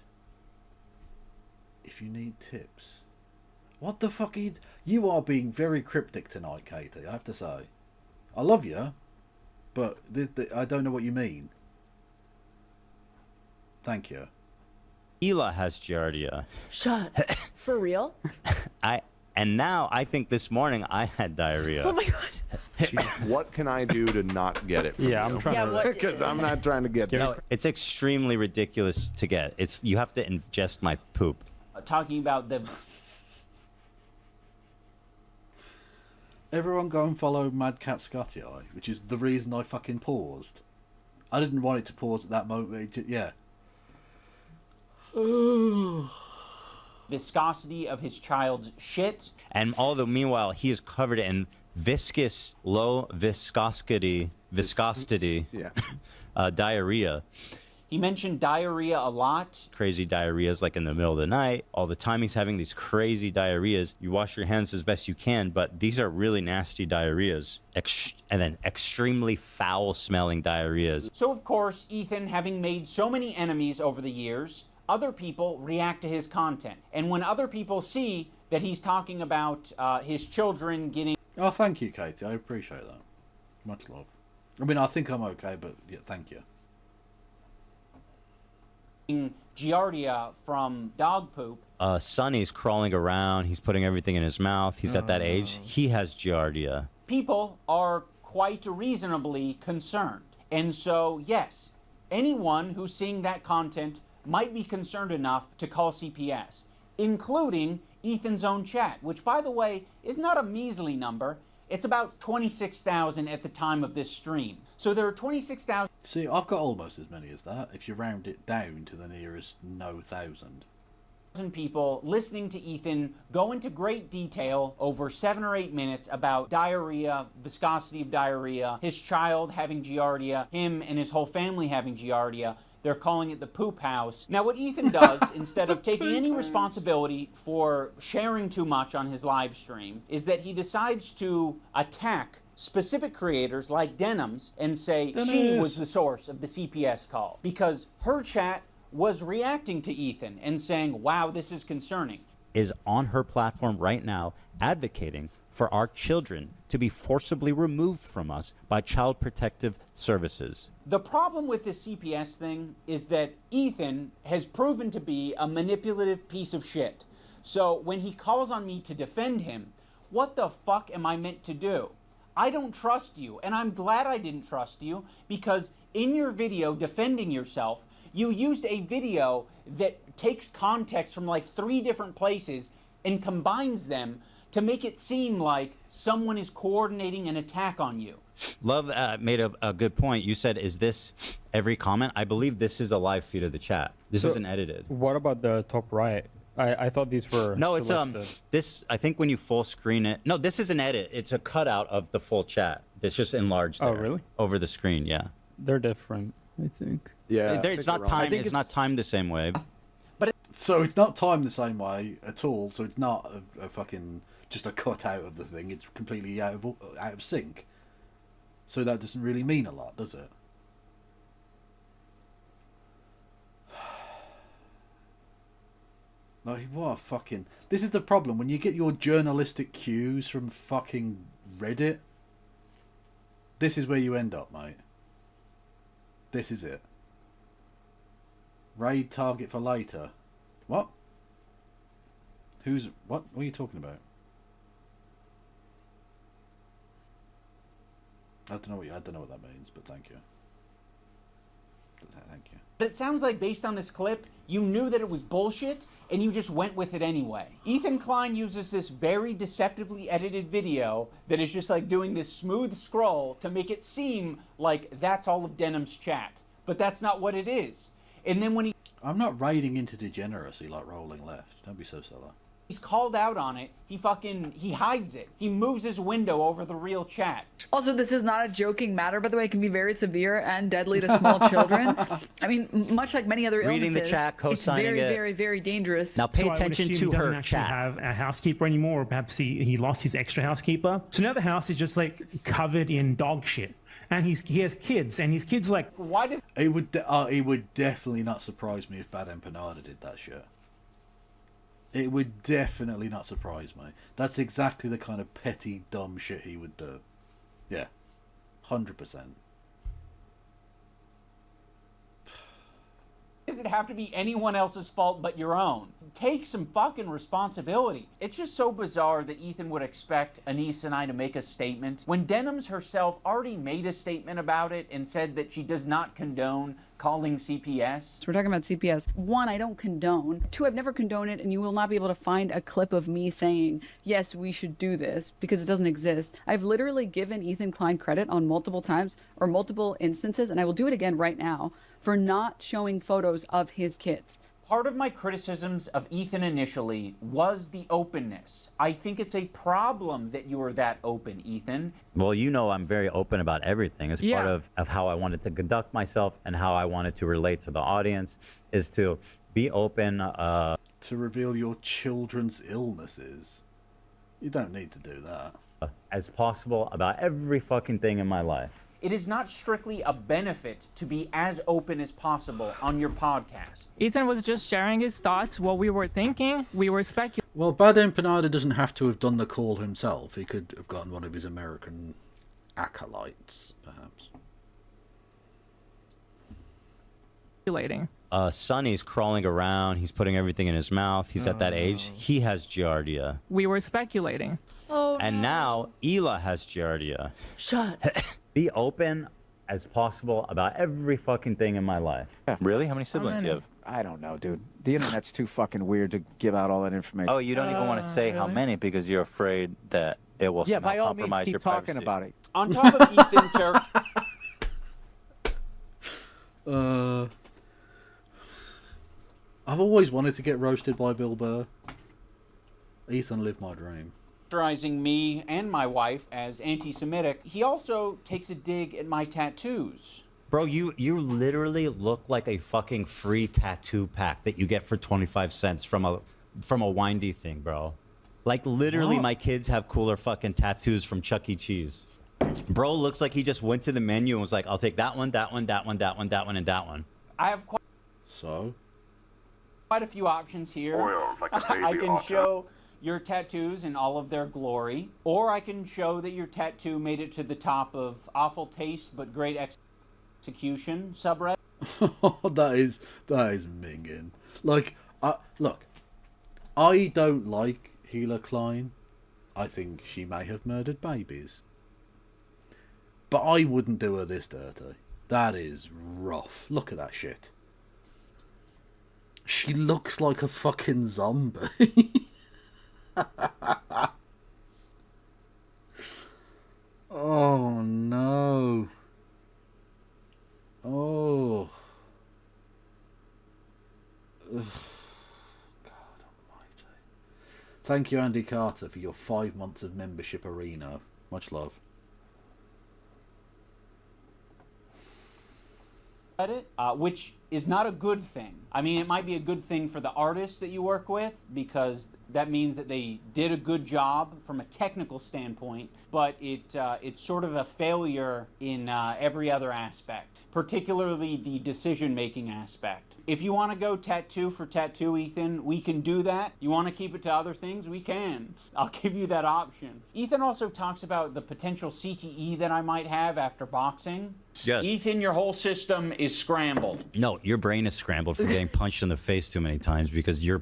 if you need tips. What the fuck are you... You are being very cryptic tonight, Katie, I have to say. I love you, but I don't know what you mean. Thank you. Ela has giardia. Shut. For real? And now I think this morning I had diarrhea. Oh my god. What can I do to not get it? Yeah, I'm trying to, because I'm not trying to get. No, it's extremely ridiculous to get. It's you have to ingest my poop. Talking about the... Everyone go and follow Mad Cat Scotty Eye, which is the reason I fucking paused. I didn't want it to pause at that moment. Yeah. Viscosity of his child's shit. And meanwhile, he is covered in viscous, low viscosity diarrhea. He mentioned diarrhea a lot. Crazy diarrheas like in the middle of the night. All the time he's having these crazy diarrheas. You wash your hands as best you can, but these are really nasty diarrheas. And then extremely foul smelling diarrheas. So of course, Ethan, having made so many enemies over the years, other people react to his content. And when other people see that he's talking about his children getting... Oh, thank you, Katie. I appreciate that. Much love. I mean, I think I'm okay, but yeah, thank you. Giardia from dog poop. Sonny's crawling around. He's putting everything in his mouth. He's at that age. He has giardia. People are quite reasonably concerned. And so, yes, anyone who's seeing that content might be concerned enough to call CPS, including Ethan's own chat, which, by the way, is not a measly number. It's about 26,000 at the time of this stream. So there are 26,000... See, I've got almost as many as that, if you round it down to the nearest no thousand. People listening to Ethan go into great detail over 7 or 8 minutes about diarrhea, viscosity of diarrhea, his child having giardia, him and his whole family having giardia. They're calling it the poop house. Now what Ethan does, instead of taking any responsibility for sharing too much on his live stream, is that he decides to attack specific creators like Denims and say she was the source of the CPS call because her chat was reacting to Ethan and saying, wow, this is concerning. Is on her platform right now advocating for our children to be forcibly removed from us by Child Protective Services. The problem with this CPS thing is that Ethan has proven to be a manipulative piece of shit. So when he calls on me to defend him, what the fuck am I meant to do? I don't trust you, and I'm glad I didn't trust you, because in your video defending yourself, you used a video that takes context from like 3 different places and combines them to make it seem like someone is coordinating an attack on you. Love made a good point. You said, is this every comment? I believe this is a live feed of the chat. This isn't edited. What about the top right? I thought these were No, it's selected. this, I think when you full screen it, no, this is an edit. It's a cutout of the full chat. It's just enlarged Oh, there, really? over the screen, yeah. They're different, I think. Yeah. It's not timed. It's not timed the same way. So it's not timed the same way at all. So it's not a fucking just a cut out of the thing. It's completely out of sync. So that doesn't really mean a lot, does it? Like, what a fucking... This is the problem. When you get your journalistic cues from fucking Reddit, this is where you end up, mate. This is it. Raid target for later. What? Who's... What are you talking about? I don't know what that means, but thank you. Thank you. But it sounds like based on this clip, you knew that it was bullshit, and you just went with it anyway. Ethan Klein uses this very deceptively edited video that is just like doing this smooth scroll to make it seem like that's all of Denham's chat. But that's not what it is. And then when I'm not raiding into degeneracy like rolling left. Don't be so silly. he's called out on it, he hides it. He moves his window over the real chat. Also, this is not a joking matter, by the way. It can be very severe and deadly to small children. I mean, much like many other illnesses, Reading the chat, co-signing it's very, it. very, very dangerous. Now pay So I would attention assume to he doesn't her actually chat. have a housekeeper anymore, or perhaps he lost his extra housekeeper. So now the house is just like covered in dog shit. And he has kids, and his kids like... Why did... It would definitely not surprise me if Bad Empanada did that shit. It would definitely not surprise me. That's exactly the kind of petty, dumb shit he would do. Yeah. 100%. Does it have to be anyone else's fault but your own? Take some fucking responsibility. It's just so bizarre that Ethan would expect Anise and I to make a statement when Denham's herself already made a statement about it and said that she does not condone calling CPS. So we're talking about CPS. One, I don't condone. Two, I've never condoned it, and you will not be able to find a clip of me saying, yes, we should do this, because it doesn't exist. I've literally given Ethan Klein credit on multiple times or multiple instances, and I will do it again right now, for not showing photos of his kids. Part of my criticisms of Ethan initially was the openness. I think it's a problem that you are that open, Ethan. Well, you know I'm very open about everything. It's part of how I wanted to conduct myself and how I wanted to relate to the audience, is to be open. To reveal your children's illnesses. You don't need to do that. As possible about every fucking thing in my life. It is not strictly a benefit to be as open as possible on your podcast. Ethan was just sharing his thoughts, what we were thinking. We were speculating. Well, Bad Empanada doesn't have to have done the call himself. He could have gotten one of his American acolytes, perhaps. Sonny's crawling around. He's putting everything in his mouth. He's at that age. He has giardia. We were speculating. Oh, and now Ela has giardia. Shut. Be open as possible about every fucking thing in my life. Really? How many siblings do you have? I don't know, dude. The internet's too fucking weird to give out all that information. Oh, you don't even want to say how many because you're afraid that it will Yeah, somehow by all means, compromise keep your talking privacy. about it. On top of Ethan character... I've always wanted to get roasted by Bill Burr. Ethan lived my dream. Characterizing me and my wife as anti-Semitic, he also takes a dig at my tattoos. Bro, you literally look like a fucking free tattoo pack that you get for 25 cents from a windy thing, bro. Like literally, What? my kids have cooler fucking tattoos from Chuck E. Cheese. Bro looks like he just went to the menu and was like, I'll take that one, that one, that one, that one, that one, and that one. I have quite a few options here. Oiled like a baby I can otter. show your tattoos in all of their glory, or I can show that your tattoo made it to the top of awful taste but great execution subreddit. that is minging. Like, look, I don't like Hila Klein. I think she may have murdered babies. But I wouldn't do her this dirty. That is rough. Look at that shit. She looks like a fucking zombie. Oh no. Oh. Ugh. God almighty. Thank you, Andy Carter, for your 5 months of membership Arena. Much love. Which is not a good thing. I mean, it might be a good thing for the artists that you work with because that means that they did a good job from a technical standpoint, but it's sort of a failure in every other aspect, particularly the decision-making aspect. If you want to go tattoo for tattoo, Ethan, we can do that. You want to keep it to other things? We can. I'll give you that option. Ethan also talks about the potential CTE that I might have after boxing. Yeah. Ethan, your whole system is scrambled. No, your brain is scrambled from getting punched in the face too many times because you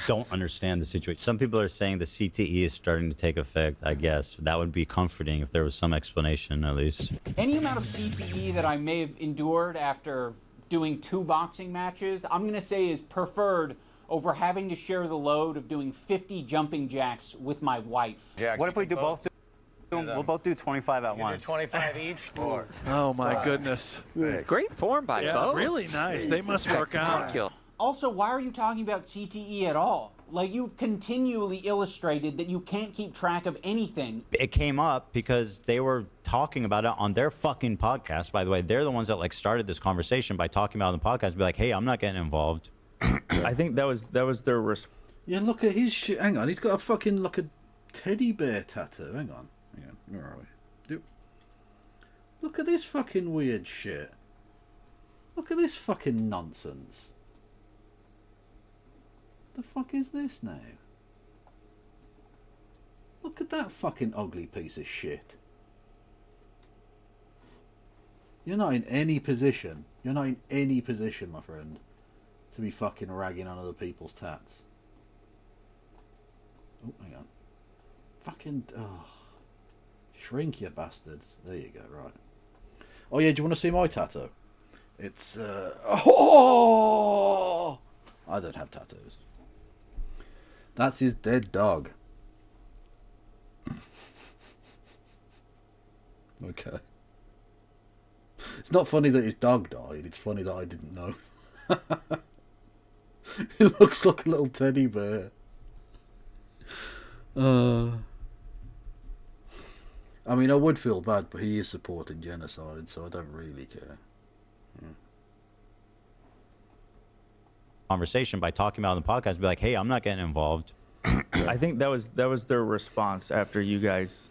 don't understand the situation. Some people are saying the CTE is starting to take effect, I guess. That would be comforting if there was some explanation, at least. Any amount of CTE that I may have endured after doing 2 boxing matches, I'm going to say is preferred over having to share the load of doing 50 jumping jacks with my wife. Yeah. What if we do both? We'll both do 25 at once. 25 each? Oh my goodness. Great form by Yeah, both. really nice. They must work out. Also, why are you talking about CTE at all? Like, you've continually illustrated that you can't keep track of anything. It came up because they were talking about it on their fucking podcast. By the way, they're the ones that like started this conversation by talking about it on the podcast. Be like, hey, I'm not getting involved. I think that was their response. Yeah, look at his shit. Hang on, he's got a fucking like a teddy bear tattoo. Hang on. Where are we? Look at this fucking weird shit. Look at this fucking nonsense. The fuck is this now? Look at that fucking ugly piece of shit. You're not in any position. You're not in any position, my friend, to be fucking ragging on other people's tats. Oh, hang on. Fucking... Oh. Shrink, you bastards. There you go, right. Oh yeah, do you want to see my tattoo? It's, oh! I don't have tattoos. That's his dead dog. Okay. It's not funny that his dog died, it's funny that I didn't know. It looks like a little teddy bear. I mean, I would feel bad, but he is supporting genocide, so I don't really care. Conversation by talking about it on the podcast. Be like, hey, I'm not getting involved. I think that was their response after you guys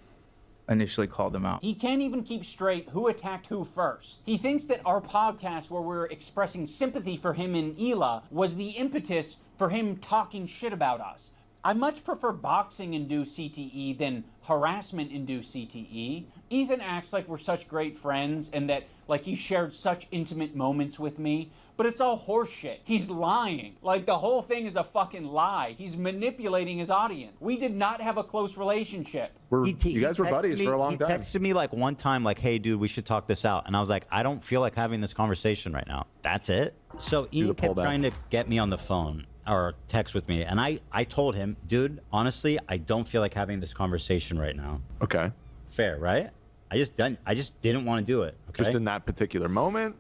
initially called them out. He can't even keep straight who attacked who first. He thinks that our podcast where we're expressing sympathy for him and Ela was the impetus for him talking shit about us. I much prefer boxing-induced CTE than harassment-induced CTE. Ethan acts like we're such great friends and that like he shared such intimate moments with me, but it's all horseshit. He's lying. Like the whole thing is a fucking lie. He's manipulating his audience. We did not have a close relationship. You guys were buddies for a long time. He texted me like one time like, hey dude, we should talk this out. And I was like, I don't feel like having this conversation right now. That's it. So Ian kept trying to get me on the phone or text with me. And I told him, dude, honestly, I don't feel like having this conversation right now. Okay. Fair, right? I just didn't want to do it. Okay? Just in that particular moment?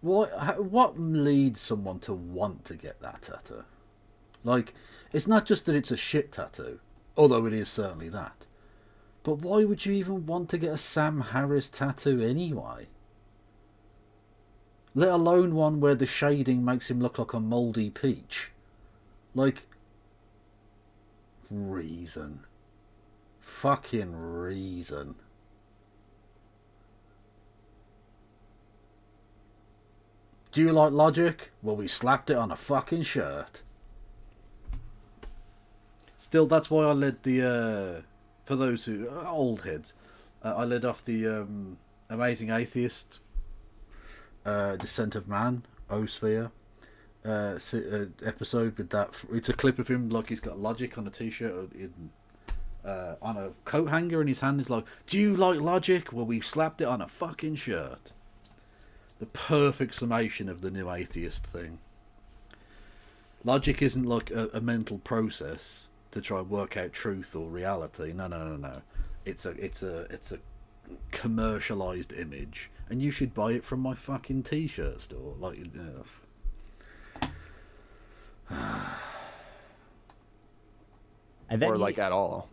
What leads someone to want to get that tattoo? Like, it's not just that it's a shit tattoo, although it is certainly that. But why would you even want to get a Sam Harris tattoo anyway? Let alone one where the shading makes him look like a mouldy peach. Like, reason. Fucking reason. Do you like Logic? Well, we slapped it on a fucking shirt. Still, that's why I led the, for those who, old heads, I led off the Amazing Atheist, Descent of Man, Osphere, episode with that. It's a clip of him, like he's got Logic on a t-shirt, on a coat hanger, and his hand is like, do you like Logic? Well, we slapped it on a fucking shirt. The perfect summation of the new atheist thing. Logic isn't like a mental process to try and work out truth or reality. No. It's a commercialized image, and you should buy it from my fucking t-shirt store. Like, and then or like at all.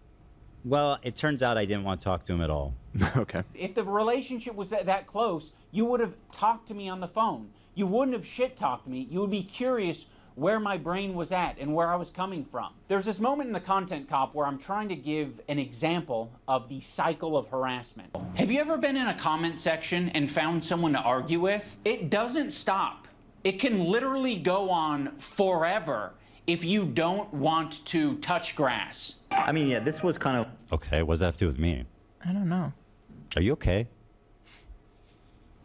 Well, it turns out I didn't want to talk to him at all. Okay. If the relationship was that close, you would have talked to me on the phone. You wouldn't have shit-talked me. You would be curious where my brain was at and where I was coming from. There's this moment in the Content Cop where I'm trying to give an example of the cycle of harassment. Have you ever been in a comment section and found someone to argue with? It doesn't stop. It can literally go on forever if you don't want to touch grass. I mean, yeah, this was kind of... Okay, what does that have to do with me? I don't know. Are you okay?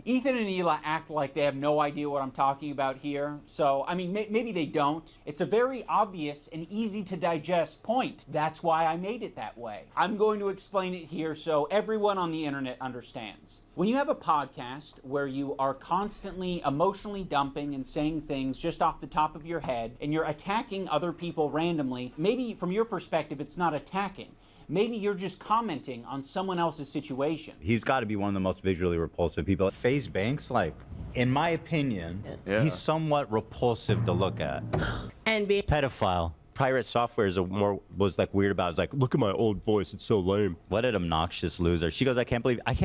Ethan and Hila act like they have no idea what I'm talking about here. So, I mean, maybe they don't. It's a very obvious and easy to digest point. That's why I made it that way. I'm going to explain it here so everyone on the internet understands. When you have a podcast where you are constantly emotionally dumping and saying things just off the top of your head, and you're attacking other people randomly, maybe from your perspective it's not attacking. Maybe you're just commenting on someone else's situation. He's got to be one of the most visually repulsive people. FaZe Banks, like, in my opinion, he's somewhat repulsive to look at. And be pedophile. Pirate Software was like weird about it. It's like, look at my old voice, it's so lame. What an obnoxious loser. She goes, I can't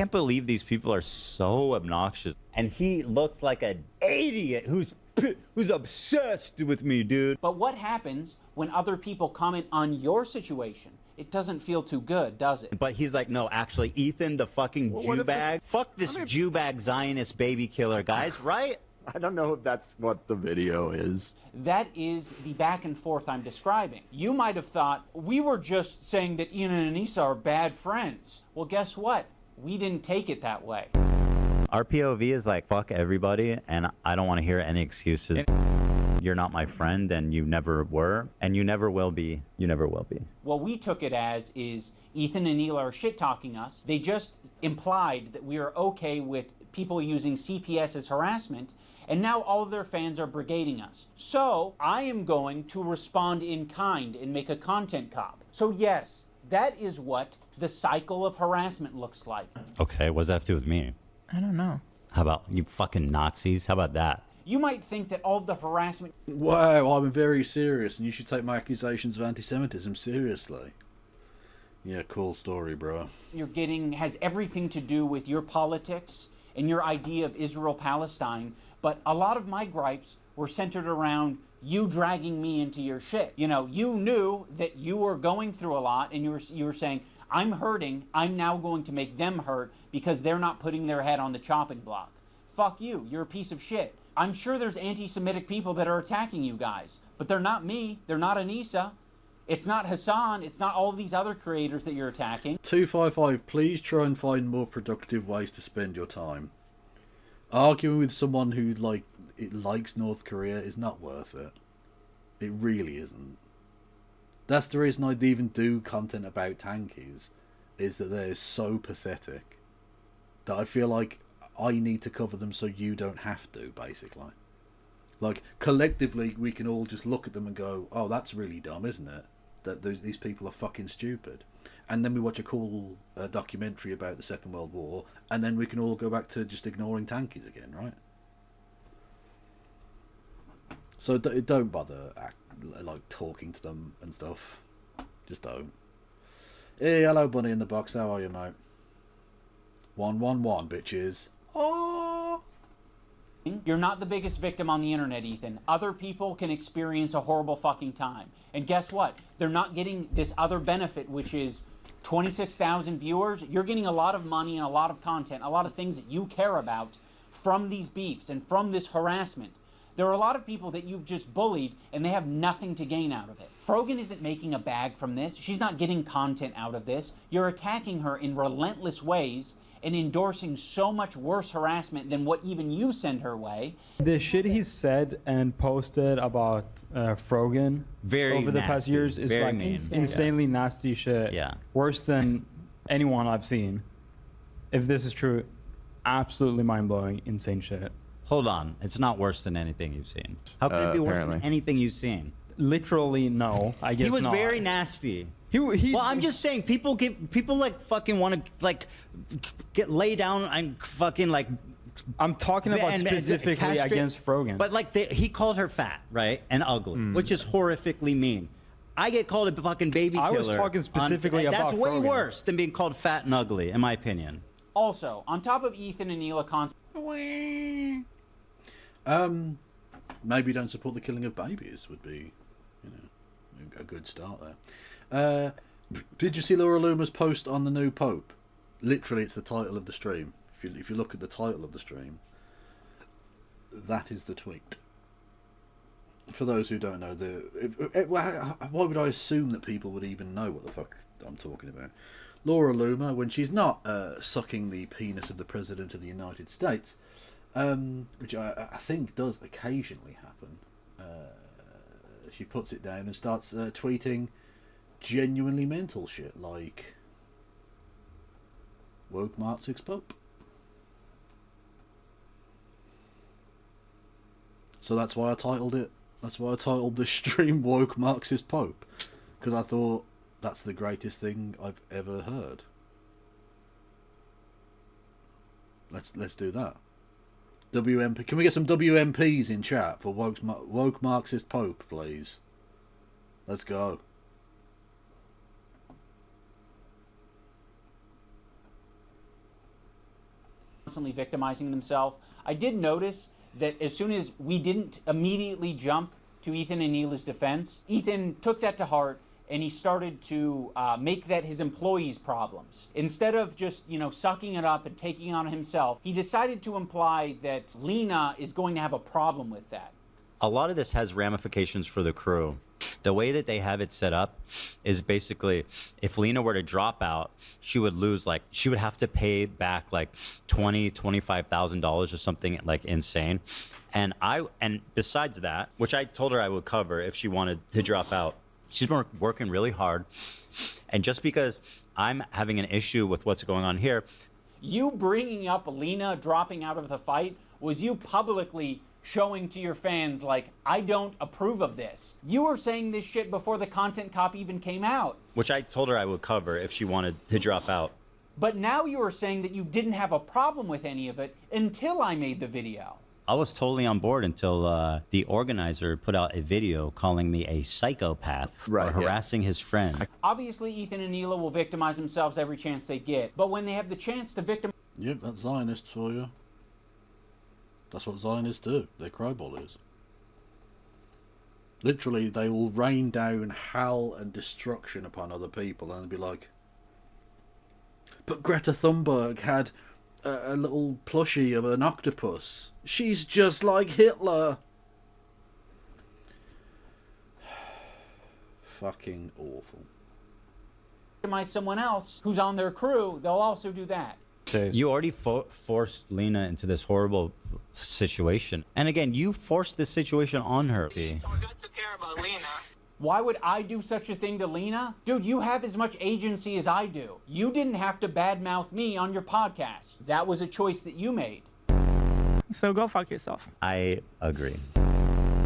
believe these people are so obnoxious. And he looks like an idiot who's obsessed with me, dude. But what happens when other people comment on your situation? It doesn't feel too good, does it? But he's like, no, actually, Ethan, the fucking Jew bag. Fuck this Jew bag Zionist baby killer, guys, right? I don't know if that's what the video is. That is the back and forth I'm describing. You might have thought, we were just saying that Ian and Anissa are bad friends. Well, guess what? We didn't take it that way. Our POV is like, fuck everybody, and I don't want to hear any excuses. You're not my friend, and you never were, and you never will be. You never will be. What we took it as is Ethan and Hila are shit-talking us. They just implied that we are okay with people using CPS as harassment, and now all of their fans are brigading us. So I am going to respond in kind and make a content cop. So yes, that is what the cycle of harassment looks like. Okay, what does that have to do with me? I don't know. How about you fucking Nazis? How about that? You might think that all of the harassment... Wow, I'm very serious, and you should take my accusations of anti-Semitism seriously. Yeah, cool story, bro. You're getting has everything to do with your politics and your idea of Israel-Palestine, but a lot of my gripes were centered around you dragging me into your shit. You know, you knew that you were going through a lot, and you were saying, I'm hurting, I'm now going to make them hurt because they're not putting their head on the chopping block. Fuck you, you're a piece of shit. I'm sure there's anti-Semitic people that are attacking you guys, but they're not me, they're not Anissa, it's not Hassan, it's not all of these other creators that you're attacking. 255, please try and find more productive ways to spend your time. Arguing with someone who likes North Korea is not worth it. It really isn't. That's the reason I'd even do content about tankies, is that they're so pathetic that I feel like I need to cover them so you don't have to, basically. Like, collectively, we can all just look at them and go, oh, that's really dumb, isn't it? That these people are fucking stupid. And then we watch a cool documentary about the Second World War, and then we can all go back to just ignoring tankies again, right? So don't bother talking to them and stuff. Just don't. Hey, hello, Bunny in the box. How are you, mate? 111, bitches. Oh. You're not the biggest victim on the internet, Ethan. Other people can experience a horrible fucking time. And guess what? They're not getting this other benefit, which is 26,000 viewers. You're getting a lot of money and a lot of content, a lot of things that you care about from these beefs and from this harassment. There are a lot of people that you've just bullied and they have nothing to gain out of it. Frogan isn't making a bag from this. She's not getting content out of this. You're attacking her in relentless ways and endorsing so much worse harassment than what even you send her way. The shit he said and posted about Frogan over the past years is like insanely nasty shit. Yeah. Worse than anyone I've seen. If this is true, absolutely mind-blowing, insane shit. Hold on, it's not worse than anything you've seen. How could it be worse than anything you've seen? Literally, no. I guess he was not. very nasty. Well, I'm just saying, people like fucking want to get lay down and fucking like. I'm talking about specifically against Frogan. But like he called her fat, right, and ugly, which is horrifically mean. I get called a fucking baby killer. I was talking specifically about That's way Frogan. worse than being called fat and ugly, in my opinion. Also, on top of Ethan and Neela Maybe don't support the killing of babies would be, a good start there. Did you see Laura Loomer's post on the new Pope? Literally, it's the title of the stream. If you look at the title of the stream, that is the tweet. For those who don't know, why would I assume that people would even know what the fuck I'm talking about? Laura Loomer, when she's not sucking the penis of the President of the United States, which I think does occasionally happen, she puts it down and starts tweeting genuinely mental shit like woke Marxist Pope. So that's why I titled it. That's why I titled this stream "Woke Marxist Pope," because I thought that's the greatest thing I've ever heard. Let's do that. WMP. Can we get some WMPs in chat for woke Marxist Pope, please? Let's go. constantly victimizing themselves. I did notice that as soon as we didn't immediately jump to Ethan and Neela's defense, Ethan took that to heart and he started to make that his employees' problems. Instead of just, sucking it up and taking it on himself, he decided to imply that Lena is going to have a problem with that. A lot of this has ramifications for the crew. The way that they have it set up is basically, if Lena were to drop out, she would lose, she would have to pay back $25,000 or something insane. And besides that, which I told her I would cover if she wanted to drop out, she's been working really hard. And just because I'm having an issue with what's going on here. You bringing up Lena dropping out of the fight was you publicly showing to your fans, I don't approve of this. You were saying this shit before the content cop even came out. Which I told her I would cover if she wanted to drop out. But now you are saying that you didn't have a problem with any of it until I made the video. I was totally on board until the organizer put out a video calling me a psychopath for harassing his friend. Obviously, Ethan and Neela will victimize themselves every chance they get. But when they have the chance to victimize... Yep, that's Zionists for you. That's what Zionists do. They're crowballers. Literally, they will rain down hell and destruction upon other people and be like, but Greta Thunberg had a little plushie of an octopus. She's just like Hitler. Fucking awful. ...victimize someone else who's on their crew, they'll also do that. You already forced Lena into this horrible situation. And again, you forced this situation on her. Why would I do such a thing to Lena? Dude, you have as much agency as I do. You didn't have to badmouth me on your podcast. That was a choice that you made. So go fuck yourself. I agree.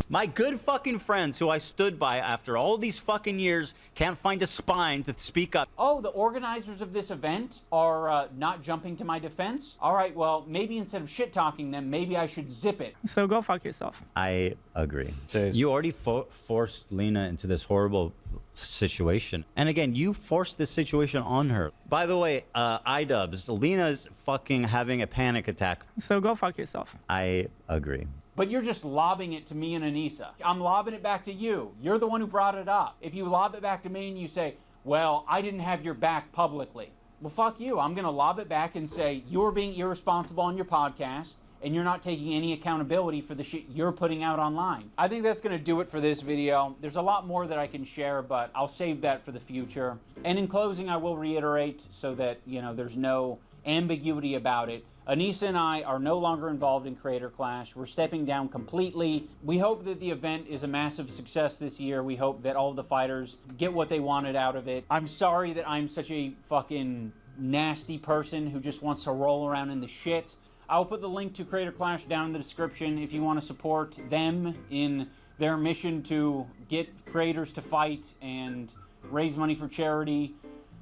My good fucking friends who I stood by after all these fucking years can't find a spine to speak up. Oh, the organizers of this event are not jumping to my defense? All right, well, maybe instead of shit-talking them, maybe I should zip it. So go fuck yourself. I agree. You already forced Lena into this horrible situation. And again, you forced this situation on her. By the way, iDubbbz, Lena's fucking having a panic attack. So go fuck yourself. I agree. But you're just lobbing it to me and Anissa. I'm lobbing it back to you. You're the one who brought it up. If you lob it back to me and you say, well, I didn't have your back publicly. Well, fuck you. I'm going to lob it back and say, you're being irresponsible on your podcast and you're not taking any accountability for the shit you're putting out online. I think that's going to do it for this video. There's a lot more that I can share, but I'll save that for the future. And in closing, I will reiterate so that, there's no ambiguity about it. Anissa and I are no longer involved in Creator Clash. We're stepping down completely. We hope that the event is a massive success this year. We hope that all of the fighters get what they wanted out of it. I'm sorry that I'm such a fucking nasty person who just wants to roll around in the shit. I'll put the link to Creator Clash down in the description if you want to support them in their mission to get creators to fight and raise money for charity.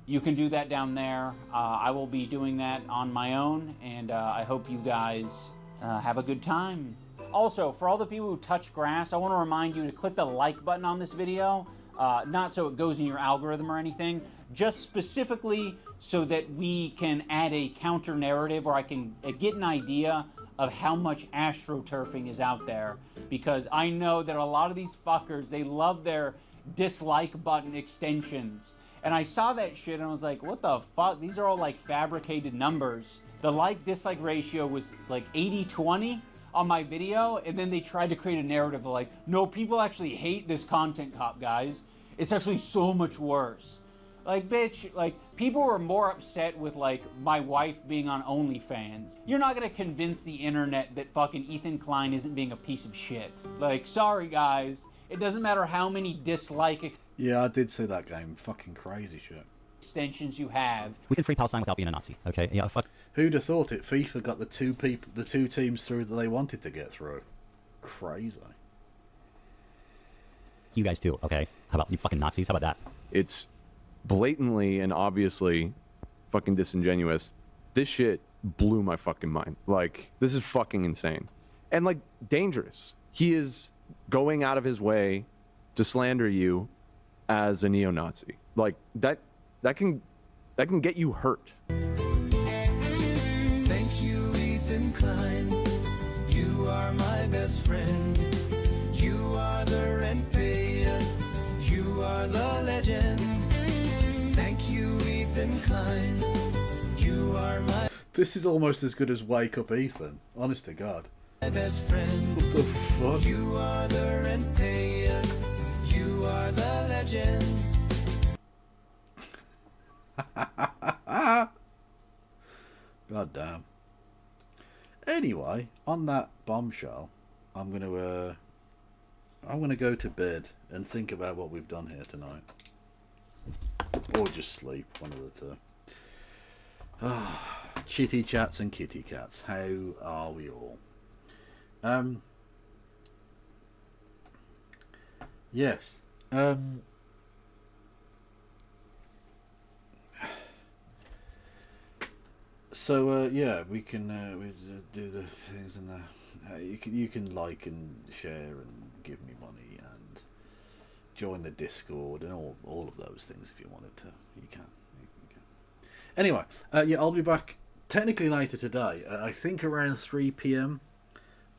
You can do that down there. I will be doing that on my own, and I hope you guys have a good time. Also, for all the people who touch grass, I want to remind you to click the like button on this video. Not so it goes in your algorithm or anything, just specifically so that we can add a counter narrative, or I can get an idea of how much astroturfing is out there, because I know that a lot of these fuckers, they love their dislike button extensions. And I saw that shit and I was like, what the fuck? These are all like fabricated numbers. The like-dislike ratio was like 80-20 on my video, and then they tried to create a narrative of like, no, people actually hate this content cop, guys. It's actually so much worse. Like, bitch, like, people were more upset with, like, my wife being on OnlyFans. You're not gonna convince the internet that fucking Ethan Klein isn't being a piece of shit. Like, sorry, guys. It doesn't matter how many dislike Yeah, I did see that game. Fucking crazy shit. extensions you have. We can free Palestine without being a Nazi, okay? Yeah, fuck. Who'd have thought it? FIFA got the two teams through that they wanted to get through. Crazy. You guys too, okay? How about you fucking Nazis? How about that? It's blatantly and obviously fucking disingenuous. This shit blew my fucking mind. Like, this is fucking insane. And, like, dangerous. He is going out of his way to slander you as a neo-Nazi. Like, that can get you hurt. Thank you, Ethan Klein. You are my best friend. You are the rent payer. You are the legend. Thank you, Ethan Klein. You are my This is almost as good as Wake Up Ethan. Honest to God. best friend. What the fuck? You are the rent payer. You are the legend. God damn. Anyway, on that bombshell, I'm gonna go to bed and think about what we've done here tonight, or just sleep, one of the two. Chitty chats and kitty cats. How are we all? Yes. So yeah, we can do the things in there. You can like and share and give me money and join the Discord and all of those things if you wanted to. You can. Anyway, yeah, I'll be back technically later today. I think around 3 p.m.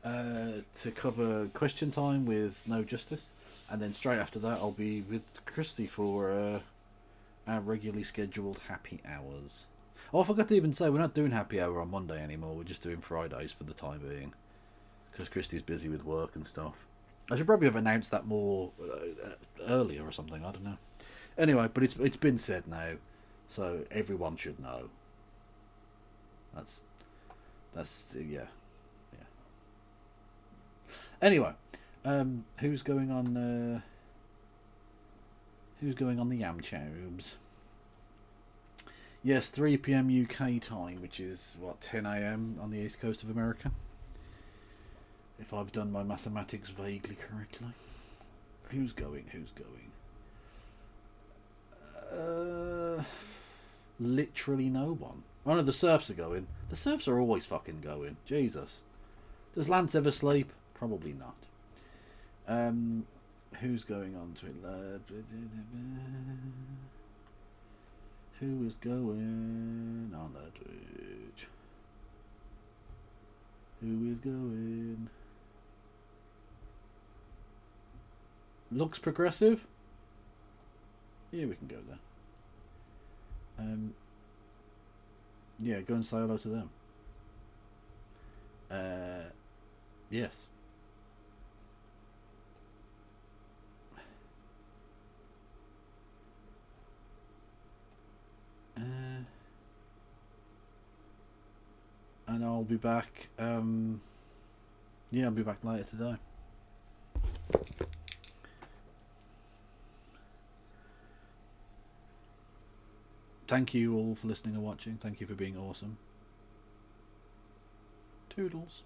To cover question time with No Justice, and then straight after that I'll be with Christy for our regularly scheduled happy hours. Oh, I forgot to even say, we're not doing happy hour on Monday anymore. We're just doing Fridays for the time being, because Christy's busy with work and stuff. I should probably have announced that more earlier or something. I don't know. Anyway, but it's been said now, so everyone should know. That's yeah. Anyway, who's going on the Yamchoobs? Yes, 3 p.m. UK time, which is, what, 10 a.m. on the east coast of America? If I've done my mathematics vaguely correctly. Who's going? Literally no one. Oh no, the Surfs are going. The Surfs are always fucking going. Jesus. Does Lance ever sleep? Probably not. Who's going on to it? Who is going on that Twitch? Who is going? Looks progressive? Yeah, we can go there. Yeah, go and say hello to them. Yes. And I'll be back. Yeah, I'll be back later today. Thank you all for listening and watching. Thank you for being awesome. Toodles.